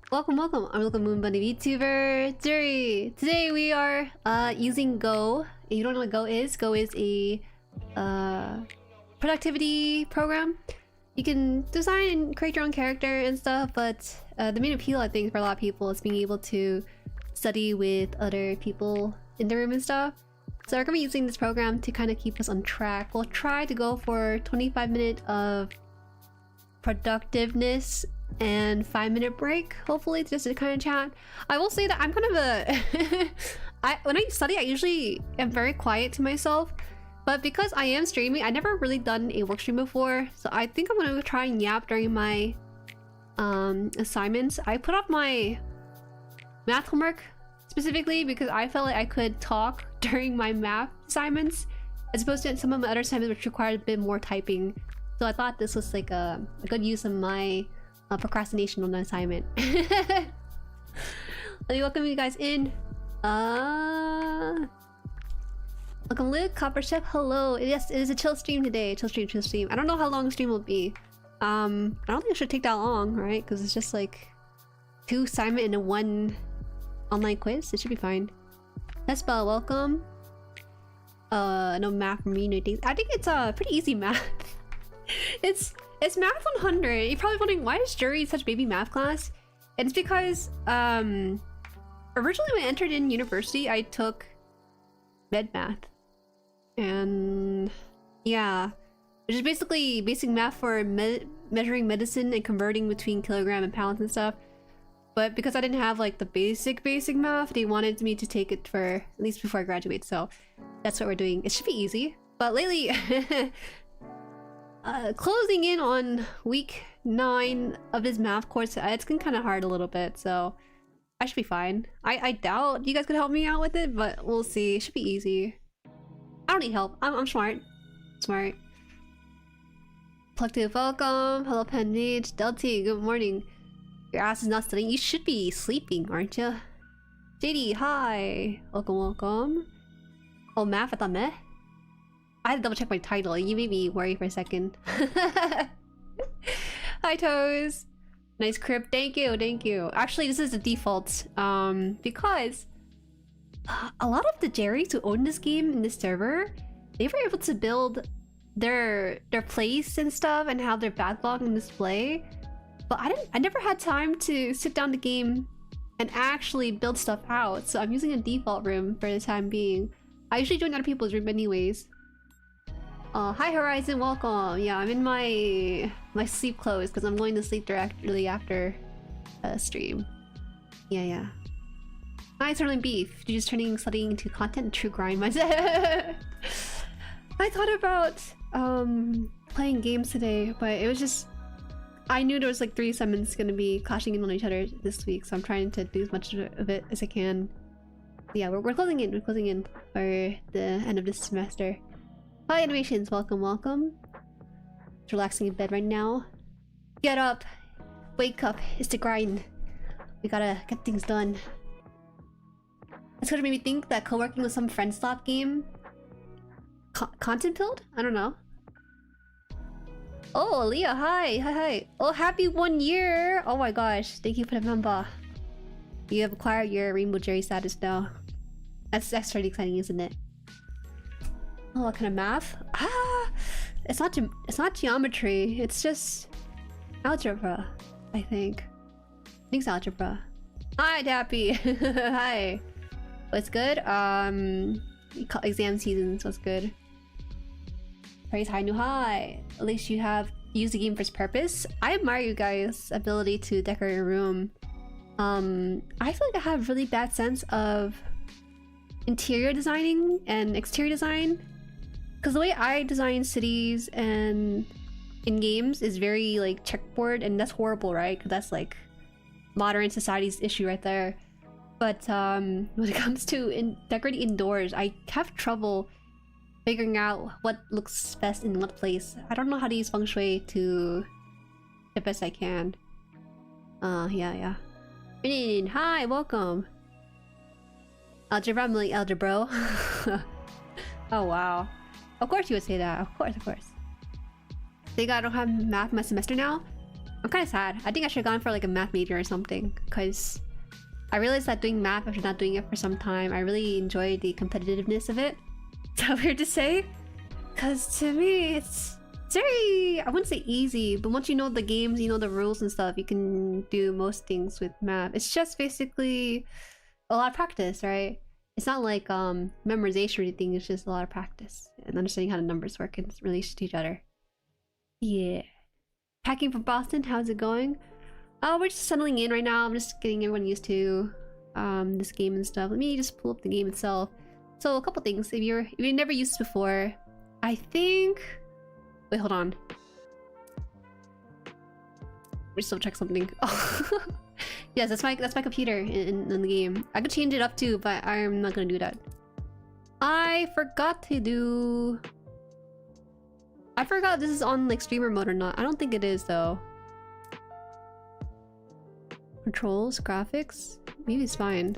Welcome, welcome. I'm Local Moon Bunny VTuber, Jueri. Today we are using Gogh. If you don't know what Gogh is a productivity program. You can design and create your own character and stuff, but the main appeal, I think, for a lot of people is being able to study with other people in the room and stuff. So we're gonna be using this program to kind of keep us on track. We'll try to go for 25 minutes of productiveness and 5-minute break, hopefully, just to kind of chat. I will say that I'm kind of a when I study, I usually am very quiet to myself, but because I am streaming, I never really done a work stream before, so I think I'm gonna try and yap during my assignments. I put off my math homework specifically because I felt like I could talk during my math assignments as opposed to some of my other assignments which required a bit more typing. So I thought this was like a good use of my procrastination on the assignment. Let me welcome you guys in. Welcome Luke, Copper Chef, hello. Yes, it is a chill stream today. Chill stream. I don't know how long the stream will be. I don't think it should take that long, right? Because it's just like 2 assignment and 1 online quiz. It should be fine. Espel, welcome. No math from me, no things. I think it's pretty easy math. It's math 100. You're probably wondering why is Jueri such baby math class? And it's because originally when I entered in university, I took med math, and yeah, which is basically basic math for measuring medicine and converting between kilogram and pounds and stuff. But because I didn't have like the basic math, they wanted me to take it for at least before I graduate. So that's what we're doing. It should be easy. But lately, closing in on week 9 of this math course, it's been kind of hard a little bit. So I should be fine. I doubt you guys could help me out with it, but we'll see. It should be easy. I don't need help. I'm smart. Smart. Plucked welcome. Hello, Penage. Delty, good morning. Your ass is not studying. You should be sleeping, aren't you? JD, hi. Welcome. Oh, math? I thought meh. I had to double check my title. You made me worry for a second. Hi, Toes. Nice crib. Thank you. Actually, this is the default. Because a lot of the Jueris who own this game in this server, they were able to build their place and stuff and have their backlog and display. But I never had time to sit down the game and actually build stuff out. So I'm using a default room for the time being. I usually join other people's room anyways. Hi Horizon, welcome. Yeah, I'm in my sleep clothes because I'm going to sleep directly after stream. Yeah. Hi Sterling Beef. You're just turning studying into content and true grind mindset. I thought about playing games today, but it was just I knew there was like 3 summons gonna be clashing in on each other this week, so I'm trying to do as much of it as I can. Yeah, we're closing in. We're closing in for the end of this semester. Hi animations, welcome. Just relaxing in bed right now. Get up, wake up, it's the grind. We gotta get things done. That's gonna make me think that co-working with some friend stop game. Content build? I don't know. Oh, Leah, hi. Oh, happy 1 year! Oh my gosh, thank you for the member. You have acquired your Rainbow Jueri status now. That's pretty exciting, isn't it? Oh, what kind of math? It's not geometry. It's just algebra, I think. I think it's algebra. Hi, Dappy. Hi. What's good? Exam season, so it's good. Praise high, new high. At least you have used the game for its purpose. I admire you guys' ability to decorate your room. I feel like I have really bad sense of interior designing and exterior design. Because the way I design cities and in games is very like checkboard, and that's horrible, right? Because that's like modern society's issue right there. But when it comes to decorating indoors, I have trouble figuring out what looks best in what place. I don't know how to use feng shui to the best I can. Yeah. Hi, welcome. Algebra, I'm like algebra. Oh wow. Of course you would say that. Of course. Think I don't have math my semester now? I'm kind of sad. I think I should have gone for like a math major or something, because I realized that doing math after not doing it for some time, I really enjoy the competitiveness of it. Is that weird to say? Because to me, it's very, I wouldn't say easy, but once you know the games, you know the rules and stuff, you can do most things with math. It's just basically a lot of practice, right? It's not like memorization or anything, it's just a lot of practice and understanding how the numbers work in relation to each other. Yeah. Packing from Boston, how's it going? Oh, we're just settling in right now. I'm just getting everyone used to this game and stuff. Let me just pull up the game itself. So a couple things. If you've never used this before, I think... Wait, hold on. We still check something. Oh. Yes, that's my computer in the game. I could change it up too, but I'm not gonna do that. I forgot to do... I forgot if this is on like streamer mode or not. I don't think it is though. Controls, graphics, maybe it's fine.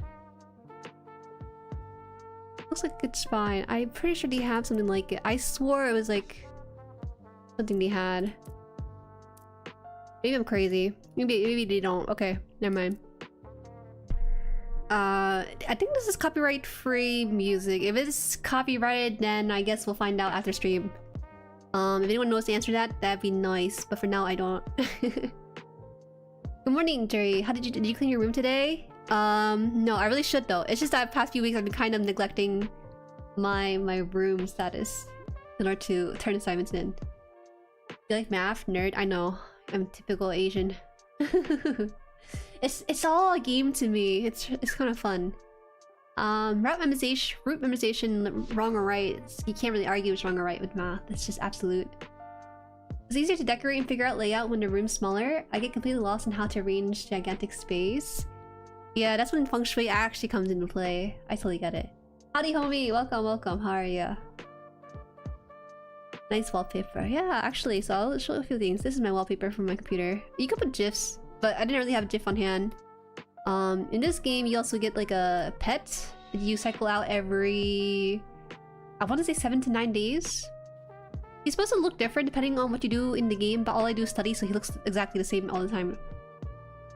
Looks like it's fine. I'm pretty sure they have something like it. I swore it was like something they had. Maybe I'm crazy. Maybe they don't. Okay, never mind. I think this is copyright free music. If it's copyrighted, then I guess we'll find out after stream. If anyone knows the answer to that, that'd be nice. But for now, I don't. Good morning, Jueri. Did you clean your room today? No, I really should though. It's just that past few weeks I've been kind of neglecting my room status in order to turn assignments in. You like math? Nerd? I know. I'm typical Asian. It's all a game to me. It's kind of fun. Route memorization, wrong or right. You can't really argue what's wrong or right with math. It's just absolute. It's easier to decorate and figure out layout when the room's smaller. I get completely lost in how to arrange gigantic space. Yeah, that's when feng shui actually comes into play. I totally get it. Howdy, homie. Welcome, welcome. How are ya? Nice wallpaper. Yeah, actually, so I'll show a few things. This is my wallpaper from my computer. You can put GIFs, but I didn't really have a GIF on hand. In this game, you also get like a pet that you cycle out every... I want to say 7 to 9 days. He's supposed to look different depending on what you do in the game, but all I do is study, so he looks exactly the same all the time.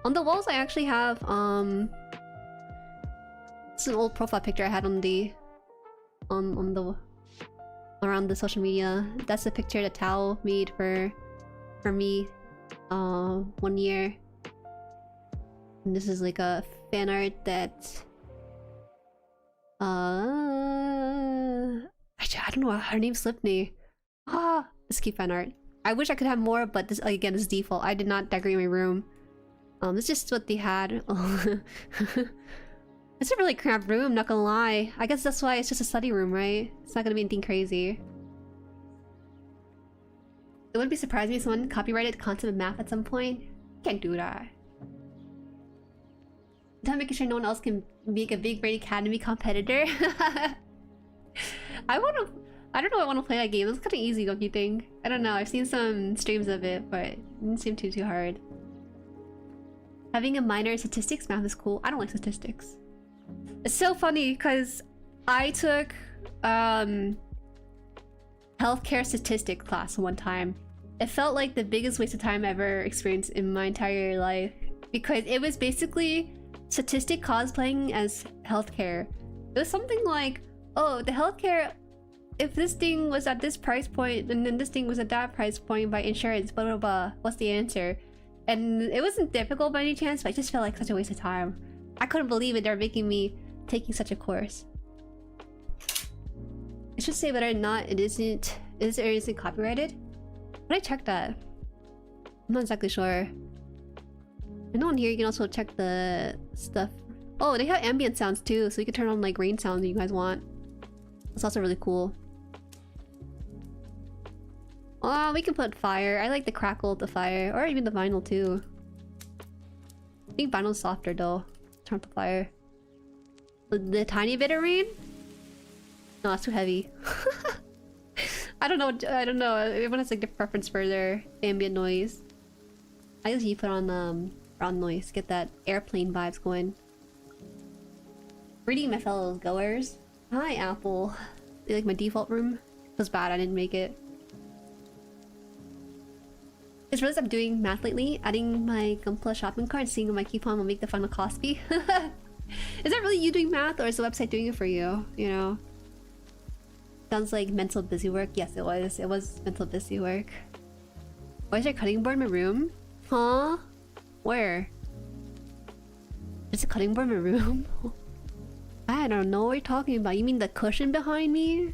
On the walls, I actually have, this is an old profile picture I had on the... around the social media. That's the picture that Tao made for me 1 year. And this is like a fan art that I don't know, her name slipped me. This cute fan art. I wish I could have more, but this again is default. I did not decorate my room. This is just what they had. It's a really cramped room, not gonna lie. I guess that's why it's just a study room, right? It's not gonna be anything crazy. It wouldn't be surprising if someone copyrighted the concept of math at some point. Can't do that. I'm making sure no one else can make a big brain academy competitor. I don't know, I want to play that game. It's kind of easy, don't you think? I don't know, I've seen some streams of it, but it didn't seem too hard. Having a minor in statistics math is cool. I don't like statistics. It's so funny because I took healthcare statistics class one time. It felt like the biggest waste of time I ever experienced in my entire life because it was basically statistic cosplaying as healthcare. It was something like, oh, the healthcare, if this thing was at this price point and then this thing was at that price point by insurance, blah blah blah, what's the answer? And it wasn't difficult by any chance, but it just felt like such a waste of time. I couldn't believe it, they're making me taking such a course. I should say whether or not it isn't copyrighted. But I checked that. I'm not exactly sure. I know on here you can also check the stuff. Oh, they have ambient sounds too, so you can turn on like rain sounds if you guys want. That's also really cool. Oh, we can put fire. I like the crackle of the fire, or even the vinyl too. I think vinyl's softer though. Turn up the fire. The tiny bit of rain? No, it's too heavy. I don't know. Everyone has like a preference for their ambient noise. I usually put on round noise, get that airplane vibes going. Greeting my fellow goers. Hi, Apple. You like my default room? It was bad, I didn't make it. It's really I'm doing math lately, adding my Gunpla shopping cart and seeing if my coupon will make the final cost be. Is that really you doing math, or is the website doing it for you? You know? Sounds like mental busy work. Yes, it was. It was mental busy work. Why is there a cutting board in my room? Huh? Where? There's a cutting board in my room? I don't know what you're talking about. You mean the cushion behind me?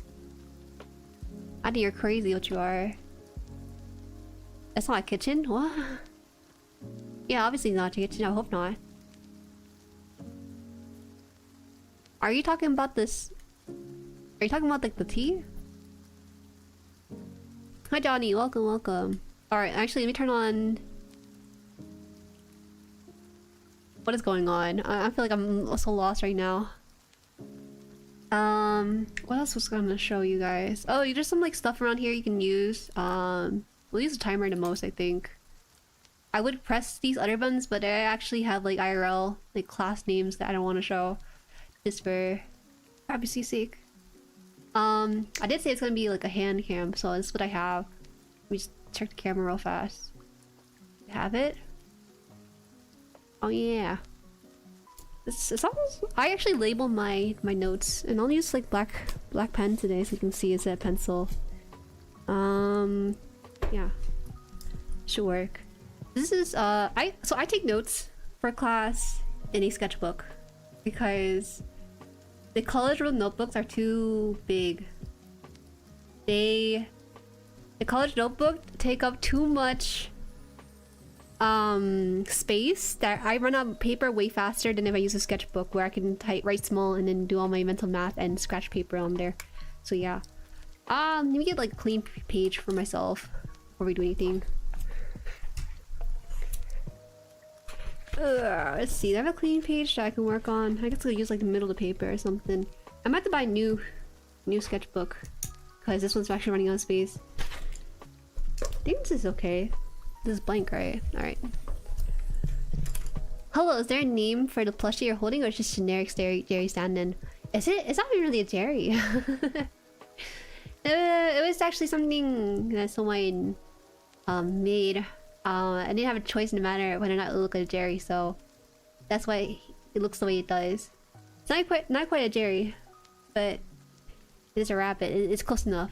I think you're crazy what you are. That's not a kitchen? What? Yeah, obviously not a kitchen. I hope not. Are you talking about this? Are you talking about like the tea? Hi Johnny, welcome, welcome. Alright, actually let me turn on... What is going on? I feel like I'm so lost right now. What else was I gonna show you guys? Oh, there's some like stuff around here you can use. We'll use the timer the most, I think. I would press these other buttons, but I actually have like IRL, like class names that I don't want to show. Just for privacy's sake. I did say it's gonna be like a hand cam, so that's what I have. Let me just check the camera real fast. Have it? Oh yeah. It's almost... I actually labeled my notes, and I'll use like black pen today so you can see it's a pencil. Yeah. Should work. This is I take notes for class in a sketchbook because the college road notebooks are too big. The college notebook take up too much space that I run out of paper way faster than if I use a sketchbook where I can write small and then do all my mental math and scratch paper on there. So yeah. Let me get like a clean page for myself before we do anything. Let's see, I have a clean page that I can work on. I guess I'll use like the middle of the paper or something. I might have to buy a new sketchbook because this one's actually running out of space. I think this is okay. This is blank, right? Alright. Hello, is there a name for the plushie you're holding, or is it just generic Jerry stand-in? Is it? It's not even really a Jerry. It was actually something that someone made. I didn't have a choice in the matter whether or not it looked like a Jerry, so that's why it looks the way it does. It's not quite a Jerry, but it is a rabbit. It's close enough.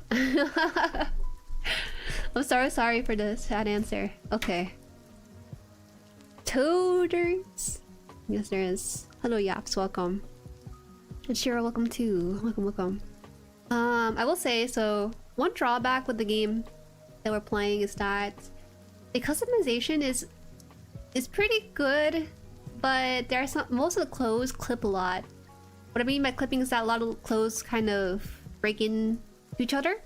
I'm sorry for the sad answer. Okay. Toaders. Yes, there is. Hello, Yaps. Welcome. And Shira, welcome too. Welcome. I will say, so one drawback with the game that we're playing is that the customization is pretty good, but there are some, most of the clothes clip a lot. What I mean by clipping is that a lot of clothes kind of break into each other.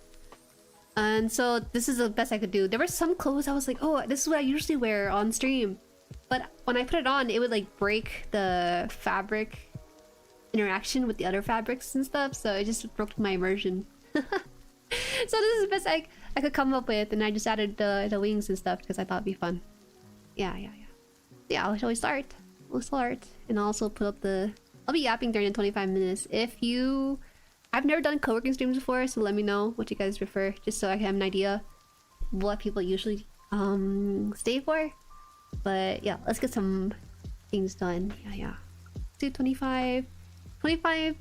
And so this is the best I could do. There were some clothes I was like, oh, this is what I usually wear on stream. But when I put it on, it would like break the fabric interaction with the other fabrics and stuff. So it just broke my immersion. So this is the best I could come up with. And I just added the wings and stuff because I thought it'd be fun. Yeah. Yeah, shall we start? We'll start. And I'll also put up the... I'll be yapping during the 25 minutes. If you... I've never done co-working streams before, so let me know what you guys prefer, just so I can have an idea what people usually stay for. But yeah, let's get some things done. Yeah. Let's do 25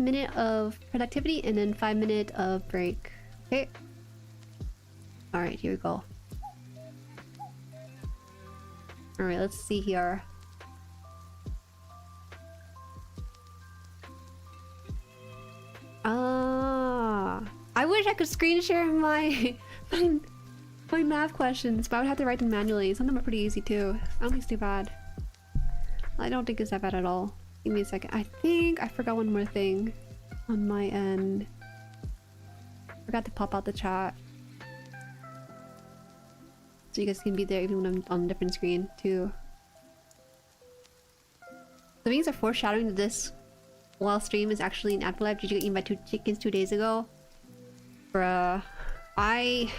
minute of productivity and then 5 minute of break. Okay. All right, here we go. All right, let's see here. I wish I could screen share my math questions, but I would have to write them manually. Some of them are pretty easy too. I don't think it's too bad. I don't think it's that bad at all. Give me a second. I think I forgot one more thing on my end. Forgot to pop out the chat. So you guys can be there even when I'm on a different screen too. The things are foreshadowing that this while stream is actually an afterlife. Did you get eaten by 2 chickens 2 days ago? Bruh. My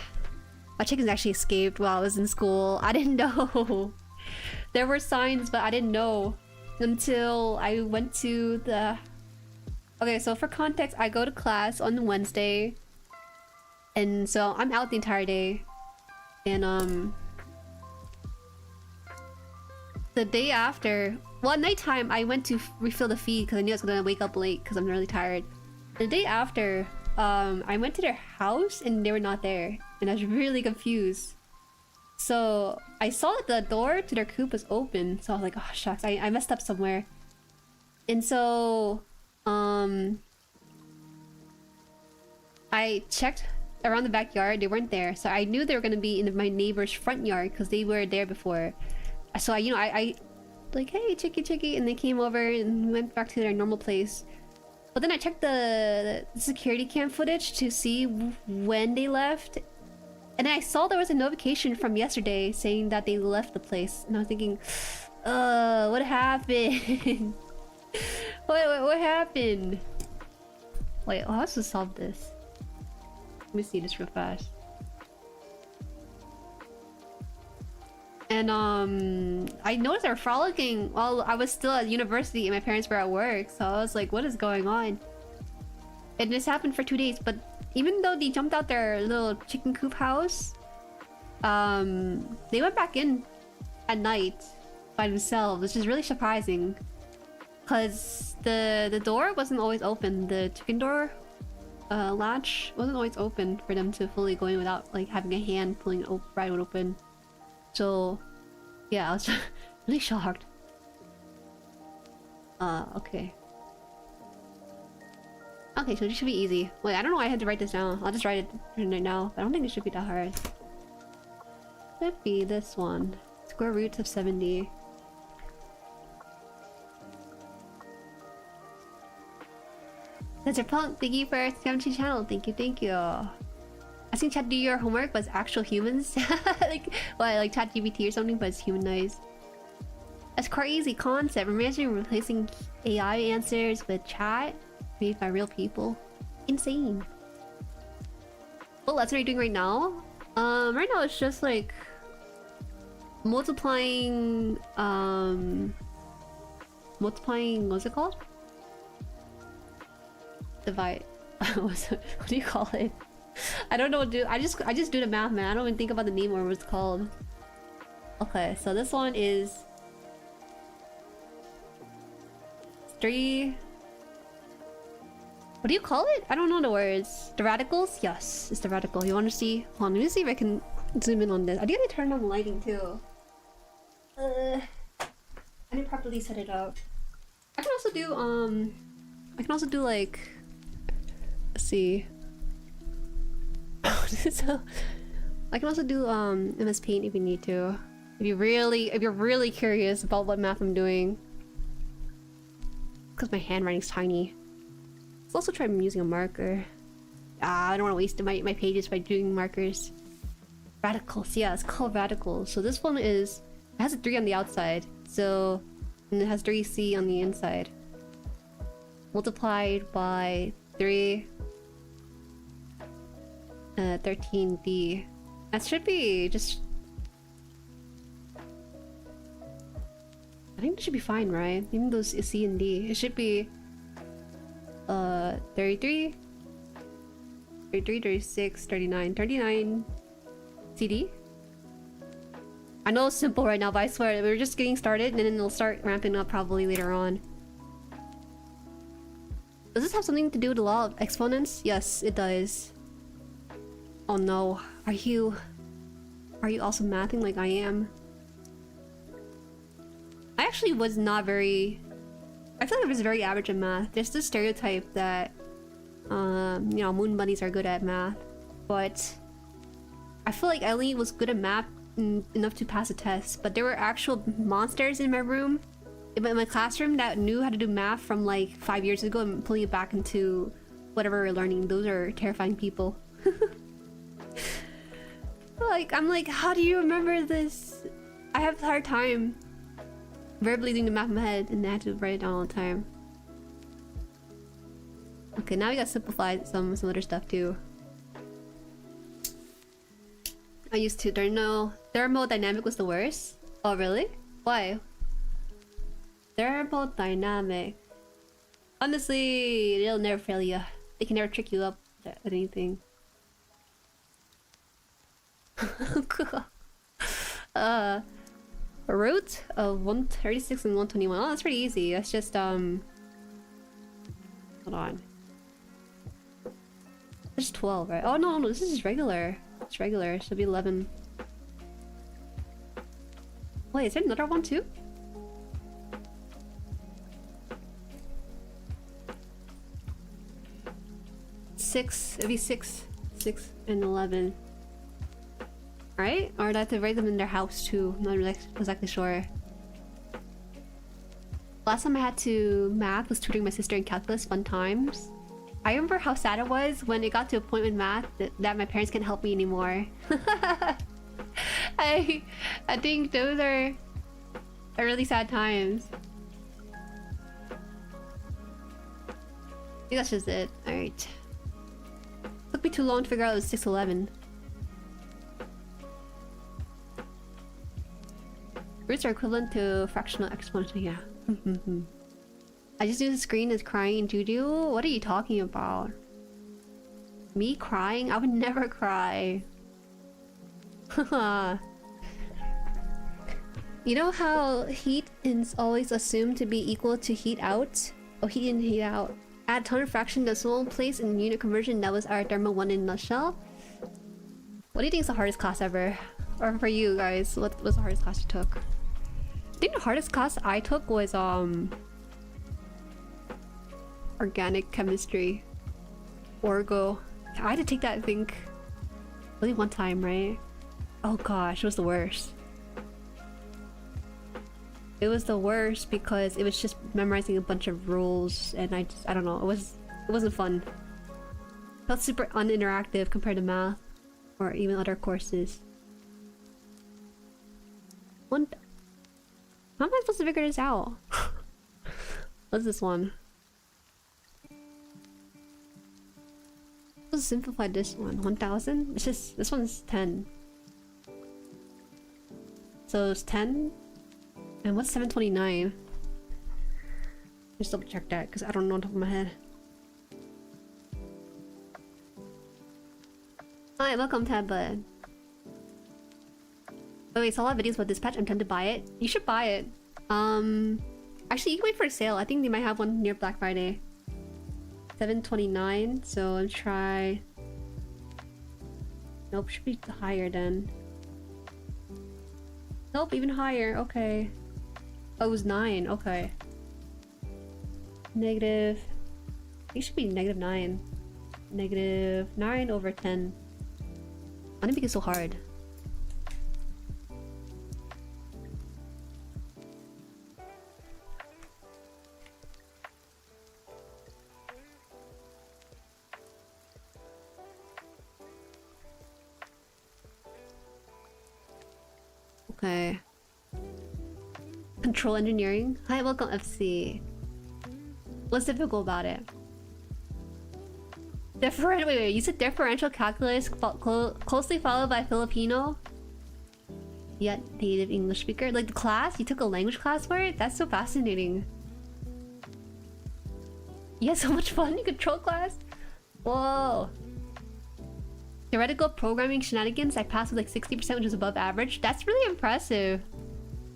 chickens actually escaped while I was in school. I didn't know. There were signs, but I didn't know until I went to the... Okay, so for context, I go to class on Wednesday. And so I'm out the entire day. And the day after, well, at nighttime, I went to refill the feed because I knew I was gonna wake up late because I'm really tired. The day after, I went to their house and they were not there, and I was really confused. So I saw that the door to their coop was open, so I was like, oh shucks, I messed up somewhere. And so, I checked around the backyard, they weren't there, so I knew they were gonna be in my neighbor's front yard because they were there before. So I like, hey, chickie, and they came over and went back to their normal place. But then I checked the security cam footage to see when they left, and I saw there was a notification from yesterday saying that they left the place, and I was thinking, what happened? what happened? Wait, how else to solve this? Let me see this real fast. And I noticed they were frolicking while I was still at university and my parents were at work, so I was like, what is going on? And this happened for 2 days, but even though they jumped out their little chicken coop house, they went back in at night by themselves, which is really surprising. Cause the door wasn't always open, the chicken door latch wasn't always open for them to fully go in without like having a hand pulling it right open. So, yeah, I was really shocked. Okay. Okay, so this should be easy. Wait, I don't know why I had to write this down. I'll just write it right now. I don't think it should be that hard. Should be this one. Square roots of 70. That's your punk. Thank you for coming to the channel. Thank you. Asking chat to do your homework, but it's actual humans. Like, what, like ChatGPT or something, but it's humanized. That's crazy concept. Imagine replacing AI answers with chat made by real people. Insane. What lesson are you doing right now? Right now it's just like multiplying. Multiplying. What's it called? Divide. What do you call it? I don't know what to do. I just do the math, man. I don't even think about the name or what it's called. Okay, so this one is 3. What do you call it? I don't know the words. The radicals? Yes, it's the radical. You want to see? Hold on, let me see if I can zoom in on this. I didn't turn on the lighting too. I didn't properly set it up. I can also do like, let's see. So I can also do MS Paint if you need to. If you're really curious about what math I'm doing. Because my handwriting's tiny. Let's also try using a marker. I don't want to waste my pages by doing markers. Radicals, yeah, it's called radicals. So this one is, it has a 3 on the outside. So, and it has 3C on the inside. Multiplied by 3. 13D. That should be just... I think that should be fine, right? Even those C and D. It should be... 33? 33, 36, 39. 39... CD? I know it's simple right now, but I swear, we're just getting started and then it'll start ramping up probably later on. Does this have something to do with the law of exponents? Yes, it does. Oh no, are you also mathing like I am? I actually was not very... I feel like I was very average in math. There's this stereotype that, you know, moon bunnies are good at math. But I feel like Ellie was good at math enough to pass a test. But there were actual monsters in my room, in my classroom, that knew how to do math from like 5 years ago and pulling it back into whatever we're learning. Those are terrifying people. Like, I'm like, how do you remember this? I have a hard time verbally doing the math in my head and I had to write it down all the time. Okay, now we gotta simplify some other stuff too. I used to thermodynamic was the worst. Oh really? Why? Thermodynamic. Honestly, they'll never fail you. They can never trick you up at anything. Root of 136 and 121. Oh, that's pretty easy. That's just hold on. It's 12, right? Oh no, this is regular. It's regular. It should be 11. Wait, is there another one too? Six. It'd be 6 and 11. Right? Or do I have to write them in their house too? I'm not really exactly sure. Last time I had to math was tutoring my sister in calculus. Fun times. I remember how sad it was when it got to a point with math that my parents can't help me anymore. I think those are really sad times. I think that's just it. Alright. Took me too long to figure out it was 611. Roots are equivalent to fractional exponential, yeah. I just knew the screen is crying in Juju. What are you talking about? Me crying? I would never cry. You know how heat is always assumed to be equal to heat out? Oh, heat in, heat out. Add toner fraction decimal place in unit conversion. That was our Dharma 1 in a nutshell. What do you think is the hardest class ever? Or for you guys, what was the hardest class you took? I think the hardest class I took was organic chemistry. Orgo. I had to take that, I think, only one time, right? Oh gosh, it was the worst. It was the worst because it was just memorizing a bunch of rules and I don't know, it wasn't fun. It felt super uninteractive compared to math or even other courses. How am I supposed to figure this out? What's this one? Let's simplify this one. 1000? It's just, this one's 10. So it's 10? And what's 729? Just double check that because I don't know on top of my head. Hi, welcome Tablet. Oh wait, saw a lot of videos about Dispatch. I'm tempted to buy it. You should buy it. Actually, you can wait for a sale. I think they might have one near Black Friday. 729. So let's try. Nope, should be higher then. Nope, even higher. Okay. Oh, it was 9. Okay. Negative. It should be -9. -9 over 10. Why did it make it so hard? Okay. Control engineering. Hi, welcome FC. What's difficult about it? Wait, you said differential calculus closely followed by Filipino? Yet native English speaker? Like the class? You took a language class for it? That's so fascinating. You had so much fun in control class? Whoa. Theoretical programming shenanigans, I passed with like 60%, which is above average. That's really impressive.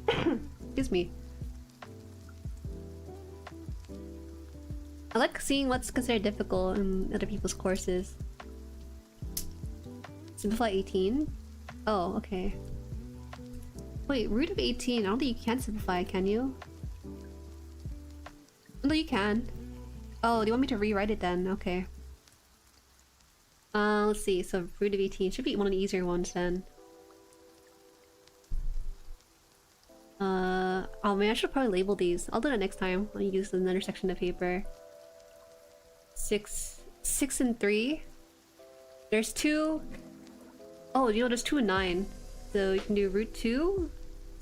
Excuse me. I like seeing what's considered difficult in other people's courses. Simplify 18? Oh, okay. Wait, root of 18. I don't think you can simplify it, can you? No, you can. Oh, do you want me to rewrite it then? Okay. Let's see. So root of 18 should be one of the easier ones then. Oh man, I should probably label these. I'll do that next time. I'll use another section of paper. 6 and 3. There's 2. Oh, you know, there's 2 and 9. So you can do root 2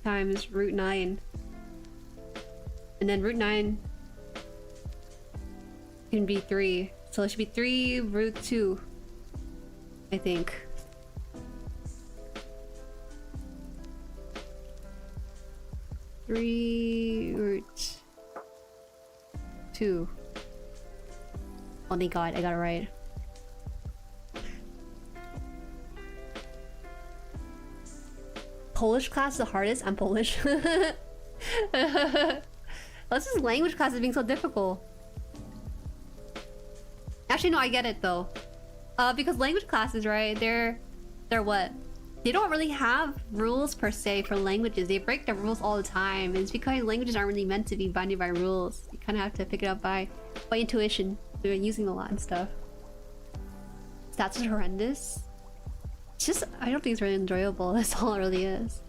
times root 9. And then root 9 can be 3. So it should be 3 root 2. I think. Root 2. Oh thank god, I got it right. Polish class is the hardest? I'm Polish. What's this language class is being so difficult? Actually, no, I get it though. Because language classes, right? They're what? They don't really have rules per se for languages. They break the rules all the time. It's because languages aren't really meant to be bounded by rules. You kind of have to pick it up by intuition. They're using a lot and stuff. Stats are horrendous. It's just, I don't think it's really enjoyable. That's all it really is.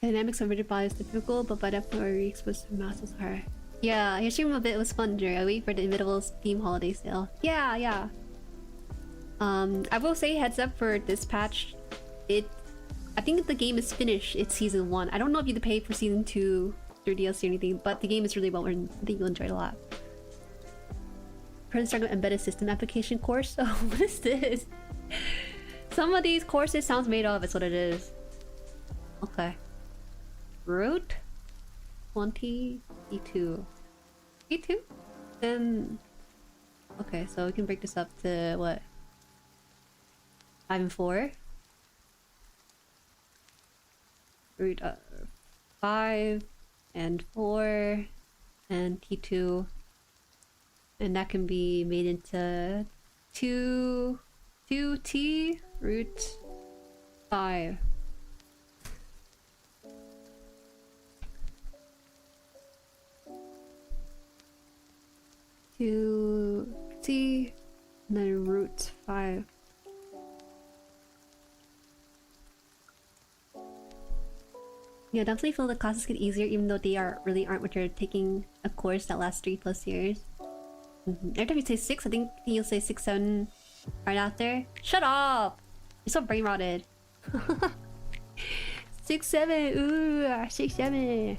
Dynamics of rigid body is difficult, but by definitely already exposed to mouse is hard. Yeah, your stream a bit was fun, Jueri. I wait for the inevitable Steam holiday sale. Yeah, yeah. I will say heads up for this patch. I think the game is finished. It's season 1. I don't know if you have to pay for season 2 through DLC or anything, but the game is really well written. I think you'll enjoy it a lot. Currently starting an embedded system application course. Oh, what is this? Some of these courses sounds made up. It's what it is. Okay. Route 22. E2? Then... Okay, so we can break this up to what? 5 and 4? Route 5 and 4 and T2. And that can be made into 2T route 5. To T, and then route 5. Yeah, definitely feel the classes get easier, even though they really aren't what you're taking a course that lasts 3+ years. Every time you say 6, I think you'll say 6, 7 right after. Shut up! You're so brain rotted. 6, 7, ooh, 6, 7.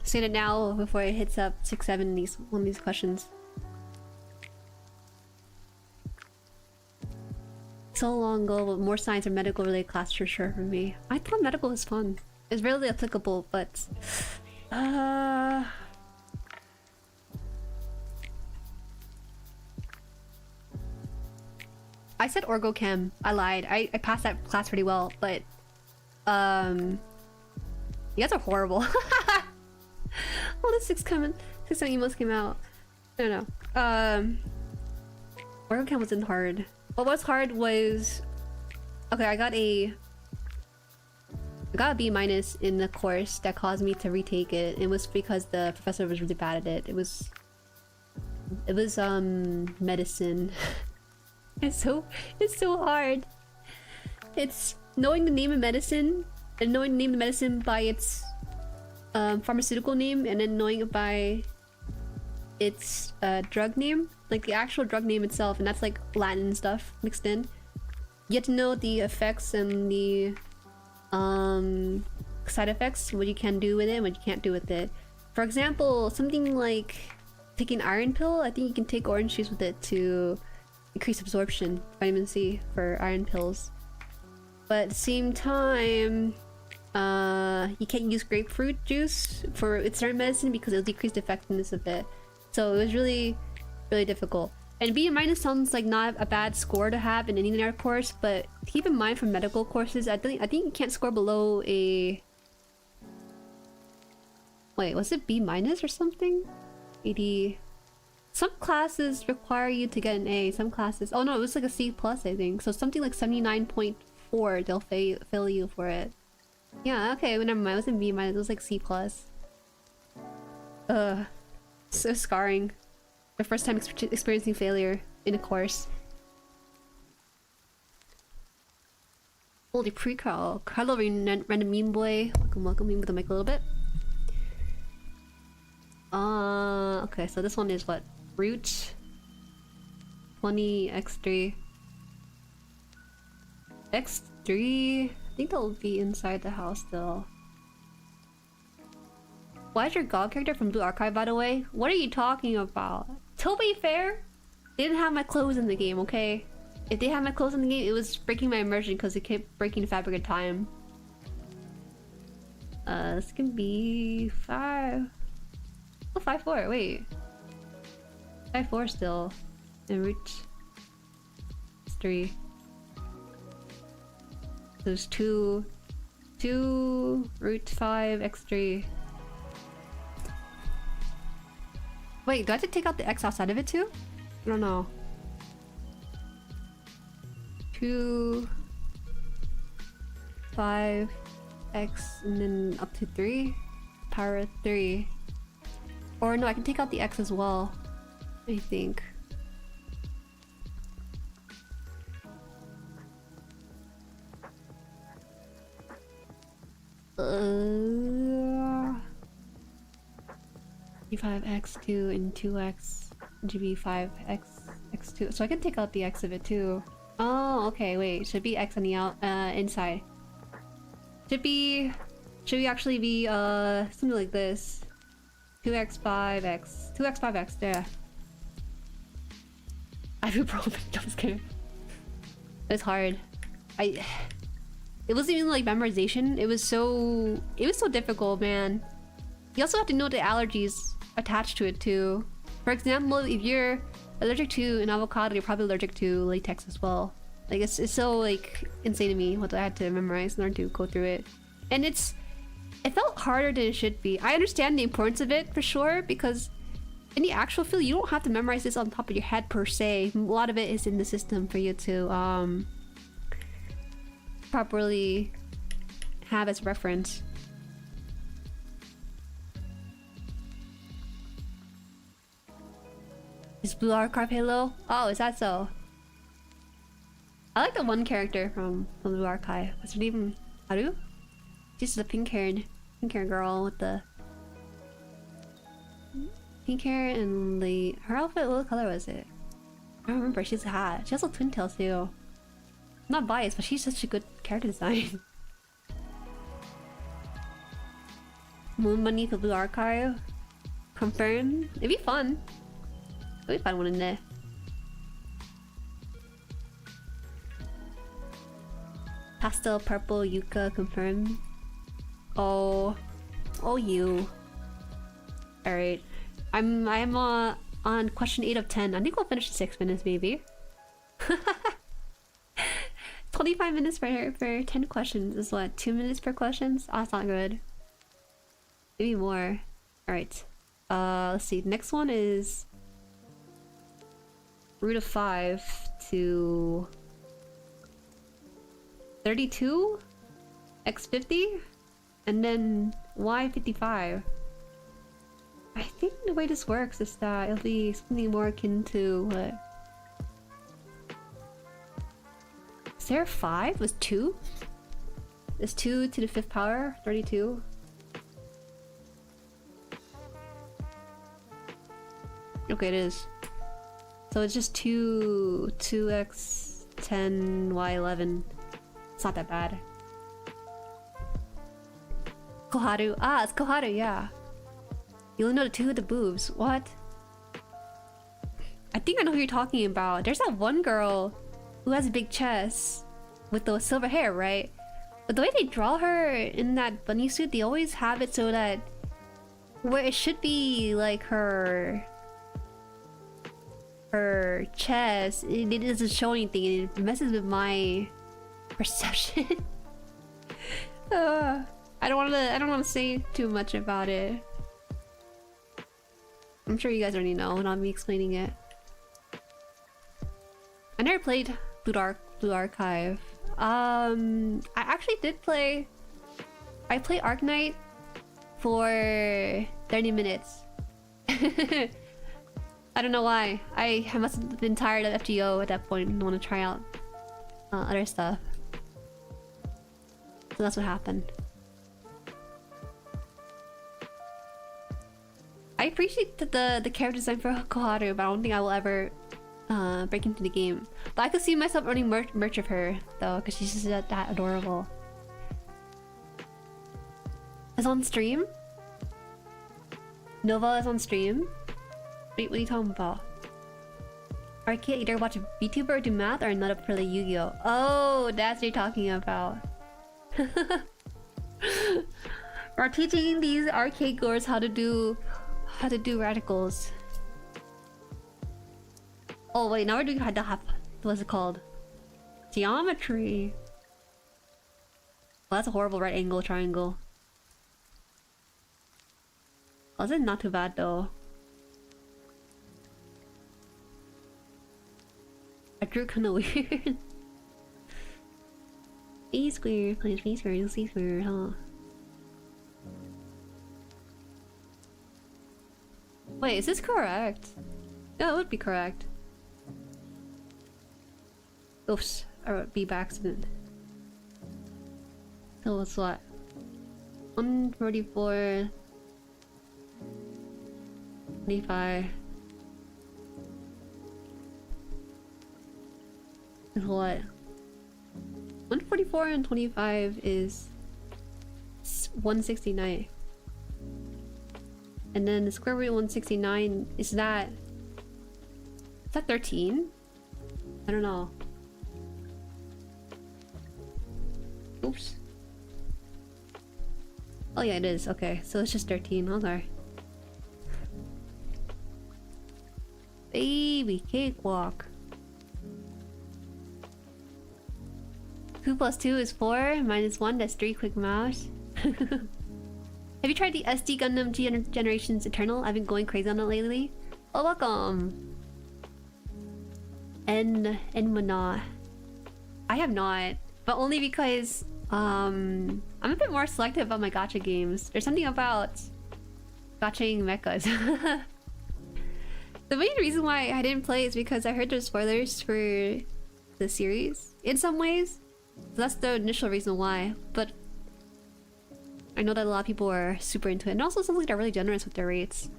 Say it now before it hits up 6, 7 in one of these questions. So long ago, but more science or medical related class for sure for me. I thought medical was fun. It's really applicable, but I said orgochem. I lied. I passed that class pretty well, but you guys are horrible. Oh, the 6 7 emotes came out. I don't know. Orgochem wasn't hard. What was hard was, okay, I got a B- in the course that caused me to retake it. It was because the professor was really bad at it. It was medicine. It's so hard. It's knowing the name of medicine and knowing the name of the medicine by its pharmaceutical name, and then knowing it by its drug name, like the actual drug name itself, and that's like Latin stuff mixed in. You have to know the effects and the side effects, what you can do with it and what you can't do with it. For example, something like taking iron pill, I think you can take orange juice with it to increase absorption, vitamin C for iron pills. But at the same time, you can't use grapefruit juice for its certain medicine because it'll decrease the effectiveness of it. So it was really difficult. And B- sounds like not a bad score to have in any other course, but keep in mind for medical courses, I think you can't score below a... Wait, was it B- or something? 80... Some classes require you to get an A, some classes... Oh no, it was like a C+, I think. So something like 79.4, they'll fail you for it. Yeah, okay, never mind. It wasn't B-, it was like C+. So scarring. The first time experiencing failure in a course. Holy pre-crawl. Hello, random meme boy. Welcome in with the mic a little bit. Okay, so this one is what? Route 20 X3. X3? I think they'll be inside the house still. Why is your Gogh character from Blue Archive, by the way? What are you talking about? To be fair, they didn't have my clothes in the game, okay? If they had my clothes in the game, it was breaking my immersion because it kept breaking the fabric of time. This can be 5... Oh, 5-4, wait. 5-4 still. and root is 3. There's 2 root 5 x3. Wait, do I have to take out the x outside of it too? I don't know. 2 5 x and then up to 3 power of 3. Or no, I can take out the x as well, I think. G5x2 and 2x GB5x x2. So I can take out the x of it too. Oh, okay, wait. Should be x on the inside. Should actually be something like this. 2x5x. 2x5x, yeah. I feel broken. I'm just kidding. It's hard. It wasn't even like memorization. It was so difficult, man. You also have to know the allergies attached to it too. For example, if you're allergic to an avocado, you're probably allergic to latex as well. Like it's so like insane to me what I had to memorize in order to go through it. And it felt harder than it should be. I understand the importance of it for sure, because in the actual field you don't have to memorize this on top of your head per se. A lot of it is in the system for you to properly have as reference. Is Blue Archive Halo? Oh, is that so? I like the one character from Blue Archive. What's her name? Haru? She's the pink-haired girl with the pink hair and her outfit. What color was it? I don't remember. She's hot. She has a twin tail too. I'm not biased, but she's such a good character design. Moon Money for Blue Archive. Confirmed. It'd be fun. It'd be fun one in there. Pastel purple Yuka confirmed. Oh you. All right, I'm on question 8 of 10. I think we'll finish in 6 minutes maybe. 25 minutes for 10 questions is what? 2 minutes per questions? Oh, that's not good. Maybe more. All right. Let's see. Next one is root of 5 to 32 x 50 and then y 55. I think the way this works is that it'll be something more akin to what? Is there 5? Was 2? Is 2 to the 5th power 32? Okay, it is. So it's just 2x 10 y 11. It's not that bad. Koharu. Ah, it's Koharu, yeah. You only know the 2 with the boobs. What? I think I know who you're talking about. There's that one girl who has a big chest with the silver hair, right? But the way they draw her in that bunny suit, they always have it so that where it should be like her chest, it doesn't show anything. It messes with my perception. I don't want to say too much about it. I'm sure you guys already know, not me explaining it. I never played Blue Archive. I actually did play. I played Arknight for 30 minutes. I don't know why. I must have been tired of FGO at that point and want to try out other stuff. So that's what happened. I appreciate the character design for Koharu, but I don't think I will ever break into the game. But I could see myself owning merch of her though, because she's just that adorable. Is on stream? Nova is on stream? Wait, what are you talking about? Arcade, either watch a VTuber or do math or not up for the Yu-Gi-Oh! Oh, that's what you're talking about. We're teaching these arcade goers how to do radicals. Oh wait, now we're doing what's it called? Geometry. Well, that's a horrible right angle triangle. Oh, this is not too bad though. I drew kind of weird. B square plus B square, C square, huh? Wait, is this correct? Yeah, it would be correct. Oops, I wrote B by accident. So what's what? 144... 25... is what? 144 and 25 is 169. And then the square root of 169 is that 13? I don't know. Oops. Oh yeah, it is. Okay, so it's just 13. Oh, sorry. Baby cakewalk. 2 plus 2 is 4, minus 1, that's 3 quick mouse. Have you tried the SD Gundam Generations Eternal? I've been going crazy on it lately. Oh, welcome! Enmana. I have not, but only because I'm a bit more selective about my gacha games. There's something about gachaing mechas. The main reason why I didn't play is because I heard there's spoilers for the series in some ways. So that's the initial reason why, but I know that a lot of people are super into it, and also sounds like they're really generous with their rates.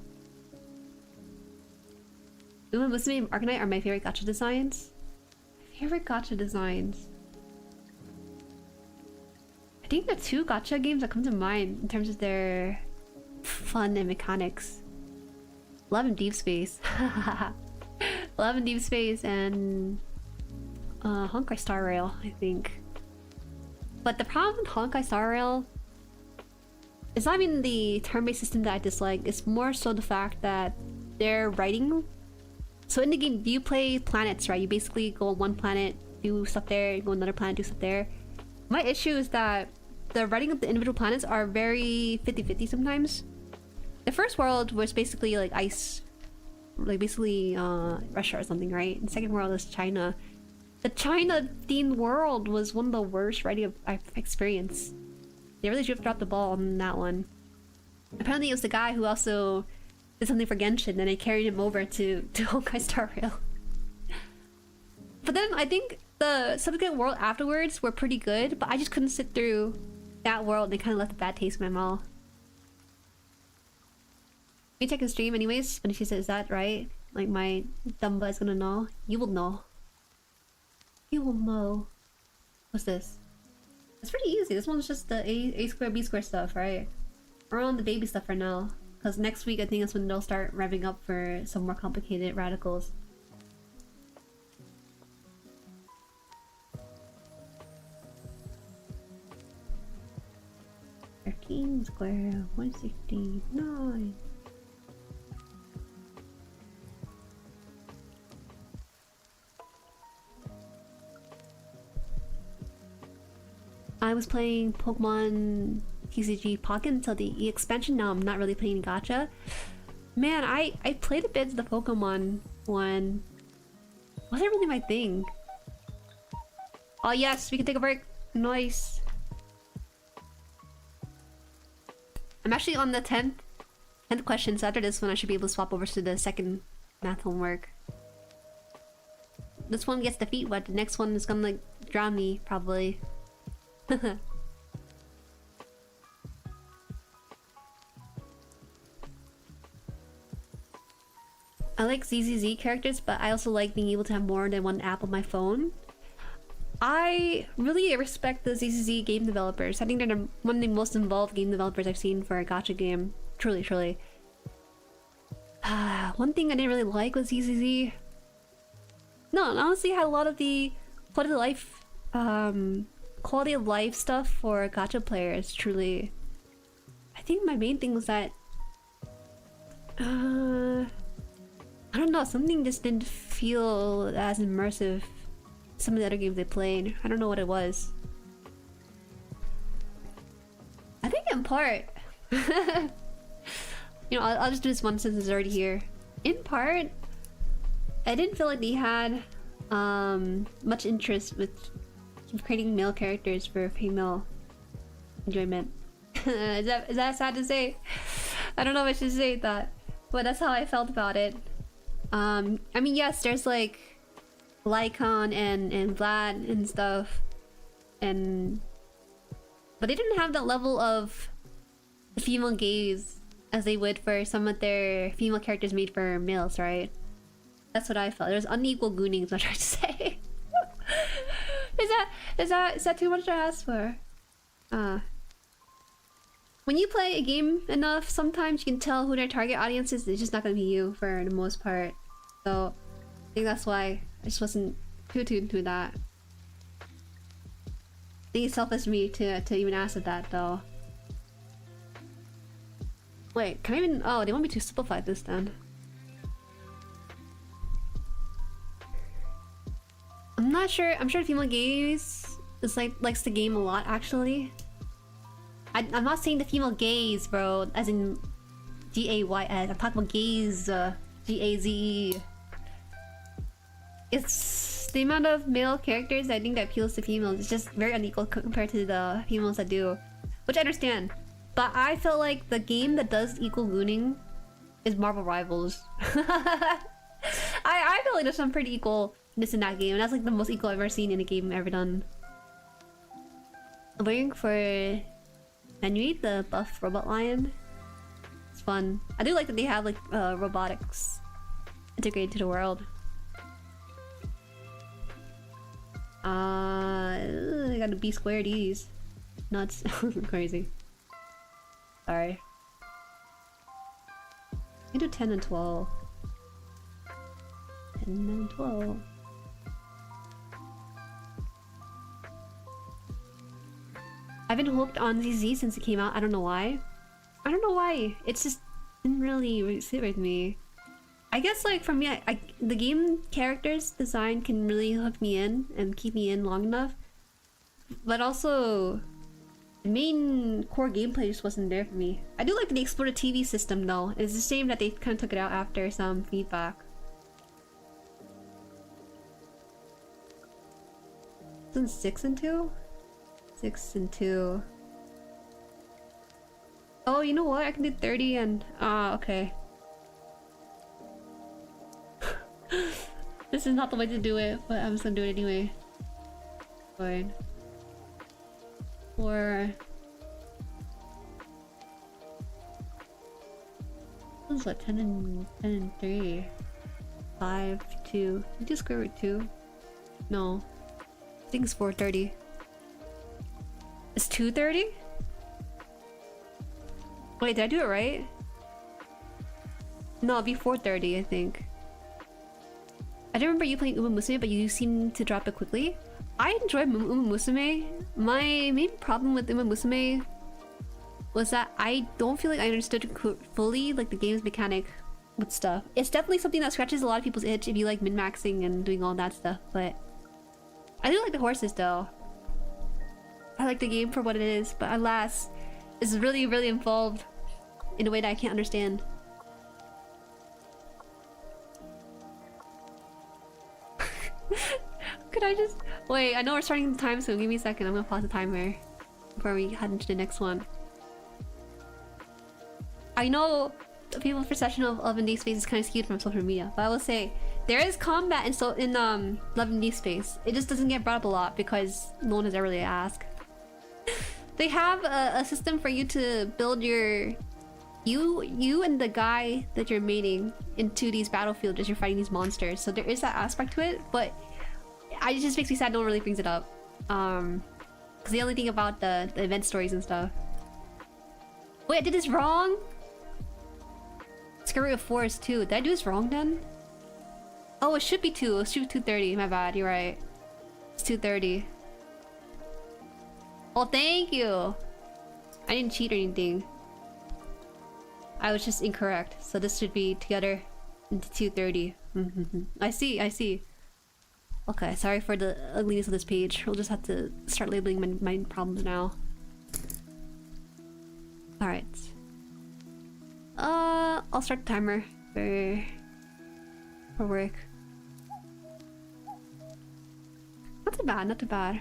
Uma Musume and Arcanite are my favorite gacha designs. Favorite gacha designs? I think the 2 gacha games that come to mind in terms of their fun and mechanics. Love and Deep Space. Love and Deep Space and Honkai Star Rail, I think. But the problem with Honkai Star Rail is not even the turn-based system that I dislike, it's more so the fact that they're writing. So in the game, you play planets, right? You basically go on one planet, do stuff there, go on another planet, do stuff there. My issue is that the writing of the individual planets are very 50-50 sometimes. The first world was basically like ice, like basically Russia or something, right? And the second world is China. The China-themed world was one of the worst writing I've experienced. They really dropped the ball on that one. Apparently it was the guy who also did something for Genshin, and they carried him over to Honkai Star Rail. But then I think the subsequent world afterwards were pretty good, but I just couldn't sit through that world. They kind of left a bad taste in my mouth. We check his stream anyways, but she says, is that right? Like my Dumba is gonna know. You will know. You will know. What's this? It's pretty easy. This one's just the A square B square stuff, right? We're on the baby stuff for now. Because next week I think that's when they'll start revving up for some more complicated radicals. Square 169. I was playing Pokemon TCG Pocket until the E expansion. Now I'm not really playing gacha. Man, I played a bit of the Pokemon one. Wasn't really my thing. Oh yes, we can take a break. Nice. I'm actually on the 10th question, so after this one I should be able to swap over to the second math homework. This one gets the feet wet, the next one is gonna like drown me, probably. I like ZZZ characters, but I also like being able to have more than one app on my phone. I really respect the ZZZ game developers. I think they're one of the most involved game developers I've seen for a gacha game. Truly, truly. One thing I didn't really like was ZZZ. No, honestly, I had a lot of the quality of life stuff for gacha players. Truly, I think my main thing was that I I don't know, something just didn't feel as immersive as some of the other games they played. I don't know what it was. I think in part... you know, I'll just do this one since it's already here. In part, I didn't feel like they had much interest with creating male characters for female enjoyment. is that sad to say? I don't know if I should say that, but that's how I felt about it. I mean, yes, there's like Lycon and Vlad and stuff, but they didn't have that level of female gaze as they would for some of their female characters made for males, right? That's what I felt. There's unequal gooning, is what I'm trying to say. Is that too much to ask for? When you play a game enough, sometimes you can tell who their target audience is. It's just not gonna be you for the most part. So I think that's why I just wasn't too tuned to that. I think it's selfish of me to even ask of that though. Wait, can I even... Oh, they want me to simplify this then. I'm not sure. I'm sure female gaze is likes the game a lot actually. I'm not saying the female gaze, bro, as in G-A-Y-S. I'm talking about gaze, G-A-Z-E. It's the amount of male characters I think that appeals to females. It's just very unequal compared to the females that do, which I understand. But I feel like the game that does equal gooning is Marvel Rivals. I feel like there's some pretty equalness in that game, and that's like the most equal I've ever seen in a game ever done. I'm waiting for Henry, the buff robot lion. It's fun. I do like that they have like robotics integrated to the world. I gotta B square these. Nuts. Crazy. Sorry. I do 10 and 12. 10 and 12. I've been hooked on ZZ since it came out. I don't know why. I don't know why. It's just didn't really sit with me. I guess like for me, the game characters design can really hook me in and keep me in long enough. But also, the main core gameplay just wasn't there for me. I do like the exploded TV system though. It's a shame that they kind of took it out after some feedback. Isn't 6 and 2? 6 and 2. Oh, you know what? I can do 30 and... okay. This is not the way to do it, but I'm just gonna do it anyway. Fine. Or... This is what? 10 and 3. 5, 2. You do square root 2? No. I think it's 430. It's 230? Wait, did I do it right? No, it'd be 430, I think. I don't remember you playing Uma Musume, but you seem to drop it quickly. I enjoyed Uma Musume. My main problem with Uma Musume was that I don't feel like I understood fully like the game's mechanic with stuff. It's definitely something that scratches a lot of people's itch if you like min-maxing and doing all that stuff, but I do like the horses though. I like the game for what it is, but alas, it's really, really involved in a way that I can't understand. Could I just... Wait, I know we're starting the time soon. Give me a second. I'm gonna pause the timer before we head into the next one. I know people's perception of Indie Space is kind of skewed from social media, but I will say there is combat in Love in Deep Space. It just doesn't get brought up a lot because no one has ever really asked. They have a system for you to build your... You and the guy that you're mating into these battlefields as you're fighting these monsters. So there is that aspect to it, but it just makes me sad no one really brings it up. Because they only think about the event stories and stuff. Wait, I did this wrong? Square root of 4 is 2. Did I do this wrong then? Oh, it should be 2. It should be 230. My bad, you're right. It's 230. Oh, thank you! I didn't cheat or anything. I was just incorrect. So this should be together into 230. I see, I see. Okay, sorry for the ugliness of this page. We'll just have to start labeling my problems now. Alright. I'll start the timer for work. Not too bad, not too bad.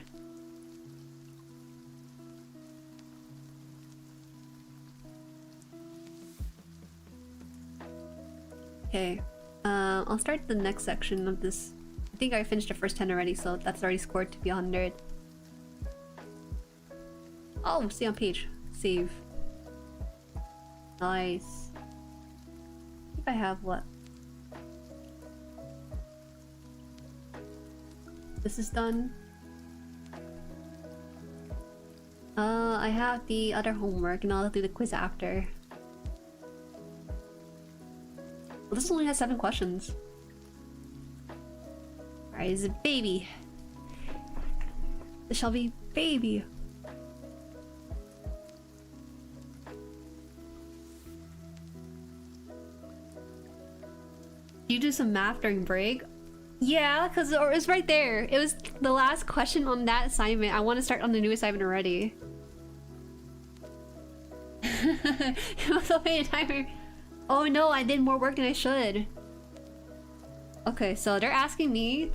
Okay, I'll start the next section of this. I think I finished the first 10 already, so that's already scored to be 100. Oh, stay on page. Save. Nice. I think I have what? This is done. I have the other homework and I'll do the quiz after. Well, this only has 7 questions. Alright, it's a baby. This shall be baby. You do some math during break? Yeah, because it was right there. It was the last question on that assignment. I want to start on the new assignment already. It was okay a timer. Oh no, I did more work than I should. Okay, so they're asking me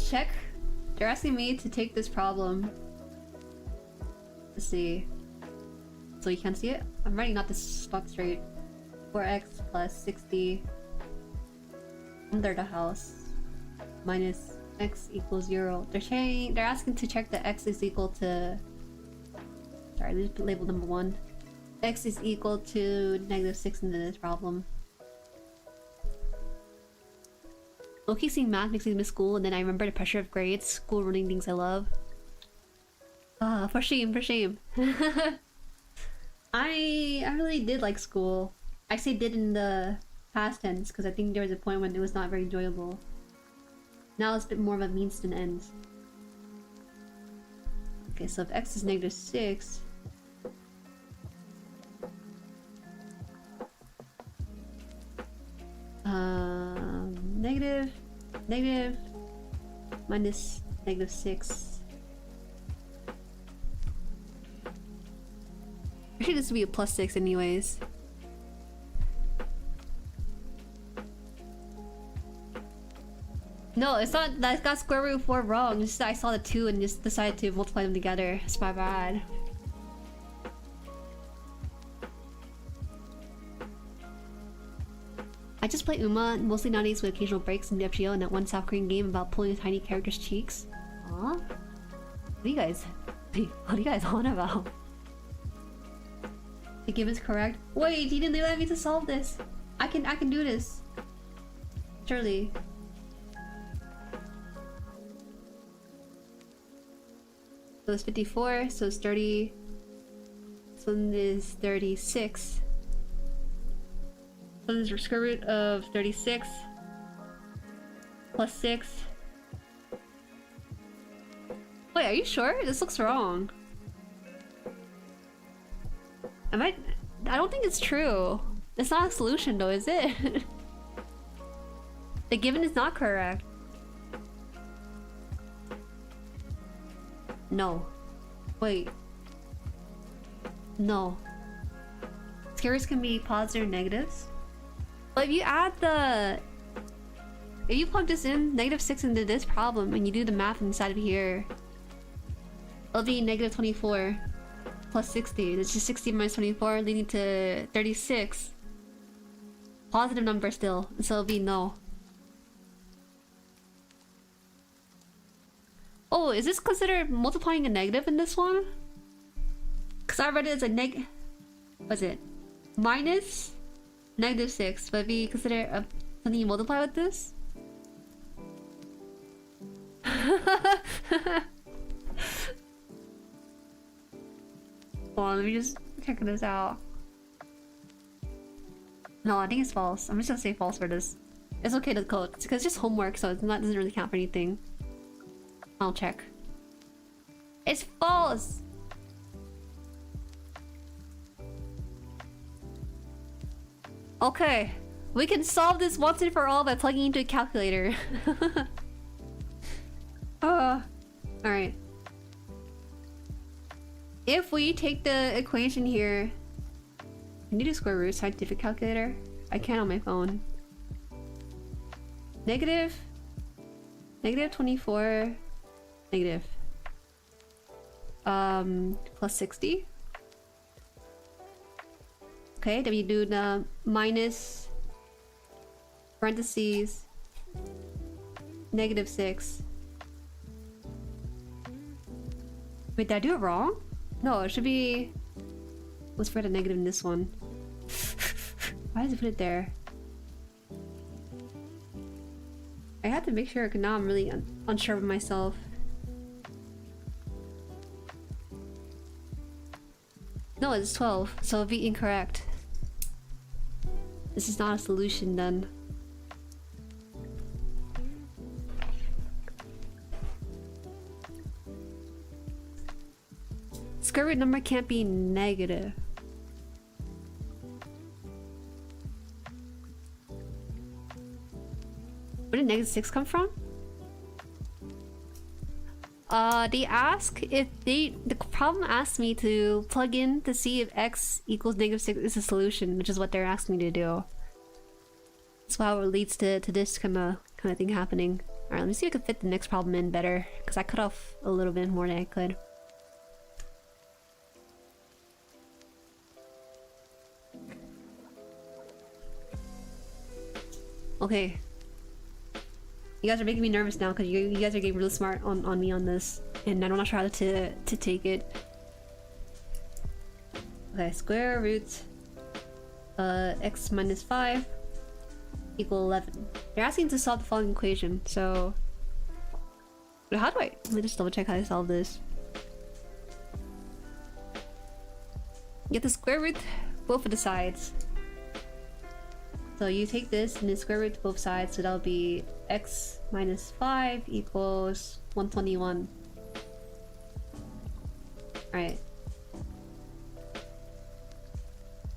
they're asking me to take this problem. Let's see. So you can't see it? I'm writing out this stuff straight. 4x plus 60 under the house minus x equals 0. They're asking to check that x is equal to... Sorry, let's label number 1. X is equal to -6 into this problem. Low-key seeing math makes me miss school, and then I remember the pressure of grades, school running things I love. Ah, for shame, for shame. I really did like school. I say did in the past tense, because I think there was a point when it was not very enjoyable. Now it's a bit more of a means to an end. Okay, so if x is -6... negative minus -6. Actually, this would be a +6 anyways. No, it's not. I got square root of 4 wrong. Just I saw the 2 and just decided to multiply them together. It's my bad. I just play Uma, mostly nowadays with occasional breaks in the FGO and that one South Korean game about pulling a tiny character's cheeks. Aw? What are you guys on about? The give is correct. Wait, he didn't let me to solve this. I can do this. Surely. So it's 54, so it's 30. This one is 36. So this is square root of 36 plus 6. Wait, are you sure? This looks wrong. I don't think it's true. It's not a solution though, is it? The given is not correct. No. Wait. No. Scares can be positives or negatives. But if you add the... If you plug this in, -6 into this problem, and you do the math inside of here, it'll be -24 plus 60. That's just 60 minus 24, leading to 36. Positive number still, so it'll be no. Oh, is this considered multiplying a negative in this one? Because I read it as a what's it? Minus -6, but if you consider something you multiply with this? Hold on, let me just check this out. No, I think it's false. I'm just gonna say false for this. It's okay to code, because it's just homework, so it's not, doesn't really count for anything. I'll check. It's false! Okay. We can solve this once and for all by plugging into a calculator. Alright. If we take the equation here... Can you do square root scientific calculator? I can on my phone. Negative 24 negative plus 60. Okay, then we do the minus parentheses negative 6. Wait, did I do it wrong? No, it should be... Let's write a negative in this one. Why does it put it there? I have to make sure, because now I'm really unsure of myself. No, it's 12, so it'll be incorrect. This is not a solution then. Square root number can't be negative. Where did negative 6 come from? They ask if the problem asked me to plug in to see if x equals negative 6 is a solution, which is what they're asking me to do. That's how it leads to this kind of thing happening. Alright, let me see if I can fit the next problem in better, because I cut off a little bit more than I could. Okay. You guys are making me nervous now because you guys are getting really smart on me on this, and I'm not sure how to take it. Okay, square root x minus 5 equal 11. They're asking to solve the following equation, so... How do I... Let me just double check how to solve this. Get the square root both of the sides. So you take this and then square root to both sides, so that'll be x minus 5 equals 121. Alright.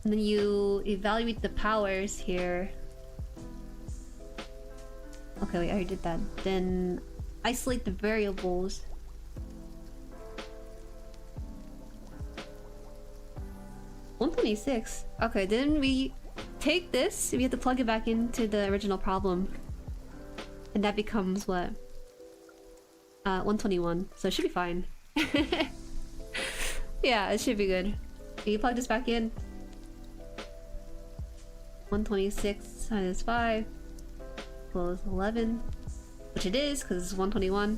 And then you evaluate the powers here. Okay, wait, I already did that. Then isolate the variables. $126. Okay, then we take this, we have to plug it back into the original problem. And that becomes what? 121. So it should be fine. Yeah, it should be good. You plug this back in. 126 minus 5 equals 11. Which it is, because it's 121.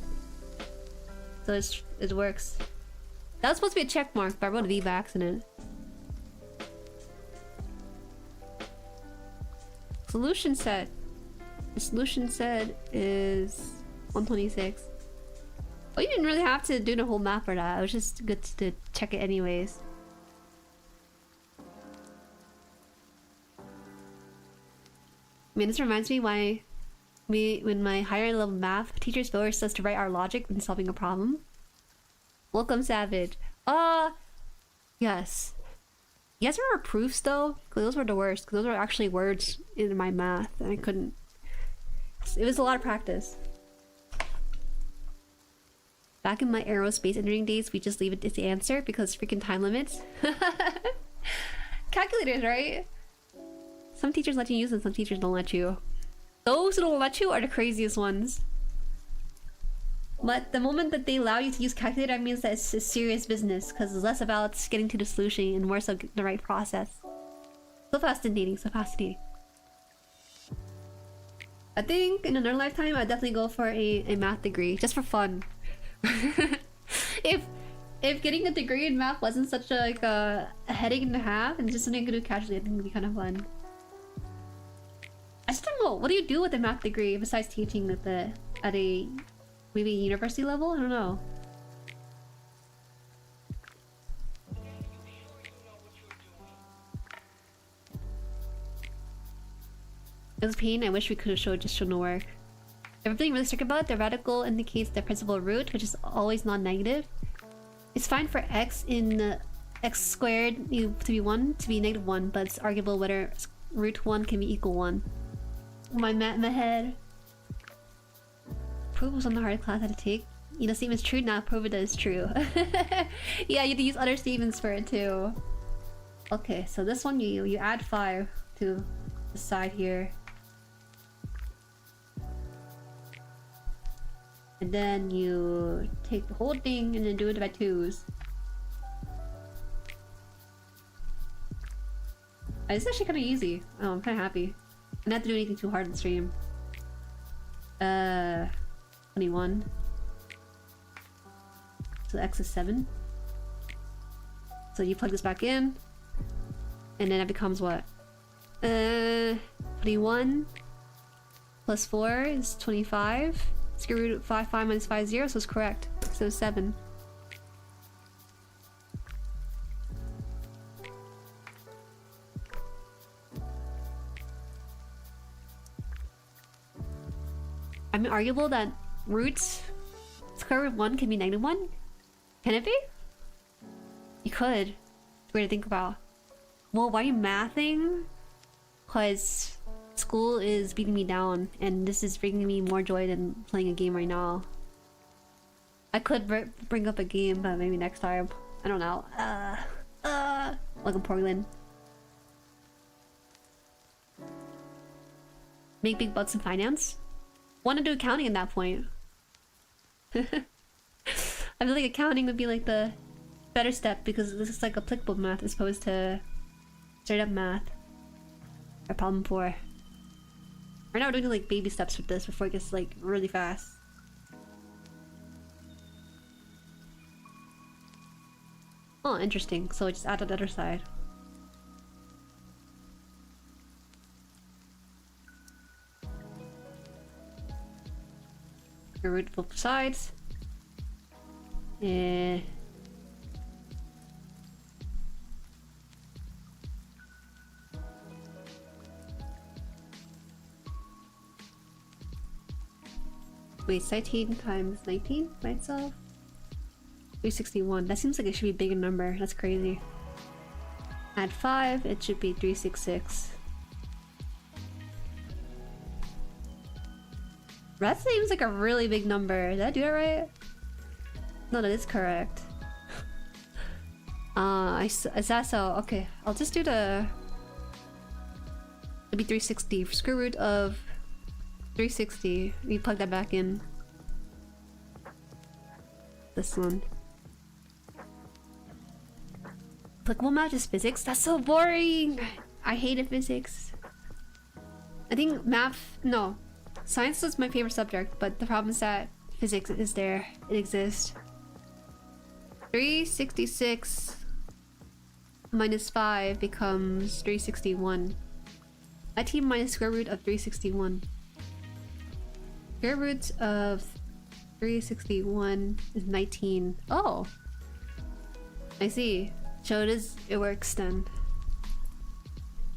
So it works. That was supposed to be a check mark, but I wrote a V by accident. Solution set. The solution set is 126. Oh, you didn't really have to do the whole math for that. It was just good to check it anyways. I mean, this reminds me why when my higher level math teachers forced us to write our logic when solving a problem. Welcome, Savage. Yes. You guys remember proofs though? Because those were the worst. Because those were actually words in my math and I couldn't. It was a lot of practice. Back in my aerospace engineering days, we just leave it as the answer because freaking time limits. Calculators, right? Some teachers let you use them, some teachers don't let you. Those who don't let you are the craziest ones. But the moment that they allow you to use calculator, that means that it's a serious business because it's less about getting to the solution and more so the right process. So fascinating, so fascinating. I think in another lifetime, I'd definitely go for a math degree, just for fun. If getting a degree in math wasn't such a headache and a half, and just something I could do casually, I think it'd be kind of fun. I just don't know. What do you do with a math degree besides teaching at a maybe university level? I don't know. It was pain. I wish we could have showed the work. If we're being really strict about it, the radical indicates the principal root, which is always non-negative. It's fine for x in x squared to be 1 to be negative 1, but it's arguable whether root 1 can be equal 1. My head. Prove was on the hard class I had to take. You know, statement's true now. Prove it is true. Yeah, you have to use other statements for it too. Okay, so this one you add 5 to the side here. And then you take the whole thing and then do it by 2s. It's actually kind of easy. Oh, I'm kind of happy. I don't have to do anything too hard in the stream. 21. So x is 7. So you plug this back in. And then it becomes what? 21 plus 4 is 25. Square root of 5 minus 5 is 0, so it's correct. So 7. I mean, arguable that square root of 1 can be -1? Can it be? You could. It's weird to think about. Well, why are you mathing? Because school is beating me down, and this is bringing me more joy than playing a game right now. I could bring up a game, but maybe next time. I don't know. Welcome, Portland. Make big bucks in finance? Want to do accounting at that point. I feel like accounting would be like the better step because this is like applicable math as opposed to straight up math. Or problem 4. Right now we're doing like baby steps with this before it gets like really fast. Oh, interesting. So I just add to the other side. Root both sides. Yeah. Wait, 19 times 19 by itself? 361. That seems like it should be a bigger number. That's crazy. Add 5, it should be 366. That seems like a really big number. Did I do that right? No, that is correct. Is that so? Okay, I'll just do the... It'd be 360. Square root of 360. We plug that back in. This one. Applicable math is physics? That's so boring! I hated physics. I think math... No. Science is my favorite subject, but the problem is that physics is there. It exists. 366 minus 5 becomes 361. 19 minus square root of 361. Square root of 361 is 19. Oh! I see. So it works then.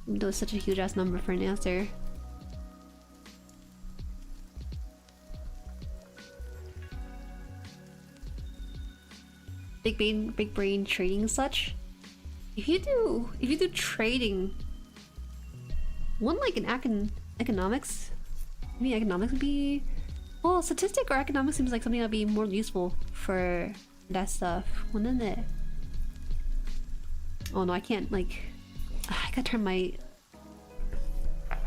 Even though it's such a huge ass number for an answer. Big brain trading and such. If you do trading, one like in economics, maybe economics would be, well, statistic or economics seems like something that'd be more useful for that stuff, wouldn't it? Oh no, I can't like. I gotta turn my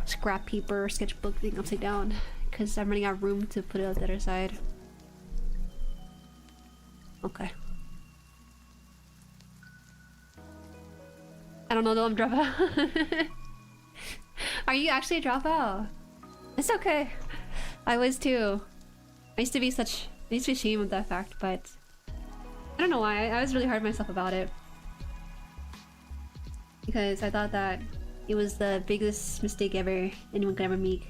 scrap paper sketchbook thing upside down because I'm running out of room to put it on the other side. Okay. I don't know though, I'm dropout. Are you actually a dropout? It's okay. I was too. I used to be ashamed of that fact, but I don't know why. I was really hard on myself about it. Because I thought that it was the biggest mistake ever anyone could ever make.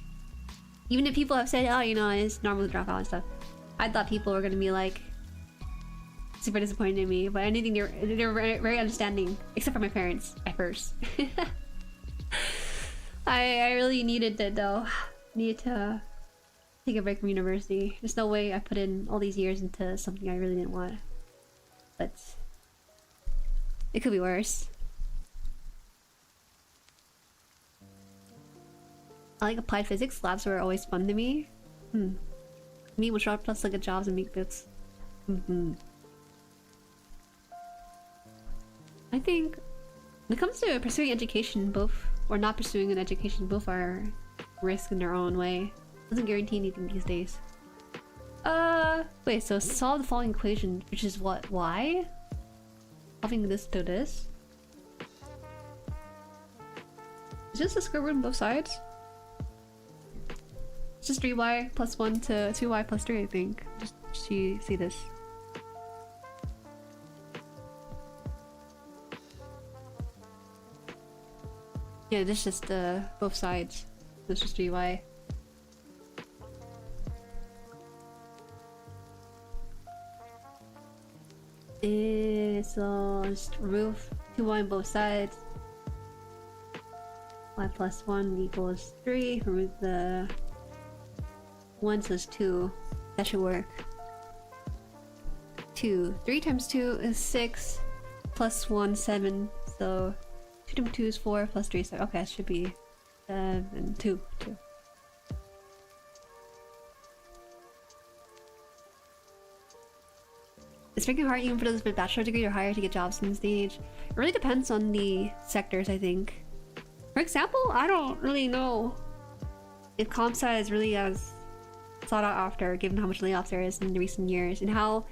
Even if people have said, oh, you know, it's normal to drop out and stuff. I thought people were gonna be like super disappointed in me, but I didn't think they were very understanding, except for my parents at first. I really needed it though. Needed to take a break from university. There's no way I put in all these years into something I really didn't want. But it could be worse. I like applied physics. Labs were always fun to me. Me with sharp plus like a jobs and make bits. I think when it comes to pursuing education, both or not pursuing an education, both are risk in their own way. Doesn't guarantee anything these days. Wait, so solve the following equation, which is what? Y? Solving this to this? Is this the square root on both sides? It's just 3y plus 1 to 2y plus 3, I think. Just see this. Yeah, this is just both sides. This is 3y. So just remove 2y on both sides. Y plus 1 equals 3. Remove the 1, so it's 2. That should work. 2. 3 times 2 is 6. Plus 1, 7. So 2 times 2 is 4. Plus 3 is 7. Okay, it should be 7. 2. It's freaking hard even for those with a bachelor degree or higher to get jobs in this stage. It really depends on the sectors, I think. For example, I don't really know if comp sci is really as sought out after, given how much layoffs there is in the recent years, and how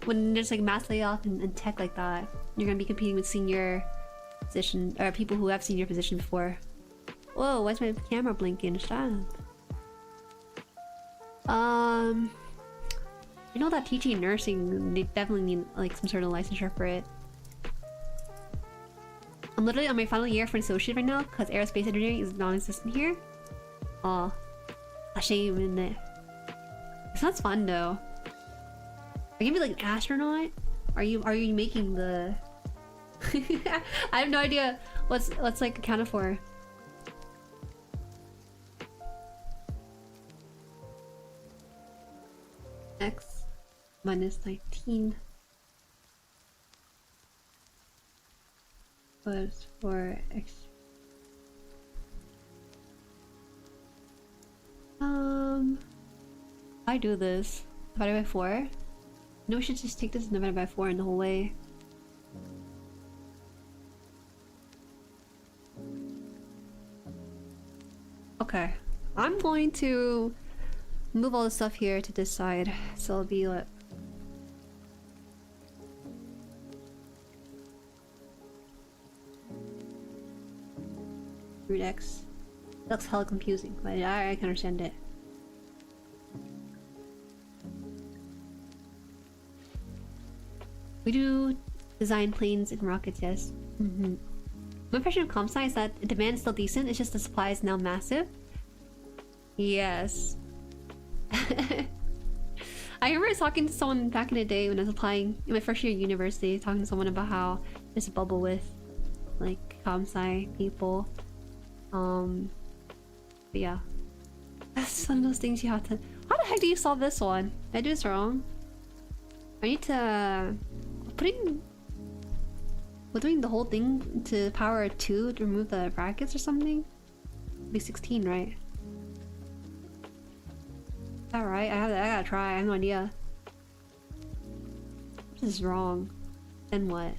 when there's like mass layoff in tech like that, you're gonna be competing with senior position or people who have senior position before. Whoa, why's my camera blinking? Stop. You know that teaching and nursing, they definitely need like some sort of licensure for it. I'm literally on my final year for an associate right now because aerospace engineering is non-existent here. Aw, a shame, isn't it? It sounds fun though. Are you gonna be like an astronaut? Are you making the? I have no idea what's like accounted for. X minus 19 was for X. I do this divided by 4. No, we should just take this and divide by 4 in the whole way. Okay, I'm going to move all the stuff here to this side, so it'll be what? Root X. That's hella confusing, but I can understand it. We do design planes and rockets, yes. My impression of comp sci is that the demand is still decent, it's just the supply is now massive. Yes. I remember talking to someone back in the day when I was applying in my first year of university, talking to someone about how there's a bubble with like comp sci people. But yeah. That's one of those things you have to... How the heck do you solve this one? Did I do this wrong? I need to... Doing the whole thing to power 2 to remove the brackets or something? It'd be 16, right? Is that right? I gotta try. I have no idea. This is wrong. Then what?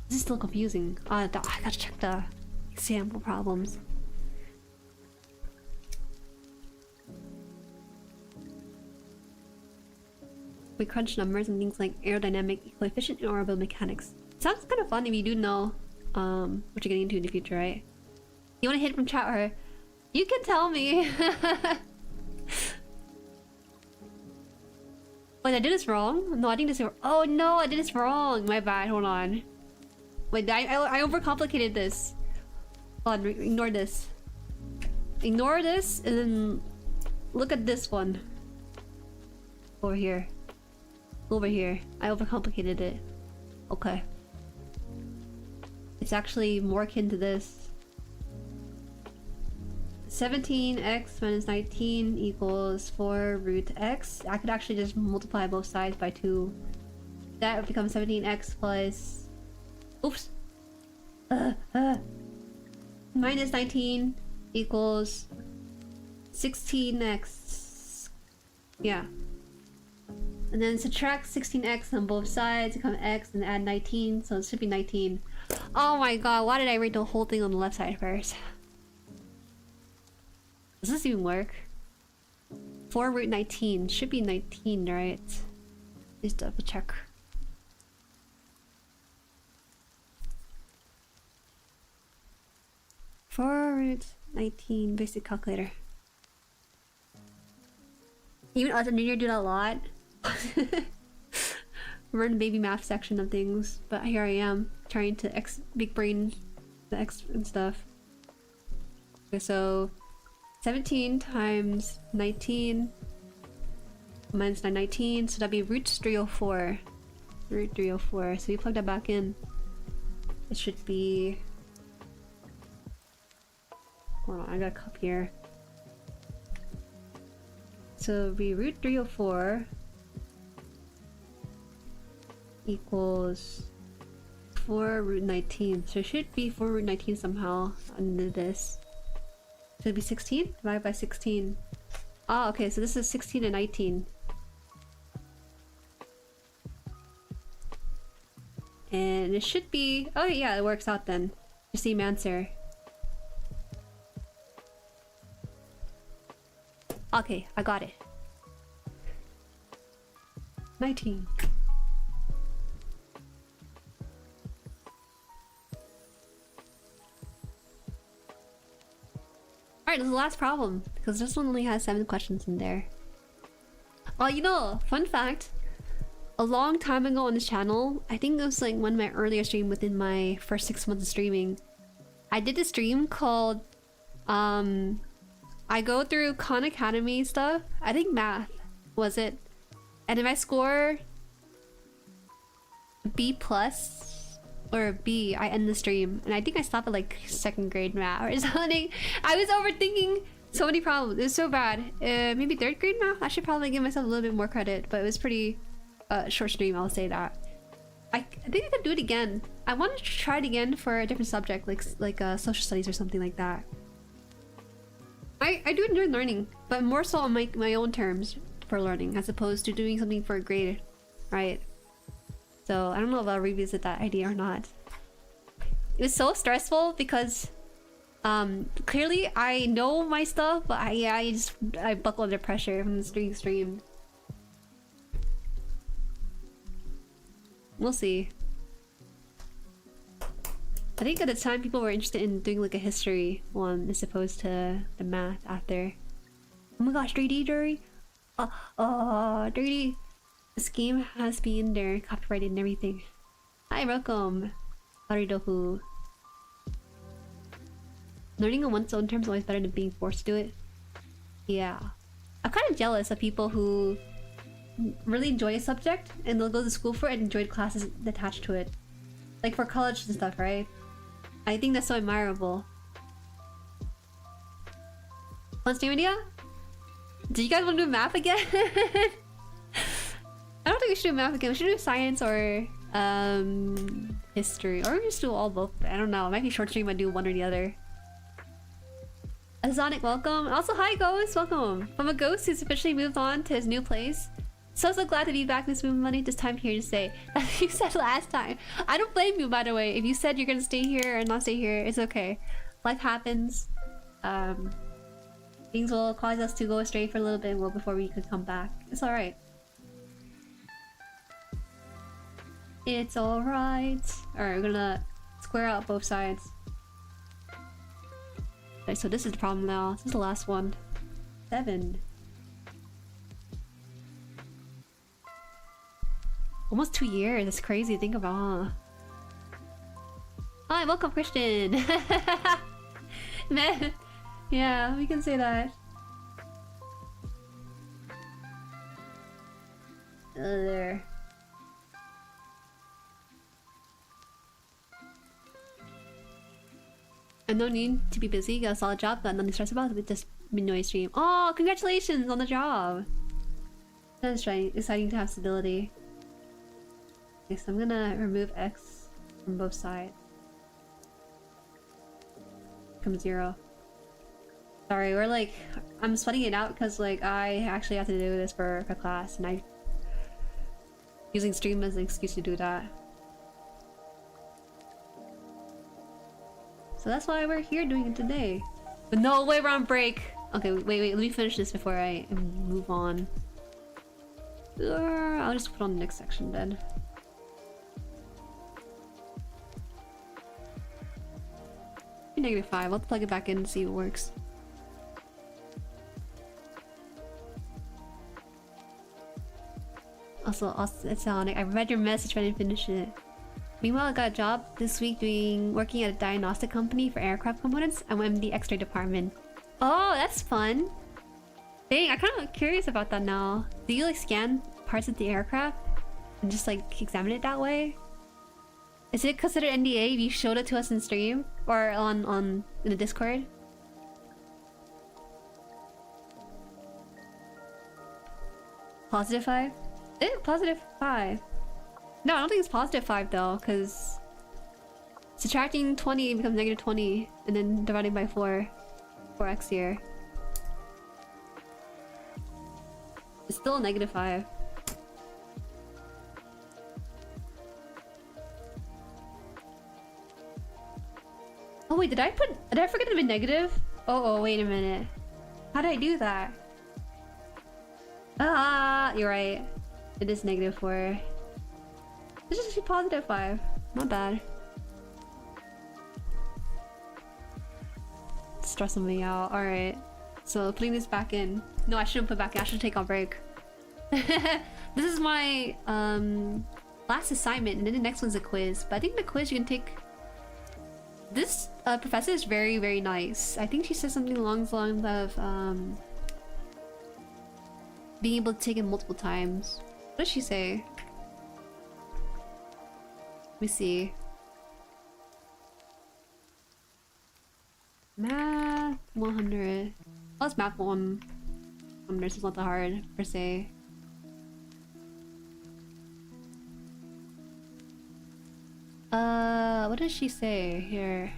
This is still confusing. I gotta check the example problems. We crunch numbers and things like aerodynamic coefficient and orbital mechanics. Sounds kind of fun if you do know what you're getting into in the future, right? You want to hit it from chat or you can tell me. Wait, I did this wrong? No, I think this is... Oh no, I did this wrong. My bad. Hold on. Wait, I overcomplicated this. Hold on, ignore this. Ignore this and then look at this one. Over here. Over here. I overcomplicated it. Okay. It's actually more akin to this. 17x minus 19 equals 4 root x. I could actually just multiply both sides by 2. That would become 17x plus... Oops! minus 19 equals 16x. Yeah. And then subtract 16x on both sides, become x, and add 19, so it should be 19. Oh my god, why did I write the whole thing on the left side first? Does this even work? 4 root 19. Should be 19, right? Just double check. Four root 19, basic calculator. Even us, and you do that a lot. We're in the baby math section of things, but here I am trying to big brain the x and stuff. Okay, so 17 times 19 minus 19, so that'd be root 304. Root 304. So you plug that back in. It should be. Hold on, I got a cup here. So it'd be root 304 equals 4 root 19. So it should be 4 root 19 somehow under this. So it'd be 16 divided by 16. Oh, okay, so this is 16 and 19. And it should be. Oh, yeah, it works out then. The same answer. Okay, I got it. 19. Alright, this is the last problem, because this one only has 7 questions in there. Oh, you know, fun fact. A long time ago on this channel, I think it was like one of my earlier streams within my first 6 months of streaming. I did a stream called, I go through Khan Academy stuff. I think math was it. And if I score B plus or B, I end the stream. And I think I stopped at like 2nd grade math or something. I was overthinking so many problems. It was so bad. Maybe 3rd grade math? I should probably give myself a little bit more credit, but it was pretty short stream, I'll say that. I think I could do it again. I wanted to try it again for a different subject, like social studies or something like that. I do enjoy learning, but more so on my own terms for learning, as opposed to doing something for a grade, right? So I don't know if I'll revisit that idea or not. It was so stressful because clearly I know my stuff, but I buckle under pressure from the stream. We'll see. I think at the time people were interested in doing like a history one as opposed to the math after. Oh my gosh, 3D Jueri! Oh, 3D! This game has been there, copyrighted and everything. Hi, welcome! Aridohu. Learning on one's own terms is always better than being forced to do it. Yeah. I'm kind of jealous of people who really enjoy a subject and they'll go to school for it and enjoy the classes attached to it. Like for college and stuff, right? I think that's so admirable. What's new idea? Do you guys want to do math again? I don't think we should do math again. We should do science or history, or we just do all both. I don't know. It might be short stream. I do one or the other. Sonic, welcome. Also, hi Ghost, welcome. From a ghost who's officially moved on to his new place. So glad to be back this movie money. This time here to say that you said last time. I don't blame you, by the way. If you said you're gonna stay here or not stay here, it's okay. Life happens. Things will cause us to go astray for a little bit before we could come back. It's alright. It's alright. Alright, we're gonna square out both sides. Okay, so this is the problem now. This is the last one. 7. Almost 2 years. That's crazy to think about, huh? Hi, welcome, Christian. Man, yeah, we can say that. There. And no need to be busy. Got a solid job. Got nothing to stress about with this midnight stream. Oh, congratulations on the job. That's right. Exciting to have stability. Okay, so I'm gonna remove X from both sides. becomes 0. Sorry, we're like... I'm sweating it out because like I actually have to do this for class and I... using stream as an excuse to do that. So that's why we're here doing it today. But no way, we're on break! Okay, wait, let me finish this before I move on. I'll just put on the next section then. -5, I'll plug it back in and see if it works. Also, it's Sonic. I read your message but I didn't finish it. Meanwhile, I got a job this week working at a diagnostic company for aircraft components. I'm in the X-ray department. Oh, that's fun. Dang, I'm kind of curious about that now. Do you like scan parts of the aircraft and just like examine it that way? Is it considered NDA if you showed it to us in stream or in the Discord? +5? +5. No, I don't think it's +5 though, because subtracting 20 becomes -20 and then dividing by 4x here. It's still a -5. Oh wait, did I forget to be negative? Oh, wait a minute. How did I do that? Ah, you're right. It is -4. It's just actually +5. Not bad. Stressing me out. Alright. So putting this back in. No, I shouldn't put back in. I should take a break. This is my last assignment, and then the next one's a quiz. But I think the quiz you can take... This professor is very, very nice. I think she said something along the lines of being able to take it multiple times. What does she say? Let me see. Math 100. Oh, it's math 100, so it's not that hard per se. What does she say here?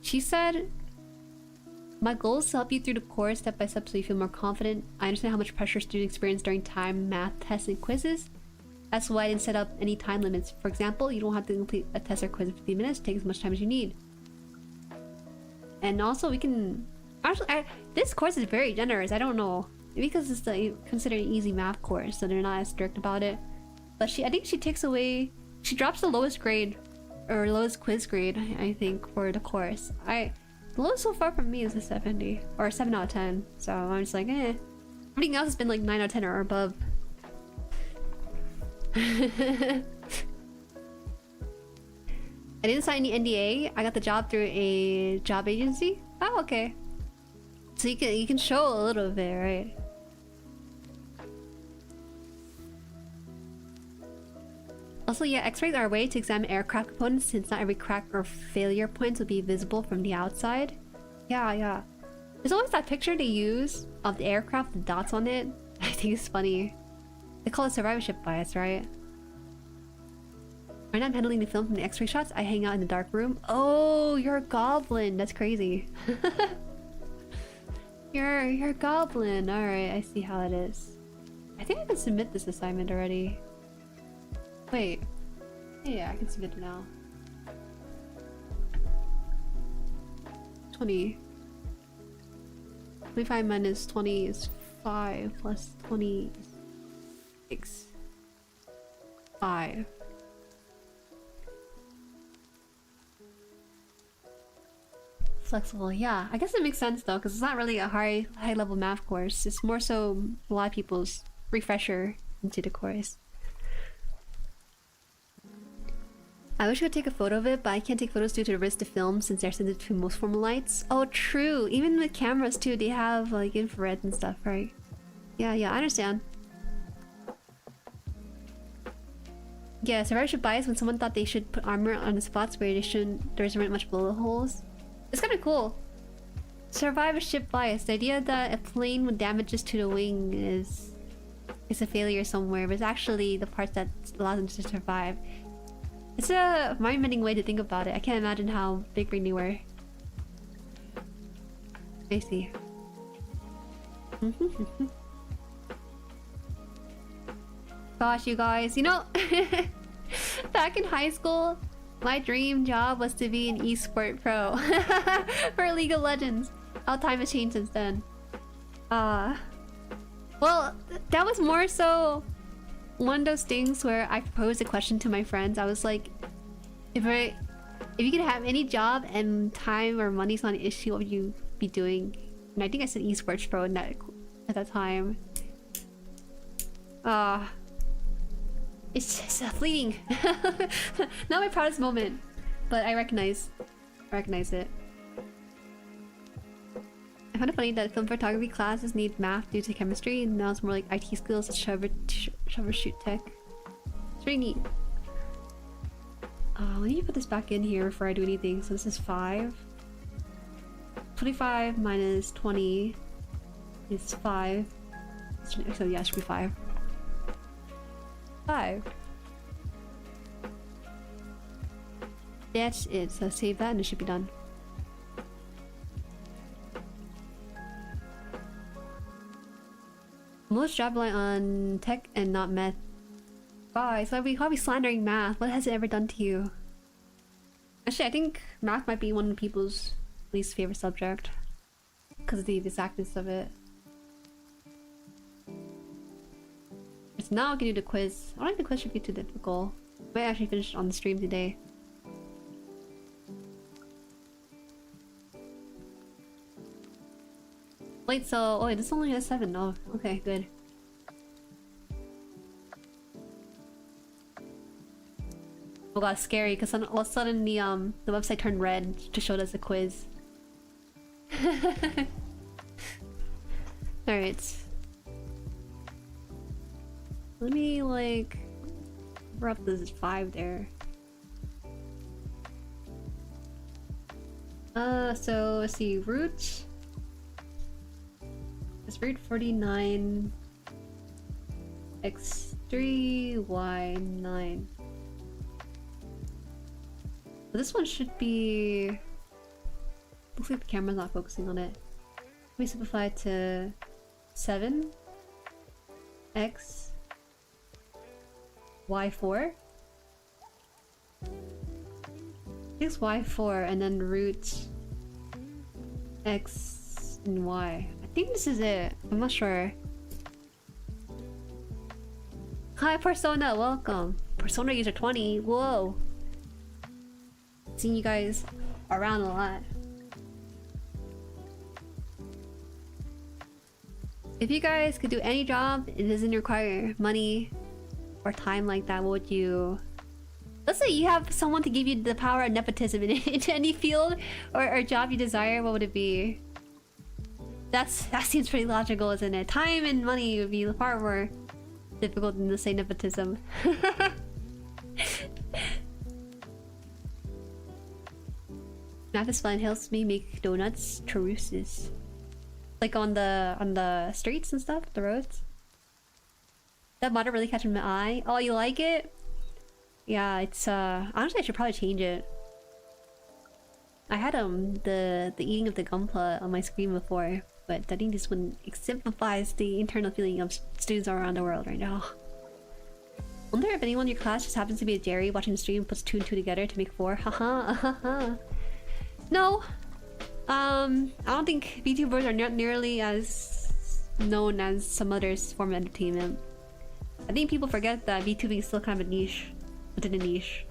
She said, my goal is to help you through the course step by step so you feel more confident. I understand how much pressure students experience during time, math, tests, and quizzes. That's why I didn't set up any time limits. For example, you don't have to complete a test or quiz in 15 minutes. Take as much time as you need. And also, we can... Actually, this course is very generous. I don't know. Maybe because it's considered an easy math course, so they're not as strict about it. But I think she takes away... She drops the lowest grade, or lowest quiz grade, I think, for the course. The lowest so far from me is a 70, or a 7 out of 10. So I'm just like, eh. Everything else has been like 9 out of 10 or above. I didn't sign any NDA. I got the job through a job agency. Oh, okay. So you can show a little bit, right? Also, yeah, X-rays are a way to examine aircraft components since not every crack or failure points will be visible from the outside. Yeah. There's always that picture they use of the aircraft, the dots on it. I think it's funny. They call it survivorship bias, right? When I'm handling the film from the X-ray shots, I hang out in the dark room. Oh, you're a goblin. That's crazy. You're a goblin. Alright, I see how it is. I think I can submit this assignment already. Wait. Yeah, I can submit it now. 20. 25 minus 20 is 5 plus 20 is 6. 5. Flexible, yeah. I guess it makes sense though, because it's not really a high level math course. It's more so a lot of people's refresher into the course. I wish I could take a photo of it, but I can't take photos due to the risk to film since they're sensitive to most formal lights. Oh, true. Even with cameras too, they have like infrared and stuff, right? Yeah, I understand. Yeah, survivorship bias when someone thought they should put armor on the spots where there isn't much bullet holes. It's kind of cool. Survivorship bias, the idea that a plane with damages to the wing is a failure somewhere, but it's actually the parts that allow them to survive. It's a mind-bending way to think about it. I can't imagine how big brain they were. I see. Gosh, you guys, you know, back in high school, my dream job was to be an esport pro for League of Legends. How time has changed since then. Well, that was more so one of those things where I proposed a question to my friends. I was like, if you could have any job and time or money's not an issue, what would you be doing? And I think I said esports pro in that, at that time. It's just fleeting. Not my proudest moment, but I recognize it. I found it funny that film photography classes need math due to chemistry, and now it's more like IT skills to troubleshoot tech. It's really neat. Let me put this back in here before I do anything. So this is 5. 25 minus 20 is 5. So yeah, it should be 5. 5. That's it. So save that and it should be done. Most job rely on tech and not math. Guys, why are we slandering math? What has it ever done to you? Actually, I think math might be one of people's least favorite subject because of the exactness of it. So now I can do the quiz. I don't think the quiz should be too difficult. Might actually finish it on the stream today. Wait, so oh wait, this only has 7. Oh, okay, good. Oh god, scary because all of a sudden the website turned red to show us a quiz. Alright. Let me like wrap this 5 there. So let's see, root. It's root 49 x3 y9. This one should be... Looks like the camera's not focusing on it. Let me simplify it to 7 x y4. It's y4 and then root x and y. I think this is it. I'm not sure. Hi Persona, welcome. Persona user 20. Whoa. Seeing you guys around a lot. If you guys could do any job, it doesn't require money or time like that, what would you... Let's say you have someone to give you the power of nepotism into any field or job you desire, what would it be? That seems pretty logical, isn't it? Time and money would be far more difficult than to say nepotism. Math is fun, helps me make donuts, churros. Like on the streets and stuff, the roads. That model really catching my eye. Oh, you like it? Yeah, it's honestly I should probably change it. I had the eating of the gunpla on my screen before, but I think this one exemplifies the internal feeling of students all around the world right now. Wonder if anyone in your class just happens to be a Jueri watching the stream, puts 2 and 2 together to make 4. Haha. No. I don't think VTubers are not nearly as known as some others form of entertainment. I think people forget that VTubing is still kind of a niche within a niche.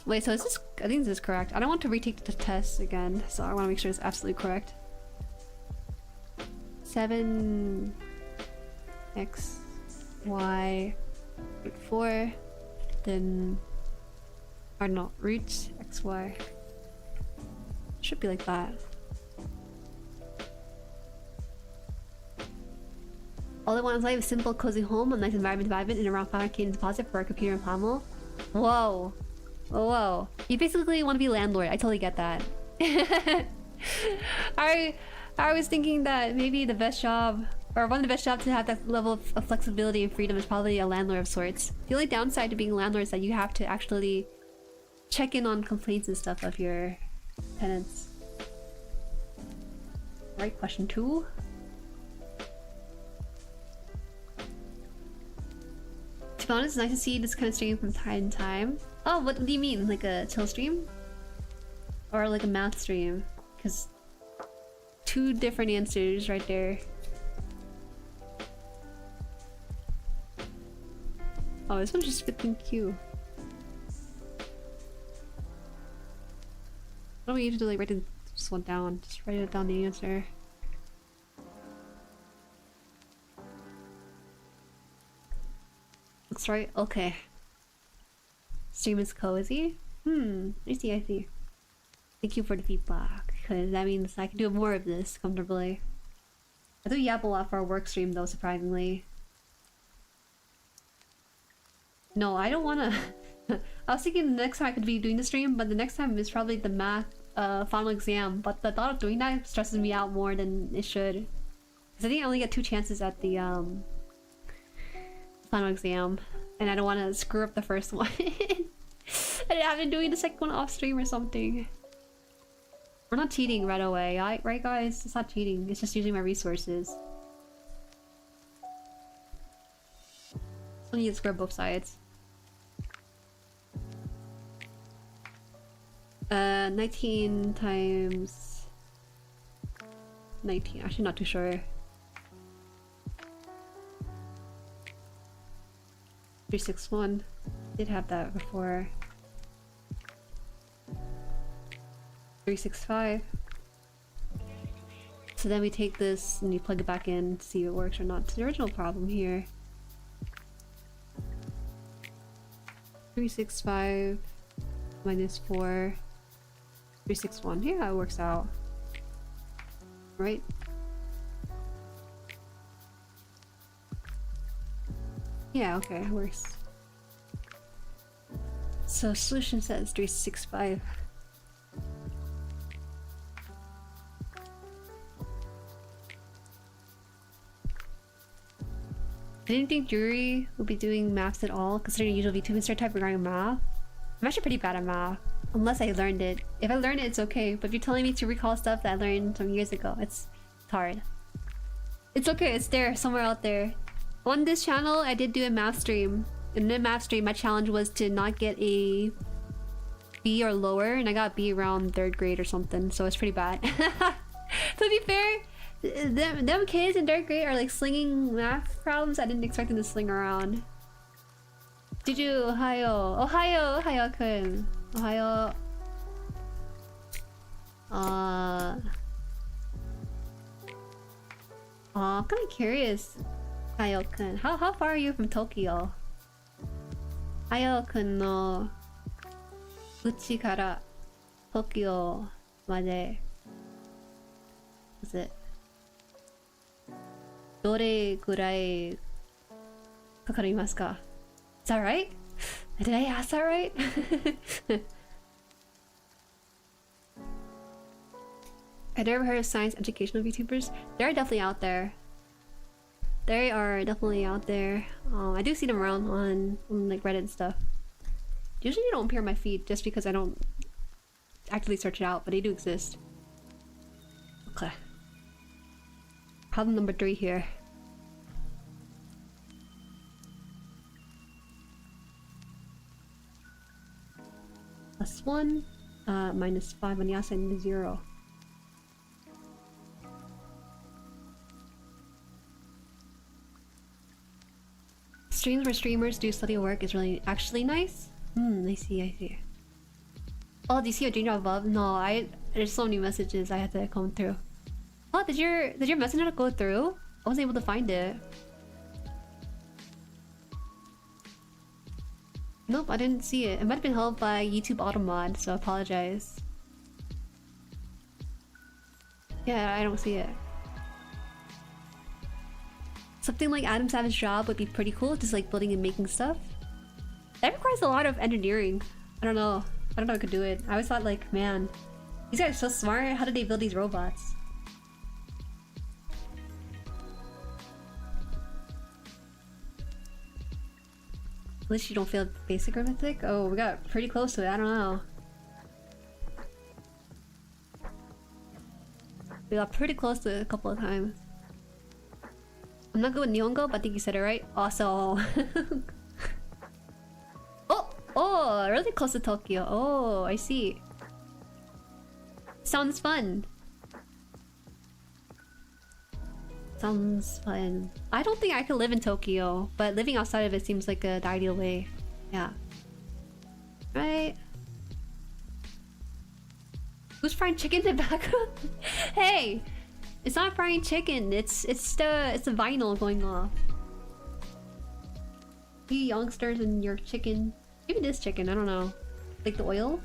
Wait, so is this? I think this is correct. I don't want to retake the test again, so I want to make sure it's absolutely correct. 7 x y root 4, then or no, root xy. Should be like that. All I want in life is simple, cozy home, a nice environment to vibe in, and around 5k in deposit for a computer and Pamo. Whoa. Whoa. You basically want to be landlord. I totally get that. I was thinking that maybe the best job Or one of the best jobs to have that level of flexibility and freedom is probably a landlord of sorts. The only downside to being a landlord is that you have to actually check in on complaints and stuff of your tenants. Right, question 2. To be honest, it's nice to see this kind of stream from time to time. Oh, what do you mean? Like a chill stream? Or like a math stream? Because 2 different answers right there. Oh, this one's just flipping Q. What do we usually like write this one down? Just write it down the answer. Looks right. Okay. Stream is cozy. I see, I see. Thank you for the feedback, because that means I can do more of this comfortably. I do yap a lot for our work stream though, surprisingly. No, I don't wanna... I was thinking the next time I could be doing the stream, but the next time is probably the math final exam. But the thought of doing that stresses me out more than it should. Because I think I only get 2 chances at the final exam. And I don't want to screw up the first one. And I've been doing the second one off stream or something. We're not cheating right away, right guys? It's not cheating, it's just using my resources. I need to square both sides. 19 times 19, actually not too sure. 361. Did have that before. 365. So then we take this and you plug it back in to see if it works or not. It's the original problem here. 365 minus 4. 361. Yeah, it works out. Right? Yeah, okay, it works. So solution says 365. I didn't think Jueri would be doing maths at all, considering usual VTuber start type regarding math. I'm actually pretty bad at math, unless I learned it. If I learned it, it's okay, but if you're telling me to recall stuff that I learned some years ago, it's hard. It's okay, it's there, somewhere out there. On this channel, I did do a math stream. In the math stream, my challenge was to not get a B or lower, and I got B around 3rd grade or something, so it's pretty bad. To be fair, them kids in 3rd grade are like slinging math problems I didn't expect them to sling around. Juju, Ohio. Ohio, Ohio-kun. Ohio. I'm kind of curious. Ohio-kun. How far are you from Tokyo? Ohio-kun no uchi kara Tokyo made. Is it? どれぐらいかかりますか? Is that right? Did I ask that right? I've never heard of science educational VTubers. They're definitely out there. They are definitely out there. I do see them around on like Reddit and stuff. Usually they don't appear on my feed just because I don't actively search it out, but they do exist. Okay. Problem number 3 here. +1, -5 on the outside and 0. Streams where streamers do study work is really actually nice. I see, I see. Oh, do you see a dream above? No, there's so many messages I had to comb through. Oh, did your message not go through? I wasn't able to find it. Nope, I didn't see it. It might have been held by YouTube Automod, so I apologize. Yeah, I don't see it. Something like Adam Savage's job would be pretty cool, just like building and making stuff. That requires a lot of engineering. I don't know if I could do it. I always thought like, man, these guys are so smart. How did they build these robots? At least you don't feel basic arithmetic? Oh, we got pretty close to it, I don't know. We got pretty close to it a couple of times. I'm not good with Nihongo, but I think you said it right. Also. Oh, really close to Tokyo. Oh, I see. Sounds fun. Sounds fun. I don't think I could live in Tokyo, but living outside of it seems like the ideal way. Yeah. Right? Who's frying chicken in the background? Hey! It's not frying chicken, it's the vinyl going off. You youngsters and your chicken. Maybe this chicken, I don't know. Like the oil?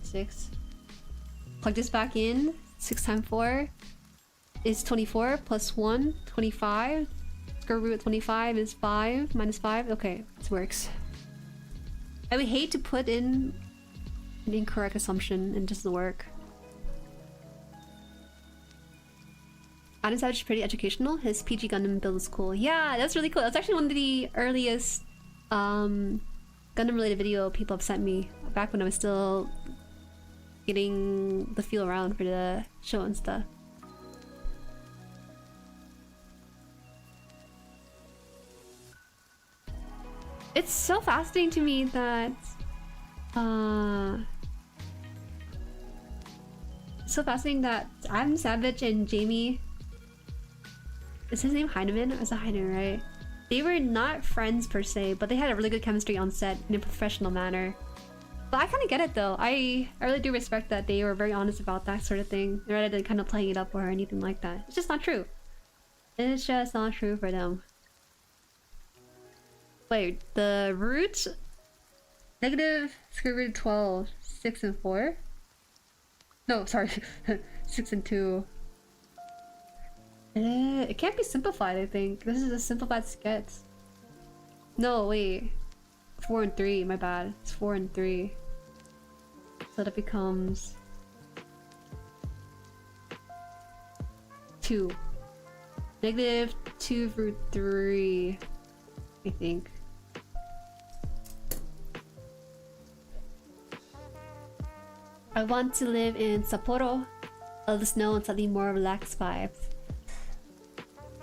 Six. Plug this back in. 6 times 4 is 24 plus 1, 25. Square root of 25 is 5 minus 5. Okay, this works. I would hate to put in an incorrect assumption and it doesn't work. Adam Savage is pretty educational. His PG Gundam build is cool. Yeah, that's really cool. That's actually one of the earliest Gundam related video people have sent me back when I was still getting the feel around for the show and stuff. It's so fascinating to me that Adam Savage and Jamie, is his name Heinemann? It's a Heinemann, right? They were not friends per se, but they had a really good chemistry on set in a professional manner. But I kind of get it though. I really do respect that they were very honest about that sort of thing, rather than kind of playing it up or anything like that. It's just not true. It's just not true for them. Wait, the root? Negative square root of 12, 6 and 4? No, sorry, 6 and 2. It can't be simplified, I think. This is a simplified sketch. No, wait. 4 and 3, my bad. It's 4 and 3. So that becomes 2. Negative 2 root 3, I think. I want to live in Sapporo. Love the snow and slightly more relaxed vibes.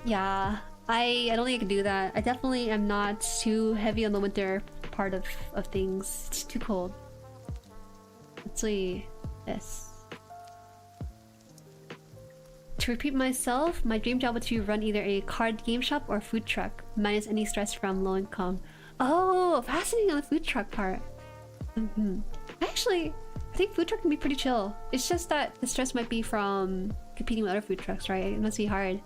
Yeah, I don't think I can do that. I definitely am not too heavy on the winter part of things. It's too cold. Let's see this. To repeat myself, my dream job was to run either a card game shop or food truck, minus any stress from low income. Oh, fascinating on the food truck part. Actually, I think food truck can be pretty chill. It's just that the stress might be from competing with other food trucks, right? It must be hard.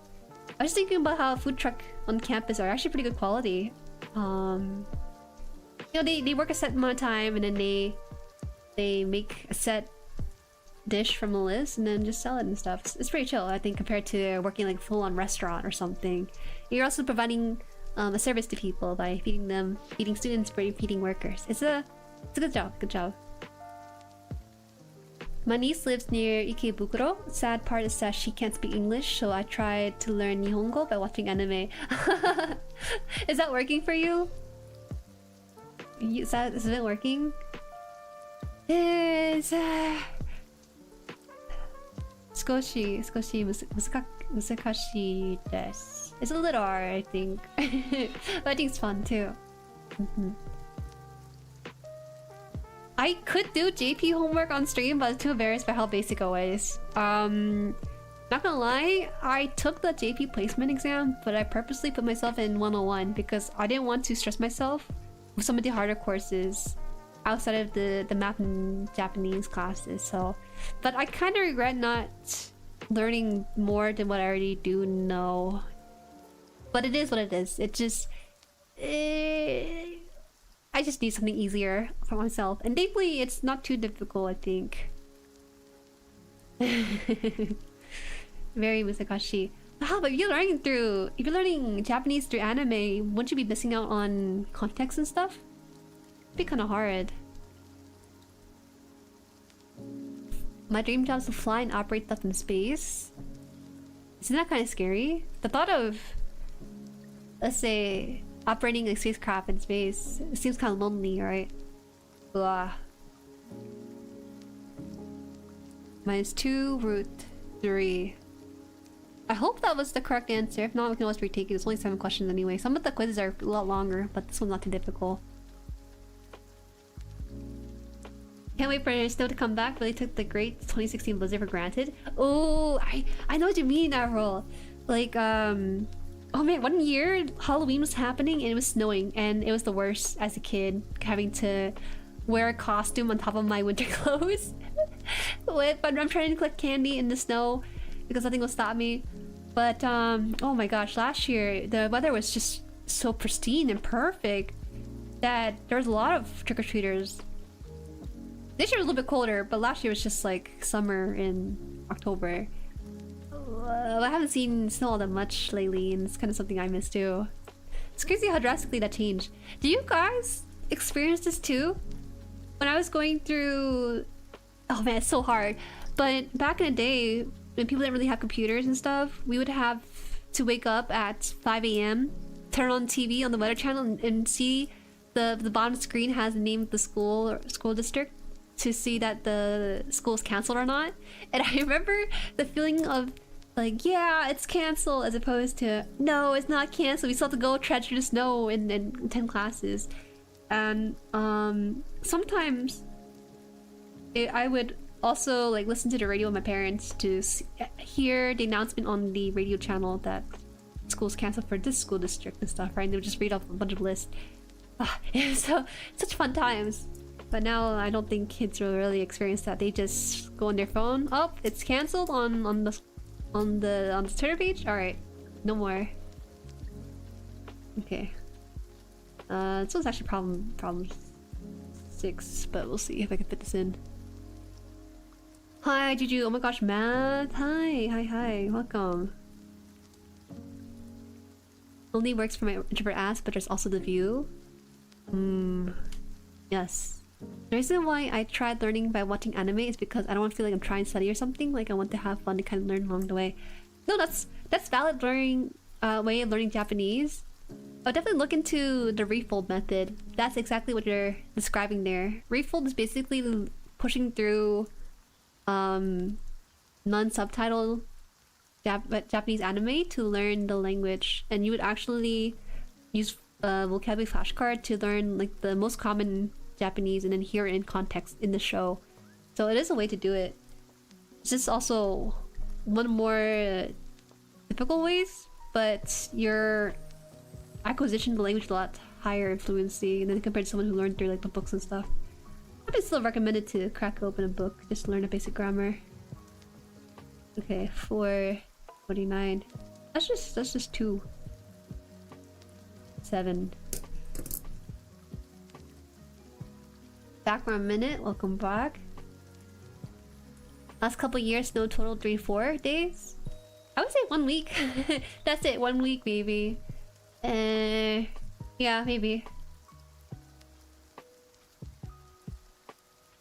I was thinking about how food truck on campus are actually pretty good quality. You know, they work a set amount of time and then they make a set dish from a list and then just sell it and stuff. It's pretty chill, I think, compared to working like full-on restaurant or something. You're also providing a service to people by feeding them, feeding students, feeding workers. It's a good job. Good job. My niece lives near Ikebukuro. Sad part is that she can't speak English, so I tried to learn Nihongo by watching anime. Is that working for you? Is it working? Skoshi musakashi desu. It's a little hard, I think. But I think it's fun too. I could do JP homework on stream, but I'm too embarrassed by how basic it was. Not gonna lie, I took the JP placement exam, but I purposely put myself in 101 because I didn't want to stress myself with some of the harder courses outside of the math and Japanese classes. So, but I kind of regret not learning more than what I already do know. But it is what it is. It just... I just need something easier for myself. And thankfully, it's not too difficult, I think. Very musakashi. Wow, but if you're learning Japanese through anime, wouldn't you be missing out on context and stuff? It'd be kind of hard. My dream job is to fly and operate stuff in space. Isn't that kind of scary? The thought of, let's say, operating a spacecraft in space, it seems kind of lonely, right? Blah. -2 root 3. I hope that was the correct answer. If not, we can always retake it. It's only 7 questions anyway. Some of the quizzes are a lot longer, but this one's not too difficult. Can't wait for Snow to come back. Really took the great 2016 blizzard for granted. Oh, I know what you mean, Avril. Like, oh man, 1 year Halloween was happening and it was snowing, and it was the worst as a kid, having to wear a costume on top of my winter clothes. But I'm trying to collect candy in the snow because nothing will stop me. But oh my gosh, last year the weather was just so pristine and perfect that there was a lot of trick-or-treaters. This year was a little bit colder, but last year was just like summer in October. I haven't seen snow all that much lately, and it's kind of something I miss too. It's crazy how drastically that changed. Do you guys experience this too? When I was going through... Oh man, it's so hard. But back in the day, when people didn't really have computers and stuff, we would have to wake up at 5 AM, turn on TV on the weather channel, and see the bottom screen has the name of the school or school district to see that the school is canceled or not. And I remember the feeling of like, yeah, it's canceled, as opposed to, no, it's not canceled. We still have to go trudge through the snow in 10 classes. And sometimes I would also like listen to the radio with my parents to hear the announcement on the radio channel that school's canceled for this school district and stuff, right? And they would just read off a bunch of lists. It was such fun times. But now I don't think kids will really experience that. They just go on their phone. Oh, it's canceled on the Twitter page. All right, no more. Okay. This one's actually problem 6, but we'll see if I can fit this in. Hi, Juju. Oh my gosh, Matt. Hi. Welcome. Only works for my introvert ass, but there's also the view. Yes. The reason why I tried learning by watching anime is because I don't want to feel like I'm trying to study or something. Like I want to have fun and kind of learn along the way. No, that's valid learning way of learning Japanese. I'll definitely look into the refold method. That's exactly what you're describing there. Refold is basically pushing through non-subtitle Japanese anime to learn the language, and you would actually use a vocabulary flashcard to learn like the most common Japanese and then hear it in context in the show. So it is a way to do it. It's just also one more difficult ways, but your acquisition of the language is a lot higher in fluency, and then compared to someone who learned through like the books and stuff. I'd still recommend it to crack open a book just to learn a basic grammar. Okay, 449. That's just 2. 7. Back for a minute. Welcome back. Last couple years, no total 3-4 days. I would say 1 week. That's it. 1 week, maybe. Yeah, maybe.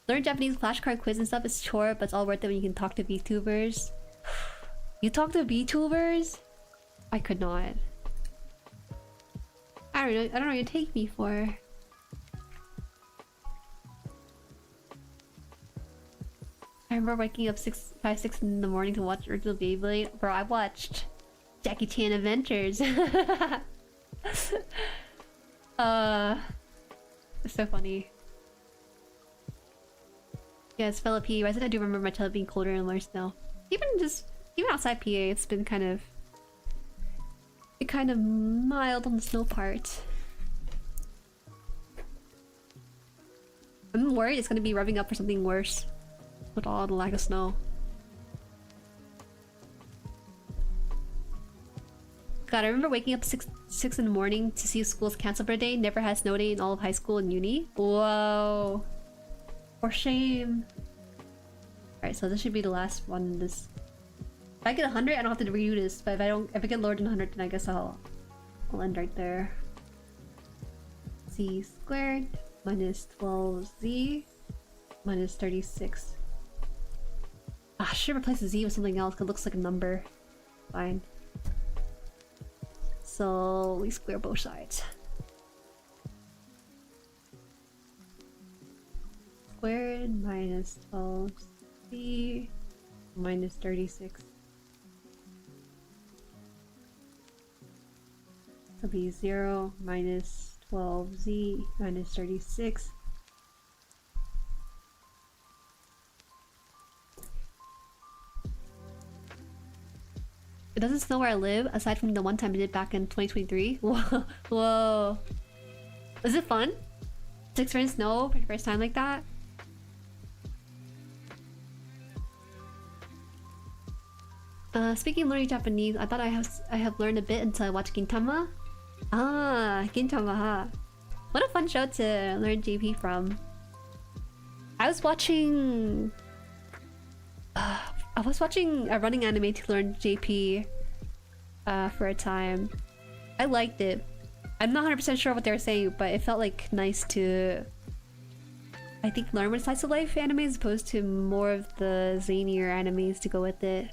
Learn Japanese flashcard quiz and stuff is chore, but it's all worth it when you can talk to VTubers. You talk to VTubers? I could not. I don't know what you take me for. I remember waking up 6 in the morning to watch original Beyblade. Bro, I watched Jackie Chan Adventures. It's so funny. Yes, fellow PA resident, I do remember my childhood being colder and more snow. Even outside PA, it's been kind of mild on the snow part. I'm worried it's gonna be revving up for something worse with all the lack of snow. God, I remember waking up 6 in the morning to see school's canceled for a day. Never had snow day in all of high school and uni. Whoa. For shame. Alright, so this should be the last one. If I get 100, I don't have to redo this. But if I get lower than 100, then I guess I'll end right there. Z squared minus 12z minus 36. I should replace the z with something else because it looks like a number. Fine. So we square both sides. Squared minus 12c minus 36. So be 0 minus 12z minus 36. It doesn't snow where I live, aside from the one time I did back in 2023. Whoa. Whoa. Was it fun to experience snow for the first time like that? Speaking of learning Japanese, I thought I have learned a bit until I watched Gintama. Ah, Gintama, huh? What a fun show to learn JP from. I was watching a running anime to learn JP for a time. I liked it. I'm not 100% sure what they were saying, but it felt like nice to, I think, learn more slice of life anime as opposed to more of the zanier animes to go with it.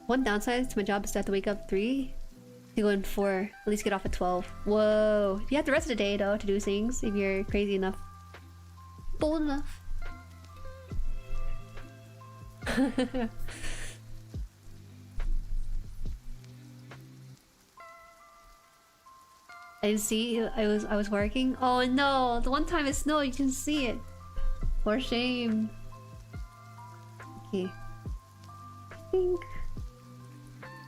One downside to my job is to have to wake up 3 to go in 4, at least get off at 12. Whoa. You have the rest of the day though to do things if you're crazy enough. Bold enough. I didn't see. I was working. Oh no! The one time it snowed, you can see it. For shame. Okay. I think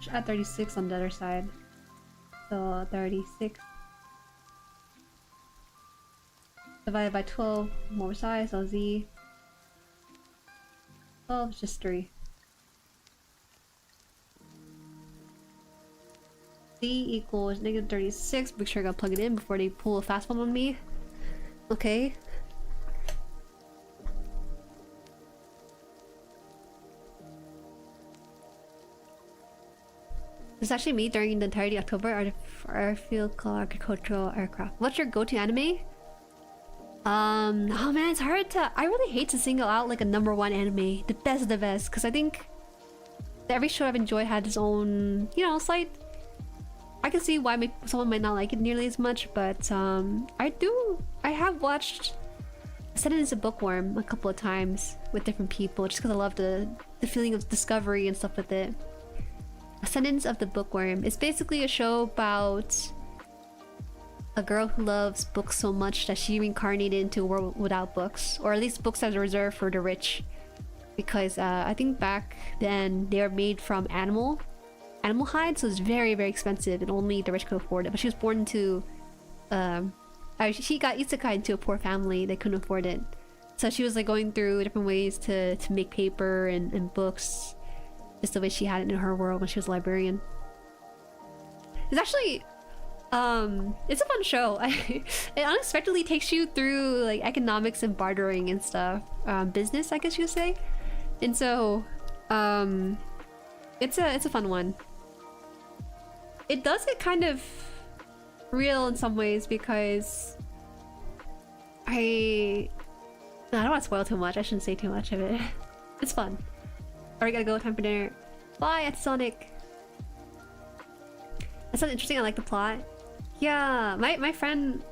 should add 36 on the other side. So 36 divided by 12 more size. So z 12 is just 3. Z equals negative 36. Make sure I gotta plug it in before they pull a fast one on me. Okay. It's actually me during the entirety of October. Airfield agricultural aircraft. What's your go-to anime? Oh man, it's hard to. I really hate to single out like a #1 anime, the best of the best, because I think every show I've enjoyed had its own, you know, slight. I can see why someone might not like it nearly as much, but I have watched Ascendance of Bookworm a couple of times with different people, just because I love the feeling of discovery and stuff with it. Ascendance of the Bookworm. It's basically a show about a girl who loves books so much that she reincarnated into a world without books, or at least books that are reserved for the rich, because I think back then they were made from animal hide, so it's very, very expensive and only the rich could afford it. But she was born into she got isekai into a poor family. They couldn't afford it, so she was like going through different ways to make paper and books, just the way she had it in her world when she was a librarian. It's actually it's a fun show. It unexpectedly takes you through like economics and bartering and stuff, business, I guess you could say. And so it's a fun one. It does get kind of real in some ways because I don't want to spoil too much. I shouldn't say too much of it. It's fun. Alright, gotta go. Time for dinner. Bye, at Sonic. That sounds interesting. I like the plot. Yeah, my friend,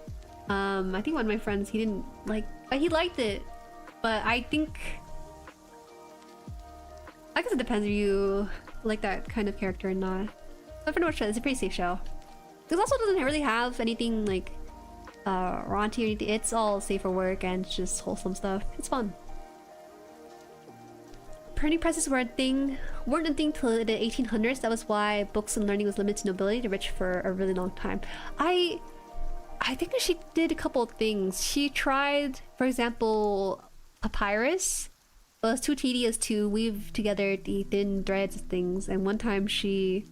I think one of my friends, he didn't like. He liked it, but I think, I guess it depends if you like that kind of character or not. But for the most part, it's a pretty safe show. This also doesn't really have anything like raunchy or anything. It's all safe for work and it's just wholesome stuff. It's fun. Printing presses weren't a thing till the 1800s. That was why books and learning was limited to nobility, the rich, for a really long time. I think that she did a couple of things. She tried, for example, papyrus, but it was too tedious to weave together the thin threads of things. And one time she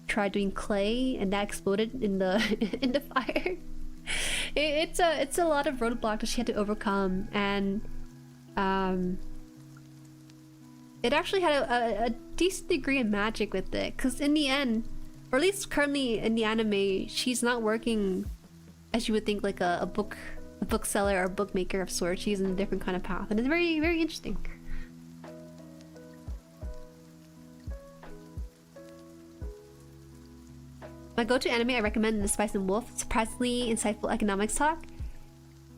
tried doing clay, and that exploded in the in the fire. It's a lot of roadblocks that she had to overcome, and it actually had a decent degree of magic with it, because in the end, or at least currently in the anime, she's not working as you would think, like a bookseller or bookmaker of sorts. She's in a different kind of path, and it's very, very interesting. My go-to anime I recommend is Spice and Wolf. Surprisingly insightful economics talk.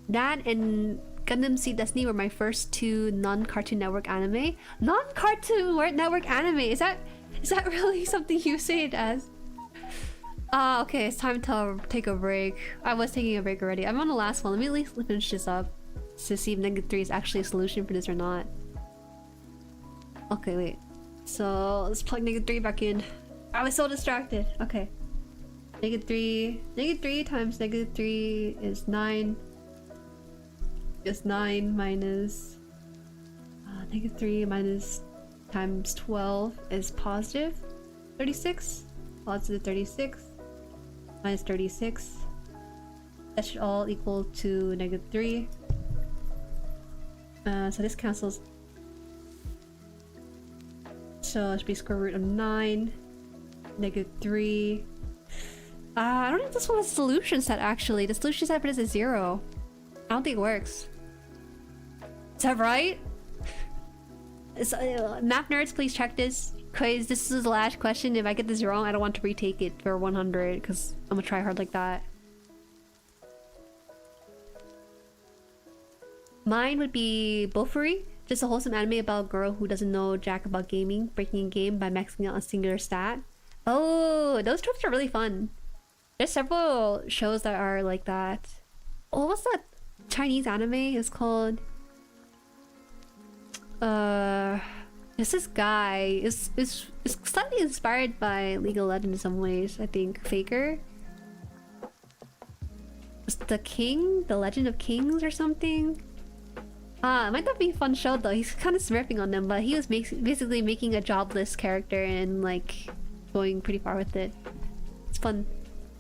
That and Gundam Seed Destiny were my first two non-Cartoon Network anime. Non-Cartoon Network anime? Is that really something you say it as? Okay, it's time to take a break. I was taking a break already. I'm on the last one. Let me at least finish this up to see if -3 is actually a solution for this or not. Okay, wait. So let's plug -3 back in. I was so distracted. Okay. -3 times -3 is 9. Is 9 minus -3 minus times 12 is positive 36. Positive 36 minus 36. That should all equal to -3. So this cancels. So it should be square root of 9. -3. I don't think this one has a solution set actually. The solution set for this is 0. I don't think it works. Is that right? Math nerds, please check this. Cause this is the last question. If I get this wrong, I don't want to retake it for 100 because I'm gonna try hard like that. Mine would be Bofuri. Just a wholesome anime about a girl who doesn't know jack about gaming, breaking a game by maxing out a singular stat. Oh, those tropes are really fun. There's several shows that are like that. Oh, what's that Chinese anime? It's called... There's this guy. It's slightly inspired by League of Legends in some ways, I think. Faker? It's the King? The Legend of Kings or something? It might not be a fun show though. He's kind of smurfing on them, but he was basically making a jobless character and like going pretty far with it. It's fun.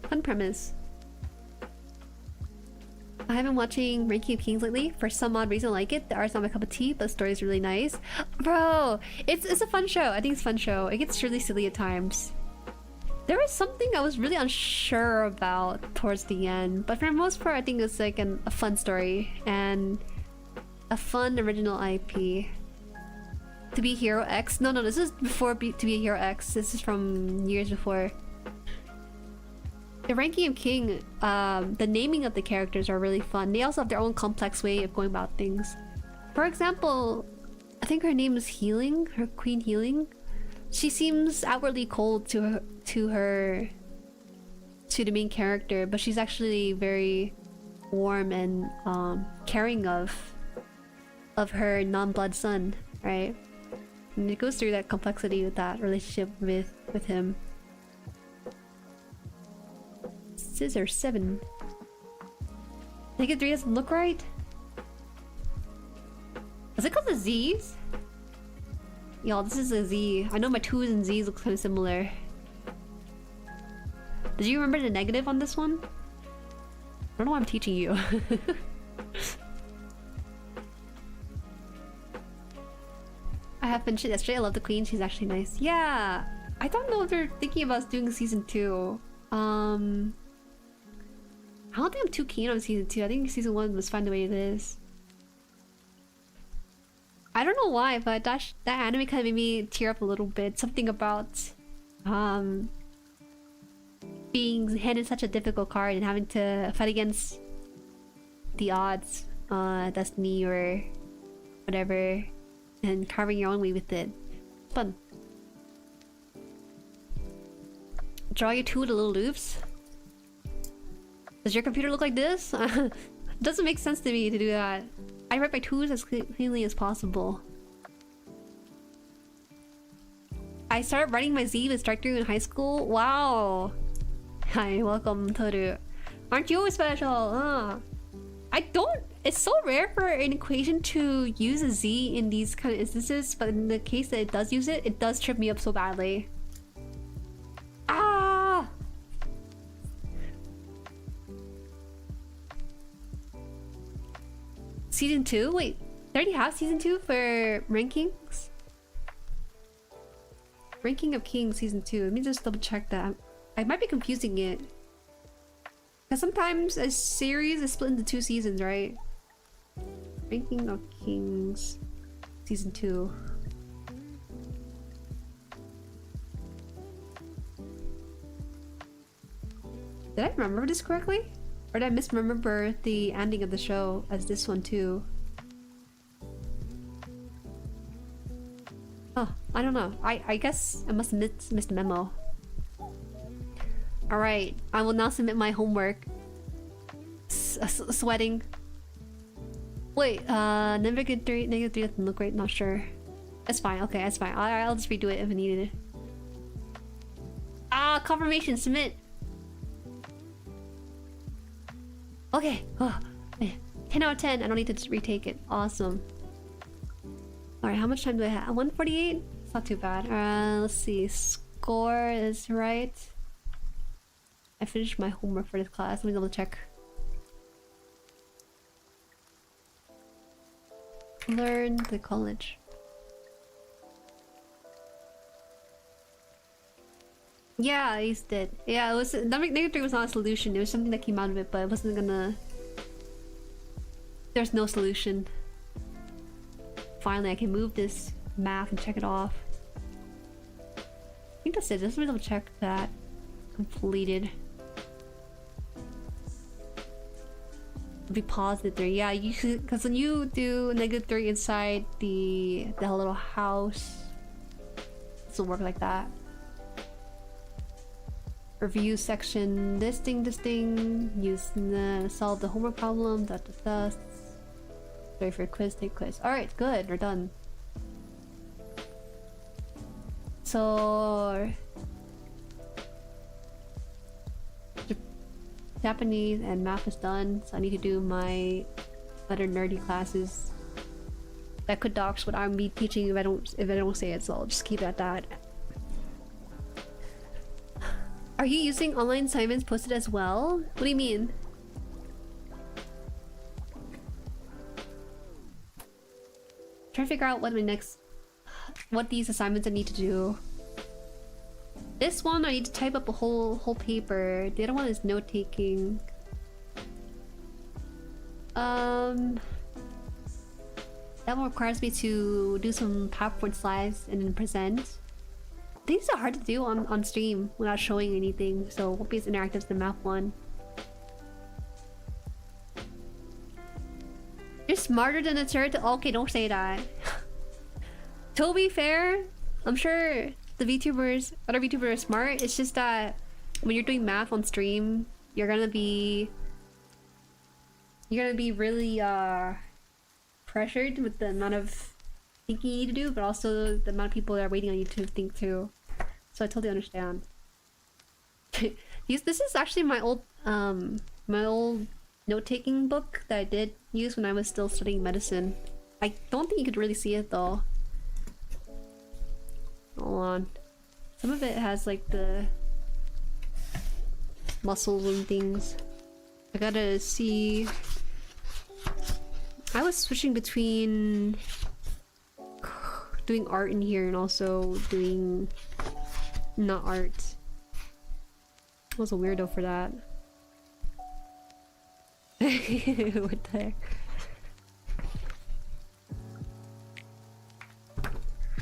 Fun premise. I have been watching Ranking of Kings lately. For some odd reason I like it. The art's not my cup of tea, but the story's really nice. Bro, it's a fun show. I think it's a fun show. It gets really silly at times. There was something I was really unsure about towards the end, but for the most part I think it's like a fun story and a fun original IP. To Be Hero X? No, this is before To Be a Hero X. This is from years before. The Ranking of King, the naming of the characters are really fun. They also have their own complex way of going about things. For example, I think her name is Healing, her Queen Healing. She seems outwardly cold to the main character, but she's actually very warm and caring of her non-blood son, right? And it goes through that complexity with that relationship with him. Scissor 7. -3 doesn't look right. Is it called the Z's? Y'all, this is a Z. I know my 2's and Z's look kind of similar. Did you remember the negative on this one? I don't know why I'm teaching you. I have finished it yesterday. I love the queen. She's actually nice. Yeah. I don't know if they're thinking about doing season 2. I don't think I'm too keen on season 2. I think season 1 was fine the way it is. I don't know why, but that anime kind of made me tear up a little bit. Something about being handed such a difficult card and having to fight against the odds, destiny or whatever, and carving your own way with it. It's fun. Draw your 2 with the little loops. Does your computer look like this? Doesn't make sense to me to do that. I write my 2's as cleanly as possible. I started writing my Z with strike through in high school. Wow. Hi, welcome Toru. Aren't you special? I don't. It's so rare for an equation to use a Z in these kind of instances, but in the case that it does use it, it does trip me up so badly. Ah! Season 2? Wait, they already have season 2 for rankings? Ranking of Kings season 2. Let me just double check that. I might be confusing it. Because sometimes a series is split into 2 seasons, right? Ranking of Kings season 2. Did I remember this correctly? Or did I misremember the ending of the show as this one too? Oh, I don't know. I guess I must have missed a memo. Alright, I will now submit my homework. Sweating. Wait, negative 3 doesn't look right, not sure. That's fine, okay, that's fine. I'll just redo it if I needed it. Ah, confirmation, submit! Okay, oh, 10 out of 10, I don't need to retake it. Awesome. Alright, how much time do I have? 148? It's not too bad. Let's see, score is right. I finished my homework for this class, let me double check. Learn the college. Yeah, I used it. Yeah, it was negative 3 was not a solution. It was something that came out of it, but it wasn't gonna. There's no solution. Finally, I can move this math and check it off. I think that's it. Just let me double check that completed. Be positive 3. Yeah, you because when you do negative 3 inside the little house, it will work like that. Review section, this thing, use solve the homework problem, wait for a quiz, take quiz. Alright, good, we're done. So Japanese and math is done, so I need to do my other nerdy classes. That could dox what I'm be teaching if I don't say it, so I'll just keep it at that. Are you using online assignments posted as well? What do you mean? Trying to figure out what these assignments I need to do. This one I need to type up a whole paper. The other one is note taking. That one requires me to do some PowerPoint slides and then present. These are hard to do on stream without showing anything, so it won't be as interactive as the math one. You're smarter than a turret. Okay, don't say that. To be fair, I'm sure the VTubers, other VTubers are smart. It's just that when you're doing math on stream, you're gonna be really pressured with the amount of thinking you need to do, but also the amount of people that are waiting on you to think too. So I totally understand. This is actually my old note-taking book that I did use when I was still studying medicine. I don't think you could really see it though. Hold on. Some of it has like the muscles and things. I gotta see. I was switching between doing art in here and also doing not art. I was a weirdo for that. What the heck?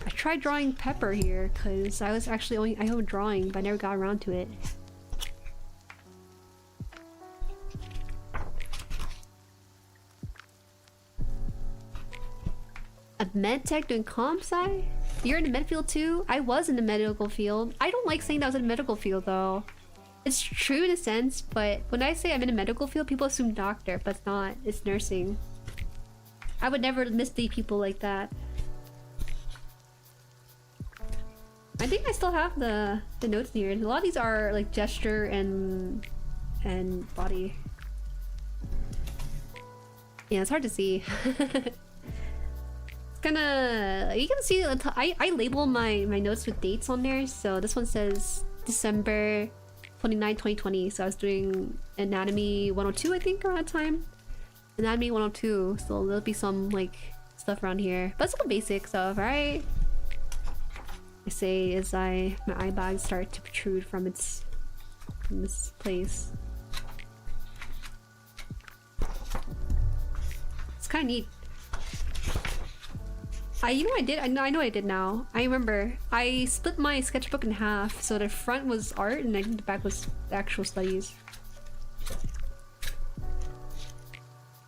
I tried drawing Pepper here because I was actually I have a drawing, but I never got around to it. A med tech doing comp sci? You're in the med field too? I was in the medical field. I don't like saying that I was in the medical field though. It's true in a sense, but when I say I'm in a medical field, people assume doctor, but it's not. It's nursing. I would never mislead people like that. I think I still have the notes here. A lot of these are like gesture and body. Yeah, it's hard to see. Gonna you can see I label my notes with dates on there. So this one says December 29, 2020. So I was doing anatomy 102 I think around that time. Anatomy 102, so there'll be some like stuff around here, but it's all basic stuff, right? I say as my eye bags start to protrude from this place. It's kind of neat. You know what I did? I know what I did now. I remember. I split my sketchbook in half, so the front was art and I think the back was the actual studies.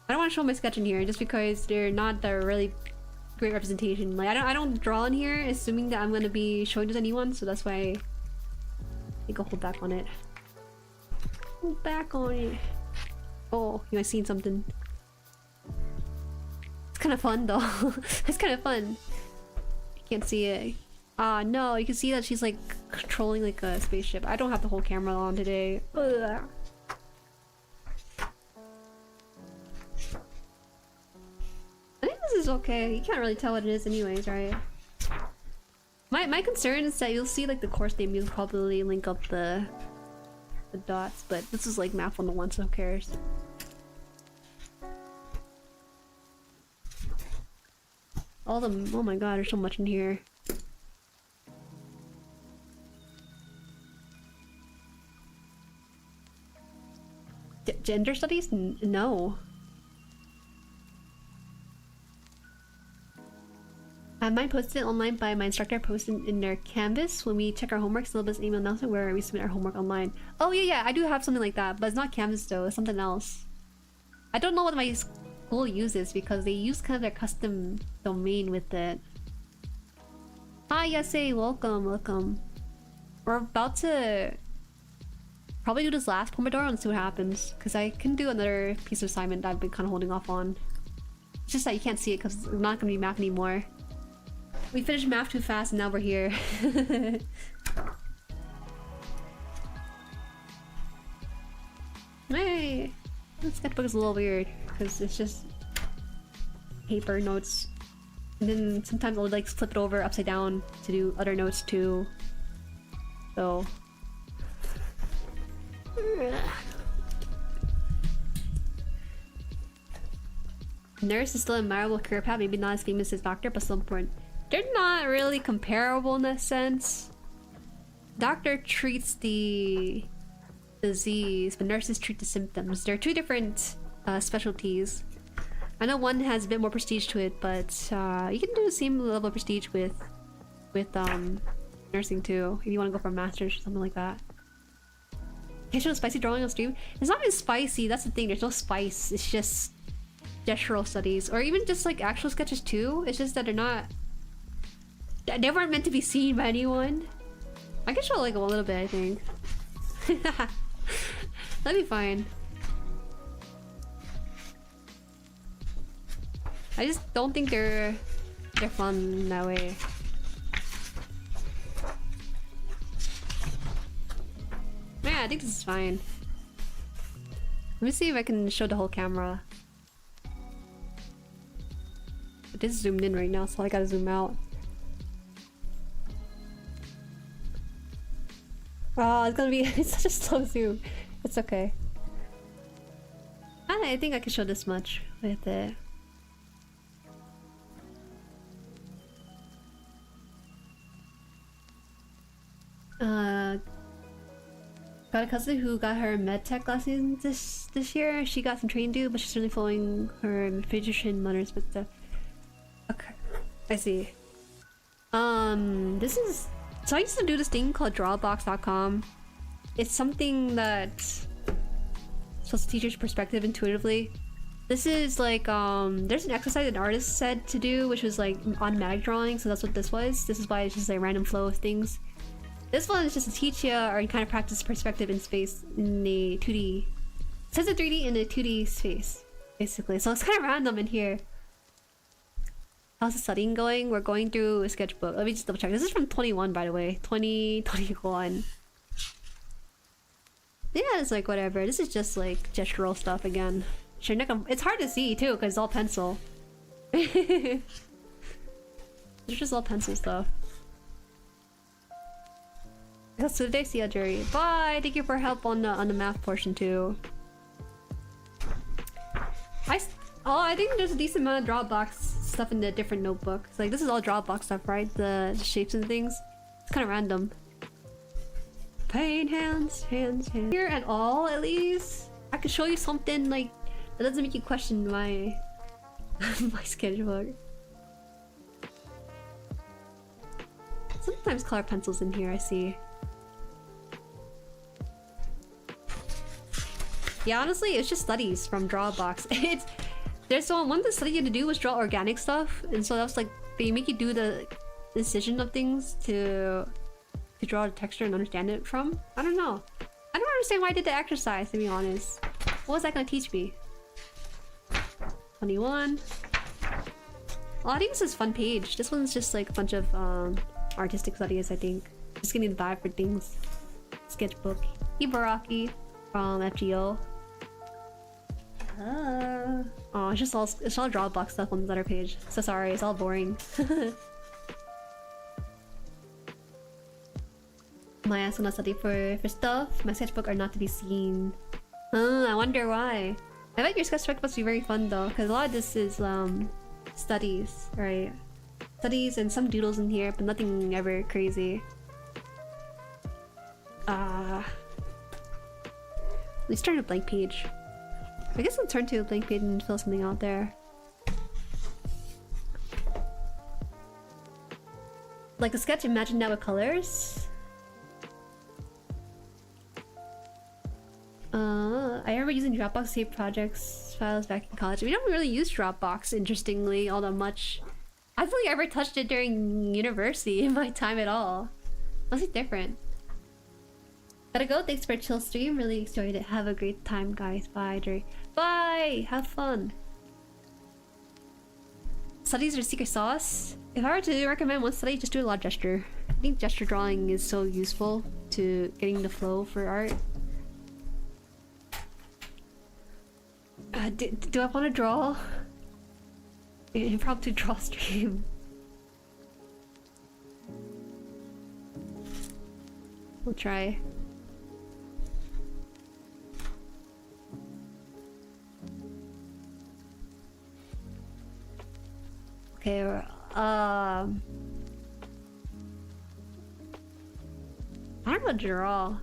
I don't want to show my sketch in here just because they're not the really great representation. Like I don't draw in here assuming that I'm gonna be showing this to anyone, so that's why I think I'll hold back on it. Hold back on it. Oh, you guys seen something? It's kind of fun though. It's kind of fun. You can't see it. No, you can see that she's like controlling like a spaceship. I don't have the whole camera on today. Ugh. I think this is okay. You can't really tell what it is anyways, right? My concern is that you'll see like the course name, you'll probably link up the dots, but this is like Math 101, so who cares? All the- oh my god, there's so much in here. Gender studies? No. I have mine posted online by my instructor, posted in their Canvas when we check our homework syllabus email announcement where we submit our homework online. Oh yeah, I do have something like that, but it's not Canvas though, it's something else. I don't know what my school uses because they use kind of their custom domain with it. Hi Yase, welcome, welcome. We're about to probably do this last Pomodoro and see what happens, because I can do another piece of assignment that I've been kind of holding off on. It's just that you can't see it because it's not going to be math anymore. We finished math too fast and now we're here. Hey! This sketchbook is a little weird because it's just paper notes. And then sometimes I'll like flip it over upside down to do other notes too. So... Nurse is still a admirable career path, maybe not as famous as doctor, but still important. They're not really comparable in that sense. Doctor treats the disease, but nurses treat the symptoms. They're two different specialties. I know one has a bit more prestige to it, but you can do the same level of prestige with nursing too, if you want to go for a master's or something like that. Can I show spicy drawing on stream? It's not even spicy, that's the thing, there's no spice. It's just gestural studies, or even just like actual sketches too. It's just that they're not... They weren't meant to be seen by anyone. I can show like a little bit, I think. That'd be fine. I just don't think they're fun that way. Yeah, I think this is fine. Let me see if I can show the whole camera. It is zoomed in right now, so I gotta zoom out. Oh, it's gonna be it's such a slow zoom. It's okay. I think I can show this much with it. Got a cousin who got her medtech lessons this year. She got some training due, but she's certainly following her physician mother's footsteps. Okay, I see. This is... So I used to do this thing called drawbox.com. It's something that's supposed to teach your perspective intuitively. This is like, there's an exercise an artist said to do, which was like automatic drawing, so that's what this was. This is why it's just like random flow of things. This one is just to teach you, or kind of practice perspective in space in a 2D. It says a 3D in a 2D space, basically. So it's kind of random in here. How's the studying going? We're going through a sketchbook. Let me just double check. This is from 21, by the way. 2021. Yeah, it's like whatever. This is just like gestural stuff again. Sure, it's hard to see too, because it's all pencil. It's just all pencil stuff. So today, see you, Jueri. Bye! Thank you for help on the math portion too. I think there's a decent amount of Dropbox stuff in the different notebooks. Like, this is all Dropbox stuff, right? The shapes and things. It's kind of random. Paint hands. Here at all, at least. I could show you something, like, that doesn't make you question my... my sketchbook. Sometimes color pencils in here, I see. Yeah, honestly, it's just studies from Drawbox. There's one of the study you had to do was draw organic stuff, and so that was like they make you do the decision of things to draw the texture and understand it from. I don't know. I don't understand why I did the exercise, to be honest. What was that gonna teach me? 21. Well, I think this is a fun page. This one's just like a bunch of artistic studies, I think. Just getting the vibe for things. Sketchbook. Ibaraki from FGO. Oh, it's all Dropbox stuff on the other page. So sorry, it's all boring. My ass will not study for stuff. My sketchbook are not to be seen. I wonder why. I bet your sketchbook must be very fun though, because a lot of this is studies, right? Studies and some doodles in here, but nothing ever crazy. Let's turn a blank page. I guess I'll turn to a blank page and fill something out there. Like a sketch, imagine that with colors. I remember using Dropbox to save projects files back in college. We don't really use Dropbox, interestingly, all that much. I don't think I ever touched it during university in my time at all. Must be different. Gotta go. Thanks for a chill stream. Really enjoyed it. Have a great time, guys. Bye, Jueri. Bye! Have fun. Studies are secret sauce. If I were to recommend one study, just do a lot of gesture. I think gesture drawing is so useful to getting the flow for art. Do I want to draw? Impromptu draw stream. We'll try. Okay, I don't know how to draw.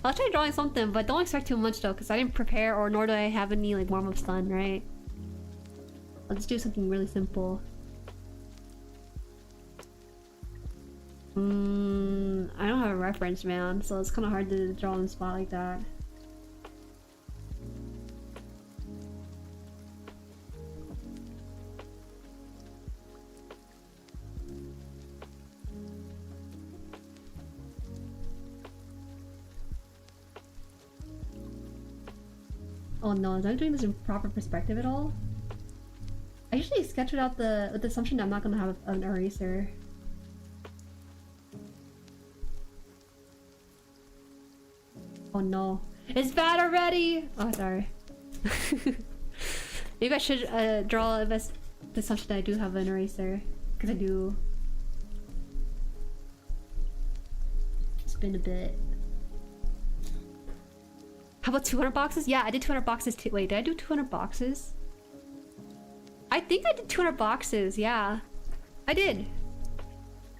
I'll try drawing something, but don't expect too much though, because I didn't prepare, or nor do I have any like warm-ups done, right? I'll just do something really simple. I don't have a reference, man, so it's kind of hard to draw on the spot like that. Oh no, is I doing this in proper perspective at all? I usually sketch without with the assumption that I'm not gonna have an eraser. Oh no. It's bad already! Oh, sorry. Maybe I should draw the assumption that I do have an eraser. Because I do. It's been a bit. How about 200 boxes? Yeah, I did 200 boxes too. Wait, did I do 200 boxes? I think I did 200 boxes, yeah. I did.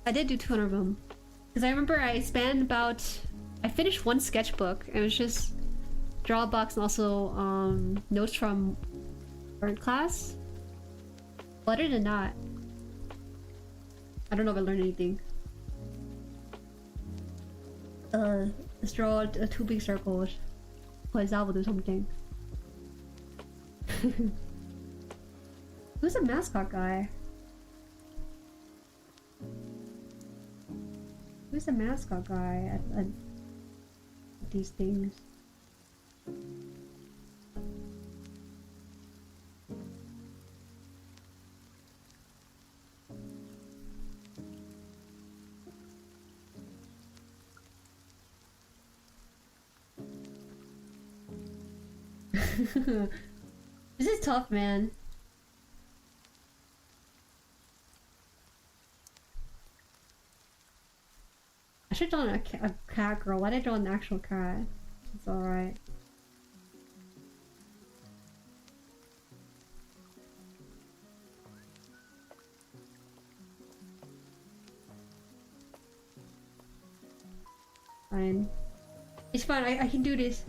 I did do 200 of them. Because I remember I spent about... I finished one sketchbook. And it was just draw a box and also notes from art class. But other than that, I don't know if I learned anything. Let's draw 2 big circles. Because that will do something. Who's a mascot guy? Who's a mascot guy at these things? This is tough, man. I should draw a cat girl. Why did I draw an actual cat? It's alright. Fine. It's fine, I can do this.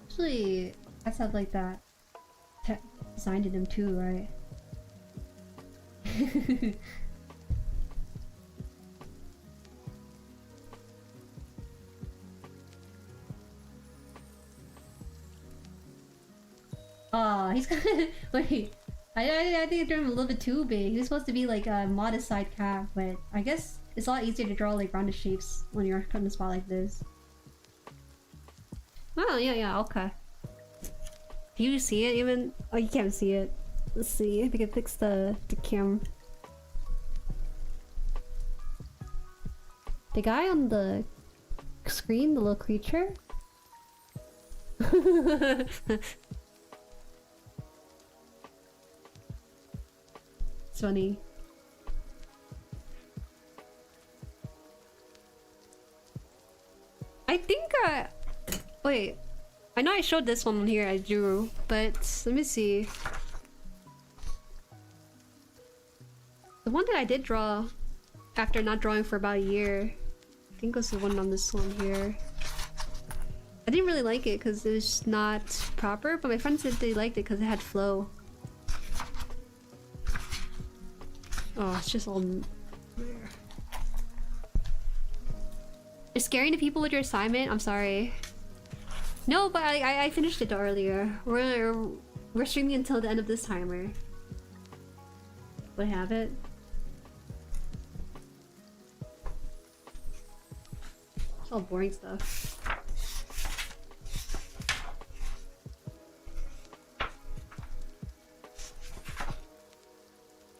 Actually, I sound like that. Designed in them too, right? Oh, he's gonna wait. I think I drew him a little bit too big. He was supposed to be like a modest side calf, but I guess it's a lot easier to draw like rounded shapes when you're cutting a spot like this. Oh yeah, okay. Do you see it even? Oh, you can't see it. Let's see if we can fix the cam. The guy on the screen, the little creature. It's funny. I think wait. I know I showed this one here I drew, but let me see. The one that I did draw after not drawing for about a year, I think was the one on this one here. I didn't really like it because it was just not proper, but my friends said they liked it because it had flow. Oh, it's just all... You're scaring the people with your assignment? I'm sorry. No, but I finished it earlier. We're streaming until the end of this timer. Would I have it? It's all boring stuff.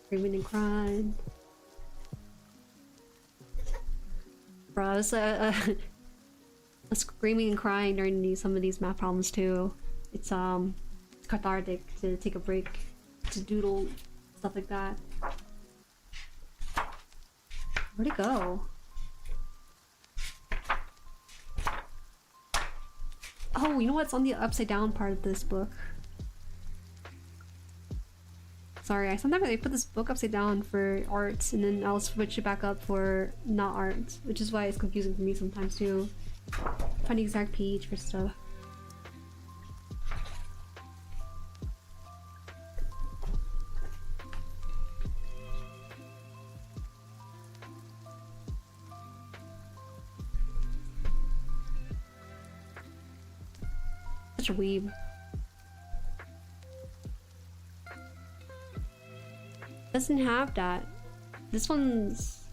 Screaming and crying. Bro, I was screaming and crying during some of these math problems too. It's cathartic to take a break, to doodle, stuff like that. Where'd it go? Oh, you know what's on the upside down part of this book? Sorry, sometimes I put this book upside down for art and then I'll switch it back up for not art, which is why it's confusing for me sometimes too. Find the exact page for stuff. Such a weeb. Doesn't have that. This one's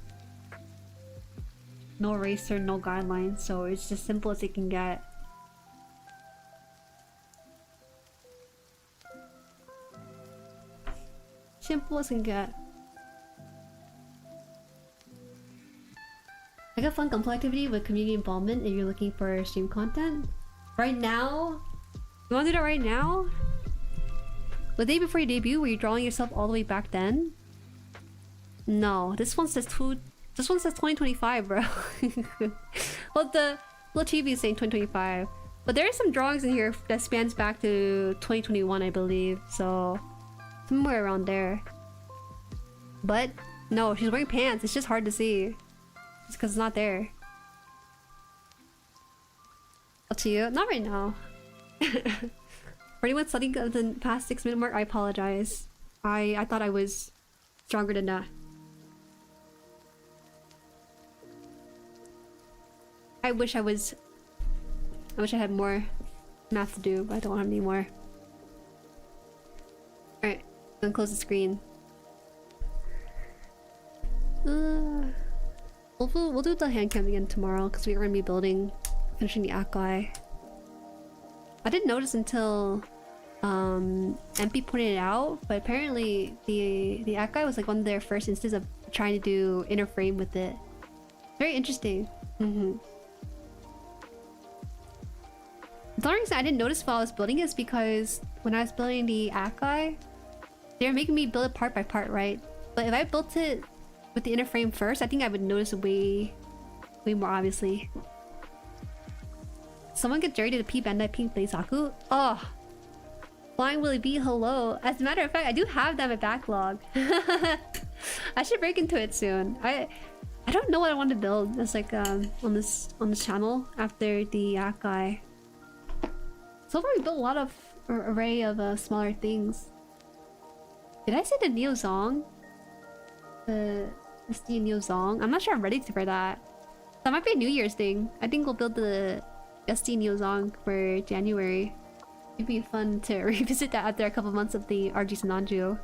no eraser, no guidelines, so it's as simple as it can get. Simple as it can get. Like a fun combo activity with community involvement if you're looking for stream content. Right now? You wanna do that right now? The day before your debut, were you drawing yourself all the way back then? No, this one says 2025, bro. Well, the little TV is saying 2025, but there are some drawings in here that spans back to 2021, I believe. So somewhere around there. But no, she's wearing pants. It's just hard to see. It's because it's not there. Up to you. Not right now. For anyone studying the past 6-minute mark, I apologize. I thought I was stronger than that. I wish I had more math to do, but I don't have any more. Alright, I'm gonna close the screen. We'll do the Handcam again tomorrow because we're gonna be finishing the Akai. I didn't notice until MP pointed it out, but apparently the Akai was like one of their first instances of trying to do inner frame with it. Very interesting. The only reason I didn't notice while I was building it is because when I was building the Akai, they were making me build it part by part, right? But if I built it with the inner frame first, I think I would notice it way more obviously. Someone get Jueri to the P Bandai Pink Blazaku? Oh! Flying Willy B, hello. As a matter of fact, I do have that in my backlog. I should break into it soon. I don't know what I want to build. It's like on this channel after the Akai. So far we built a lot of array of smaller things. Did I say the Neo Zong? the SD Neo Zong. I'm not sure I'm ready for that. That might be a New Year's thing. I think we'll build the SD Neo Zong for January. It'd be fun to revisit that after a couple months of the RG Sananju.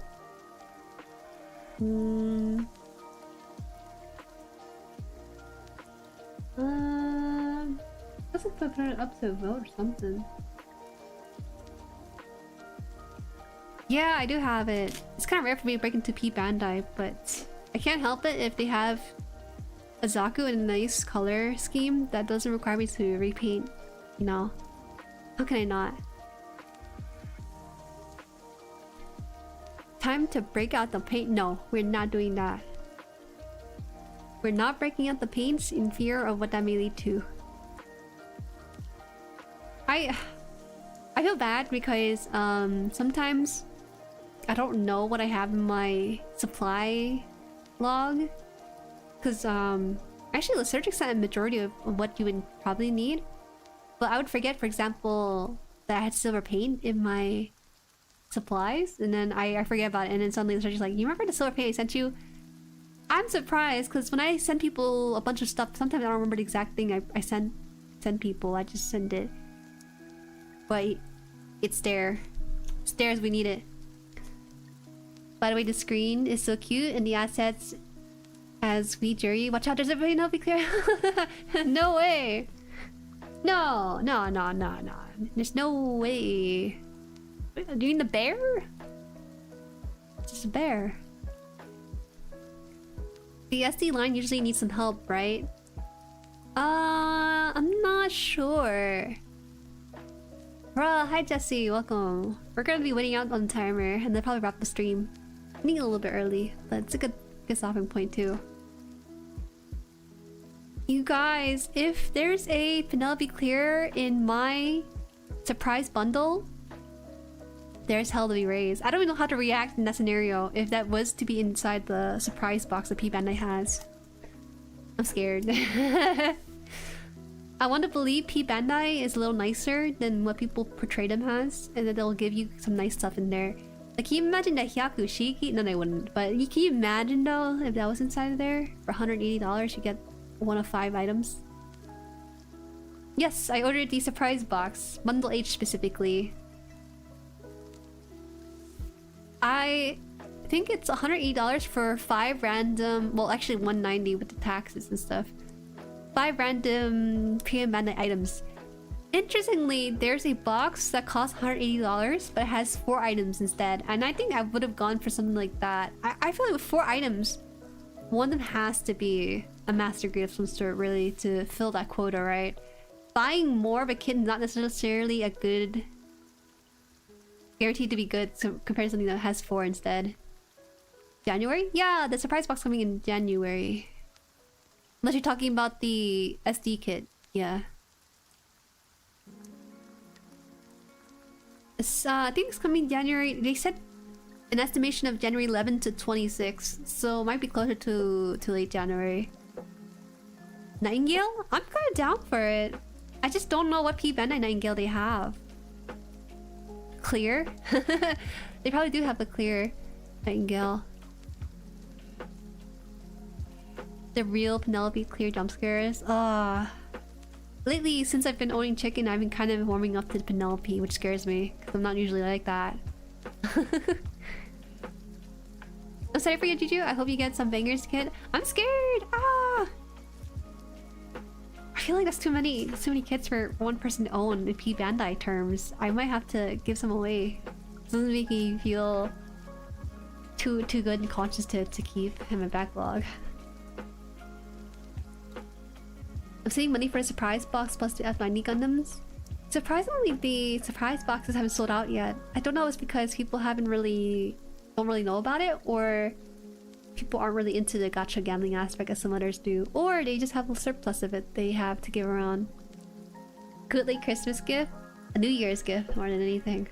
Let's put it up to a vote or something. Yeah, I do have it. It's kind of rare for me to break into P Bandai, but I can't help it if they have a Zaku in a nice color scheme that doesn't require me to repaint, you know. How can I not? Time to break out the paint. No, we're not doing that. We're not breaking out the paints in fear of what that may lead to. I feel bad because sometimes I don't know what I have in my supply log, because actually the search extent a majority of what you would probably need, but I would forget, for example, that I had silver paint in my supplies, and then I forget about it, and then suddenly the search is like, you remember the silver paint I sent you? I'm surprised because when I send people a bunch of stuff, sometimes I don't remember the exact thing I send people. I just send it, but it's there. It's there as we need it. By the way, the screen is so cute and the assets as we Jueri. Watch out, there's everybody not be clear. No way. No. There's no way. Do you mean the bear? It's just a bear. The SD line usually needs some help, right? I'm not sure. Bruh, hi Jesse, welcome. We're gonna be waiting out on the timer and then probably wrap the stream. I think a little bit early, but it's a good stopping point too. You guys, if there's a Penelope clear in my surprise bundle, there's hell to be raised. I don't even know how to react in that scenario if that was to be inside the surprise box that P Bandai has. I'm scared. I want to believe P Bandai is a little nicer than what people portray them as, and that they'll give you some nice stuff in there. Like, can you imagine that Hyaku Shiki? No, they wouldn't. But can you imagine though if that was inside of there? For $180 you get one of 5 items. Yes, I ordered the surprise box. Bundle H specifically. I think it's $180 for 5 random... Well, actually $190 with the taxes and stuff. 5 random PM Bandai items. Interestingly, there's a box that costs $180, but it has 4 items instead. And I think I would have gone for something like that. I feel like with 4 items, one of them has to be a master grade of some sort, really, to fill that quota, right? Buying more of a kit is not necessarily a good... guaranteed to be good, so compared to something that has 4 instead. January? Yeah, the surprise box coming in January. Unless you're talking about the SD kit. Yeah. I think it's coming January. They said an estimation of January 11 to 26, so it might be closer to late January. Nightingale? I'm kind of down for it. I just don't know what P Bandai Nightingale they have. Clear? They probably do have the clear Nightingale. The real Penelope clear jump scares. Lately, since I've been owning chicken, I've been kind of warming up to Penelope, which scares me, because I'm not usually like that. I'm sorry for you, Juju. I hope you get some bangers, kid. I'm scared! I feel like that's too many kits for one person to own in P Bandai terms. I might have to give some away. It doesn't make me feel too good and conscious to keep in my backlog. I'm saving money for a surprise box plus the F90 Gundams. Surprisingly, the surprise boxes haven't sold out yet. I don't know if it's because people don't really know about it, or people aren't really into the gacha gambling aspect as some others do, or they just have a surplus of it they have to give around. Good late Christmas gift, a New Year's gift more than anything.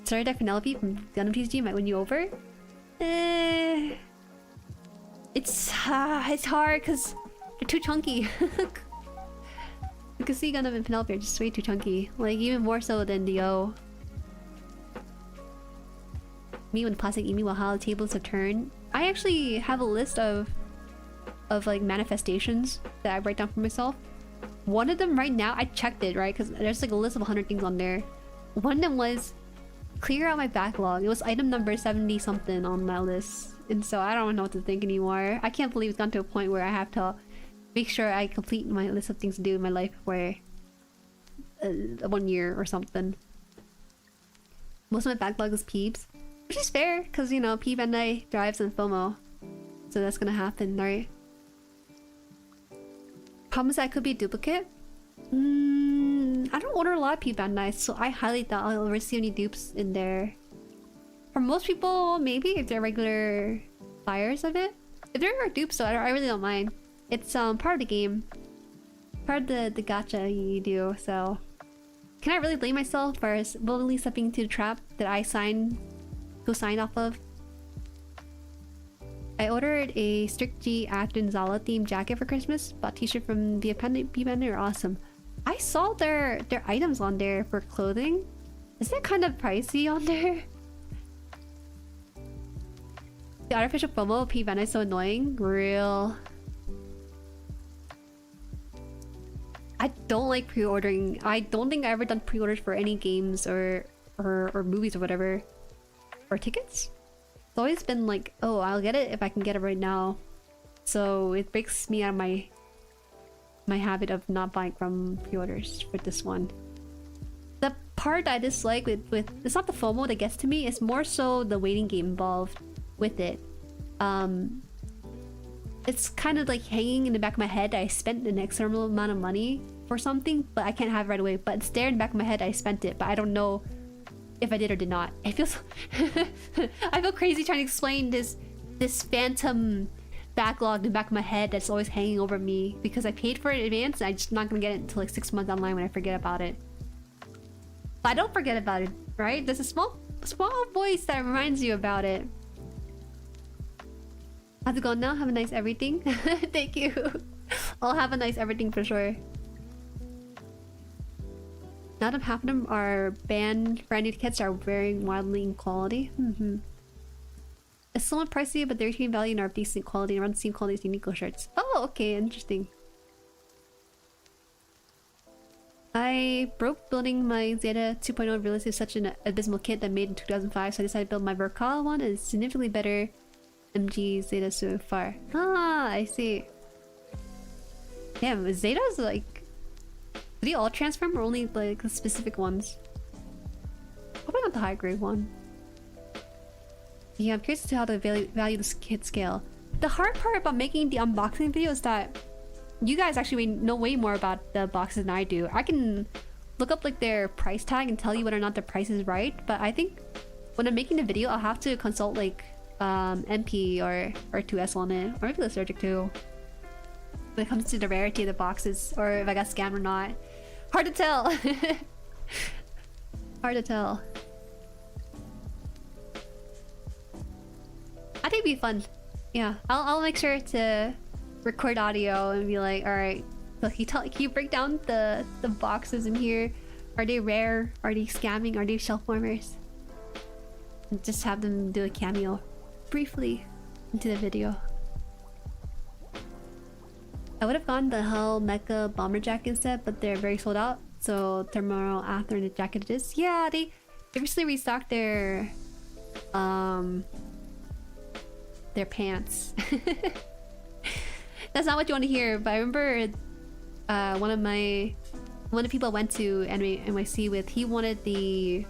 Sorry that Penelope from Gundam TCG might win you over. It's hard because they're too chunky. You can see Gundam and Penelope are just way too chunky. Like, even more so than the O. me when plastic eat me while how the tables have turned. I actually have a list of like manifestations that I write down for myself. One of them right now, I checked it, right? Because there's like a list of 100 things on there. One of them was clear out my backlog. It was item number 70 something on my list. And so I don't know what to think anymore. I can't believe it's gone to a point where I have to make sure I complete my list of things to do in my life for 1 year or something. Most of my backlog is peeps. Which is fair, because you know, Peep and I drives and FOMO. So that's gonna happen, right? Problem is that I could be a duplicate. I don't order a lot of Peep and I, so I highly doubt I'll ever see any dupes in there. For most people, maybe, if they're regular buyers of it. If there are dupes though, I really don't mind. It's part of the game. Part of the gacha you do, so... Can I really blame myself for willingly stepping into the trap that I signed off of? I ordered a Strict G Acton Zala themed jacket for Christmas. Bought t-shirt from the Bender, awesome. I saw their items on there for clothing. Is that kind of pricey on there? The artificial FOMO of P-Bender is so annoying. Real. I don't like pre-ordering. I don't think I've ever done pre-orders for any games or movies or whatever. Or tickets? It's always been like, oh, I'll get it if I can get it right now. So it breaks me out of my habit of not buying from pre-orders for this one. The part I dislike with it's not the FOMO that gets to me, it's more so the waiting game involved with it. It's kind of like hanging in the back of my head. I spent an external amount of money for something, but I can't have it right away. But it's there in the back of my head. I spent it, but I don't know if I did or did not. I feel so I feel crazy trying to explain this phantom backlog in the back of my head that's always hanging over me because I paid for it in advance and I'm just not gonna get it until like 6 months online when I forget about it. But I don't forget about it, right? There's a small voice that reminds you about it. How's it going now? Have a nice everything. Thank you. I'll have a nice everything for sure. Now that half of them are banned, brand new kits are varying wildly in quality. It's somewhat pricey, but their team value and are decent quality and around the same quality as Uniqlo shirts. Oh, okay, interesting. I broke building my Zeta 2.0 realized it was such an abysmal kit that I made in 2005, so I decided to build my Verkala one and it's significantly better MG Zeta so far. Ah, I see. Damn, Zeta's like... Do they all transform or only like the specific ones? Probably not the high grade one. Yeah, I'm curious as to how to value this kit scale. The hard part about making the unboxing video is that you guys actually know way more about the boxes than I do. I can look up like their price tag and tell you whether or not the price is right, but I think when I'm making the video, I'll have to consult like MP or 2S on it, or maybe the Surgic too. When it comes to the rarity of the boxes, or if I got scammed or not. Hard to tell. Hard to tell. I think it'd be fun. Yeah, I'll make sure to record audio and be like, all right, so can you break down the boxes in here? Are they rare? Are they scamming? Are they shelf warmers? And just have them do a cameo briefly into the video. I would have gone the Hell Mecha bomber jacket instead, but they're very sold out. So tomorrow after the jacket it is. Yeah, they recently restocked their pants. That's not what you want to hear, but I remember one of the people I went to NYC with, he wanted the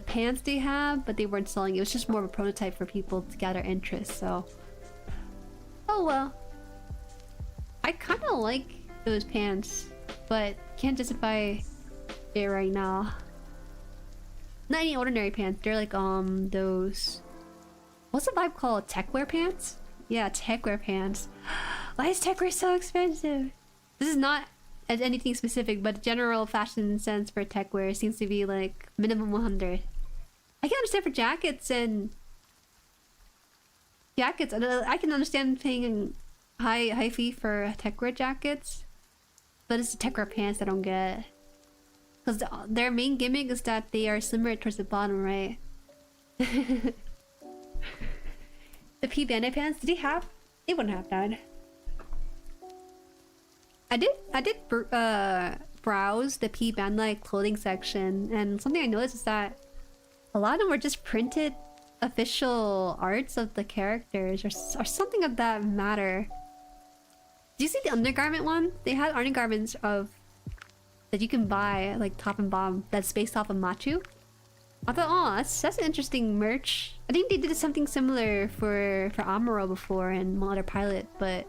pants they have, but they weren't selling. It was just more of a prototype for people to gather interest, so... Oh well. I kind of like those pants, but can't justify it right now. Not any ordinary pants. They're like those... What's the vibe called? Techwear pants? Yeah, techwear pants. Why is techwear so expensive? This is not as anything specific, but general fashion sense for techwear seems to be like minimum 100. I can understand for jackets and... Jackets, I can understand paying high fee for techwear jackets, but it's the techwear pants I don't get. Because their main gimmick is that they are slimmer towards the bottom, right? The P bandit pants, did he have? They wouldn't have that. I did browse the P Bandai clothing section, and something I noticed is that a lot of them were just printed official arts of the characters, or something of that matter. Do you see the undergarment one? They had undergarments of that you can buy, like top and bottom, that's based off of Machu. I thought, oh, that's interesting merch. I think they did something similar for Amuro before and one other pilot, but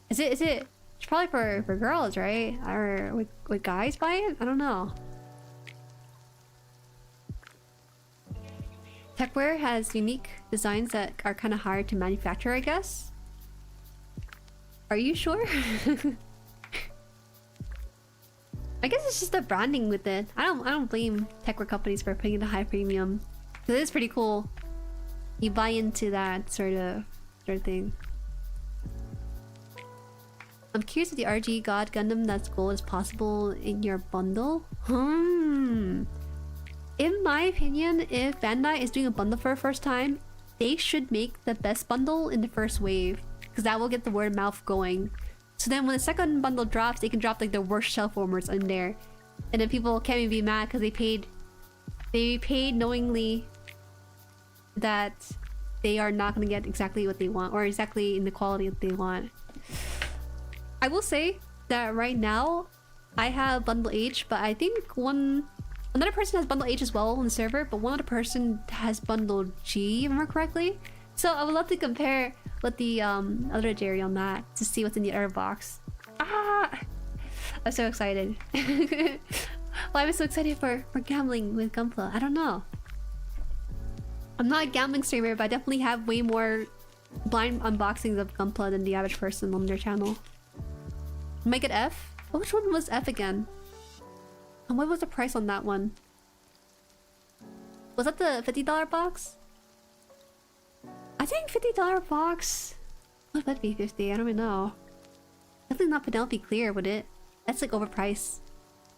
is it? It's probably for girls, right? Or would guys buy it? I don't know. Techwear has unique designs that are kind of hard to manufacture, I guess. Are you sure? I guess it's just the branding with it. I don't blame techwear companies for putting it a high premium. It is pretty cool. You buy into that sort of thing. I'm curious if the RG God Gundam that's gold is possible in your bundle. In my opinion, if Bandai is doing a bundle for the first time, they should make the best bundle in the first wave, because that will get the word of mouth going. So then when the second bundle drops, they can drop like the worst shell formers in there, and then people can't even be mad because they paid knowingly that they are not going to get exactly what they want, or exactly in the quality that they want. I will say that right now I have bundle H, but I think another person has bundle H as well on the server, but one other person has bundle G, if I remember correctly. So I would love to compare with the other Jueri on that to see what's in the other box. Ah, I'm so excited. Why am I so excited for gambling with Gunpla? I don't know. I'm not a gambling streamer, but I definitely have way more blind unboxings of Gunpla than the average person on their channel. Make it F? Oh, which one was F again? And what was the price on that one? Was that the $50 box? I think $50 box. What would be 50? I don't even know. Definitely not Penelope Clear, would it? That's like overpriced.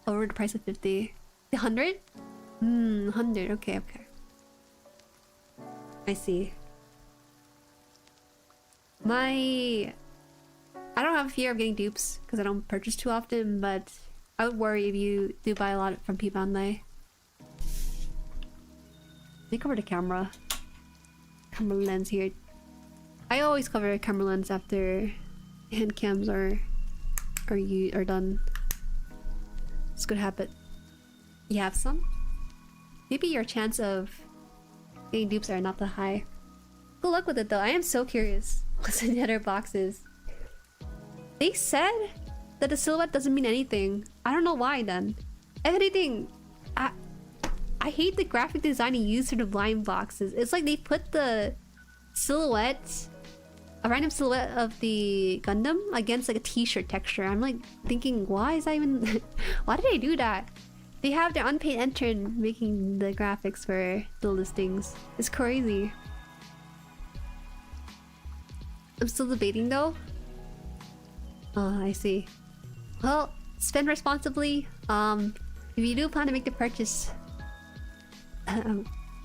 Over the price of 50. 100? 100. Okay. I see. I don't have a fear of getting dupes because I don't purchase too often, but I would worry if you do buy a lot from P Bandai. Let me cover the camera lens here. I always cover camera lens after hand cams are done. It's a good habit. You have some? Maybe your chance of getting dupes are not that high. Good luck with it though. I am so curious what's in the other boxes. They said that the silhouette doesn't mean anything. I don't know why then. If anything, I hate the graphic design you use for the blind boxes. It's like they put the silhouette, a random silhouette of the Gundam against like a t-shirt texture. I'm like thinking, why is that even... why did they do that? They have their unpaid intern making the graphics for the listings. It's crazy. I'm still debating though. Oh, I see. Well, spend responsibly. If you do plan to make the purchase,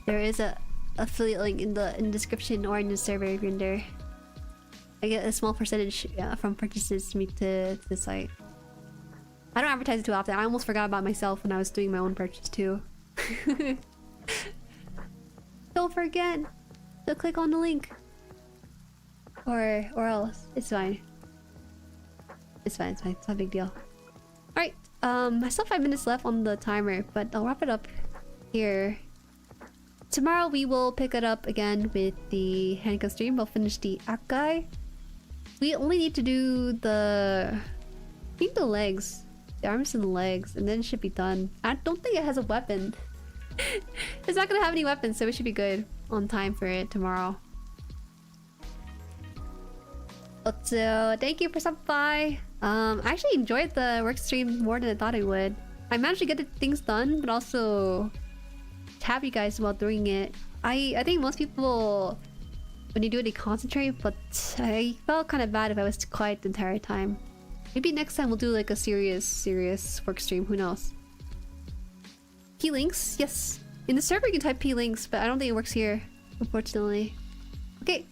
there is a affiliate link in the description or in the server if you're in there. I get a small percentage from purchases to meet to the site. I don't advertise it too often. I almost forgot about myself when I was doing my own purchase too. Don't forget to click on the link. Or else. It's fine. It's fine. It's not a big deal. Alright. I still have 5 minutes left on the timer, but I'll wrap it up here. Tomorrow we will pick it up again with the Handcam stream. We'll finish the Akai. We only need to do I think the legs. The arms and the legs, and then it should be done. I don't think it has a weapon. It's not gonna have any weapons, so we should be good on time for it tomorrow. So thank you for stopping by. I actually enjoyed the work stream more than I thought I would. I managed to get the things done, but also tap you guys while doing it. I think most people, when you do it, they concentrate, but I felt kind of bad if I was quiet the entire time. Maybe next time we'll do like a serious work stream. Who knows? Key links, yes. In the server, you can type p-links, but I don't think it works here, unfortunately. Okay,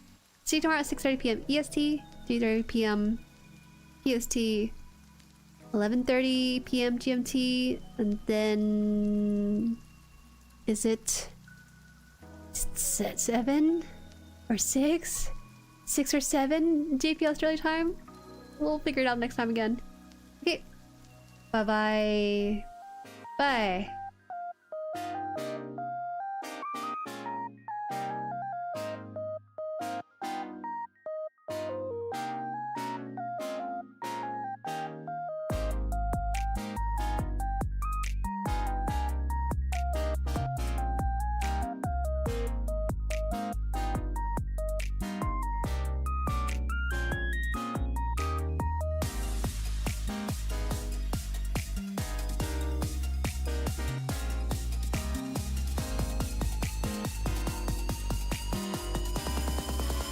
see you tomorrow at 6:30 p.m. EST, 3:30 p.m. PST, 11:30 p.m. GMT, and then is it 7 or 6? 6 or 7 JP Australia time? We'll figure it out next time again. Okay, bye bye. Bye.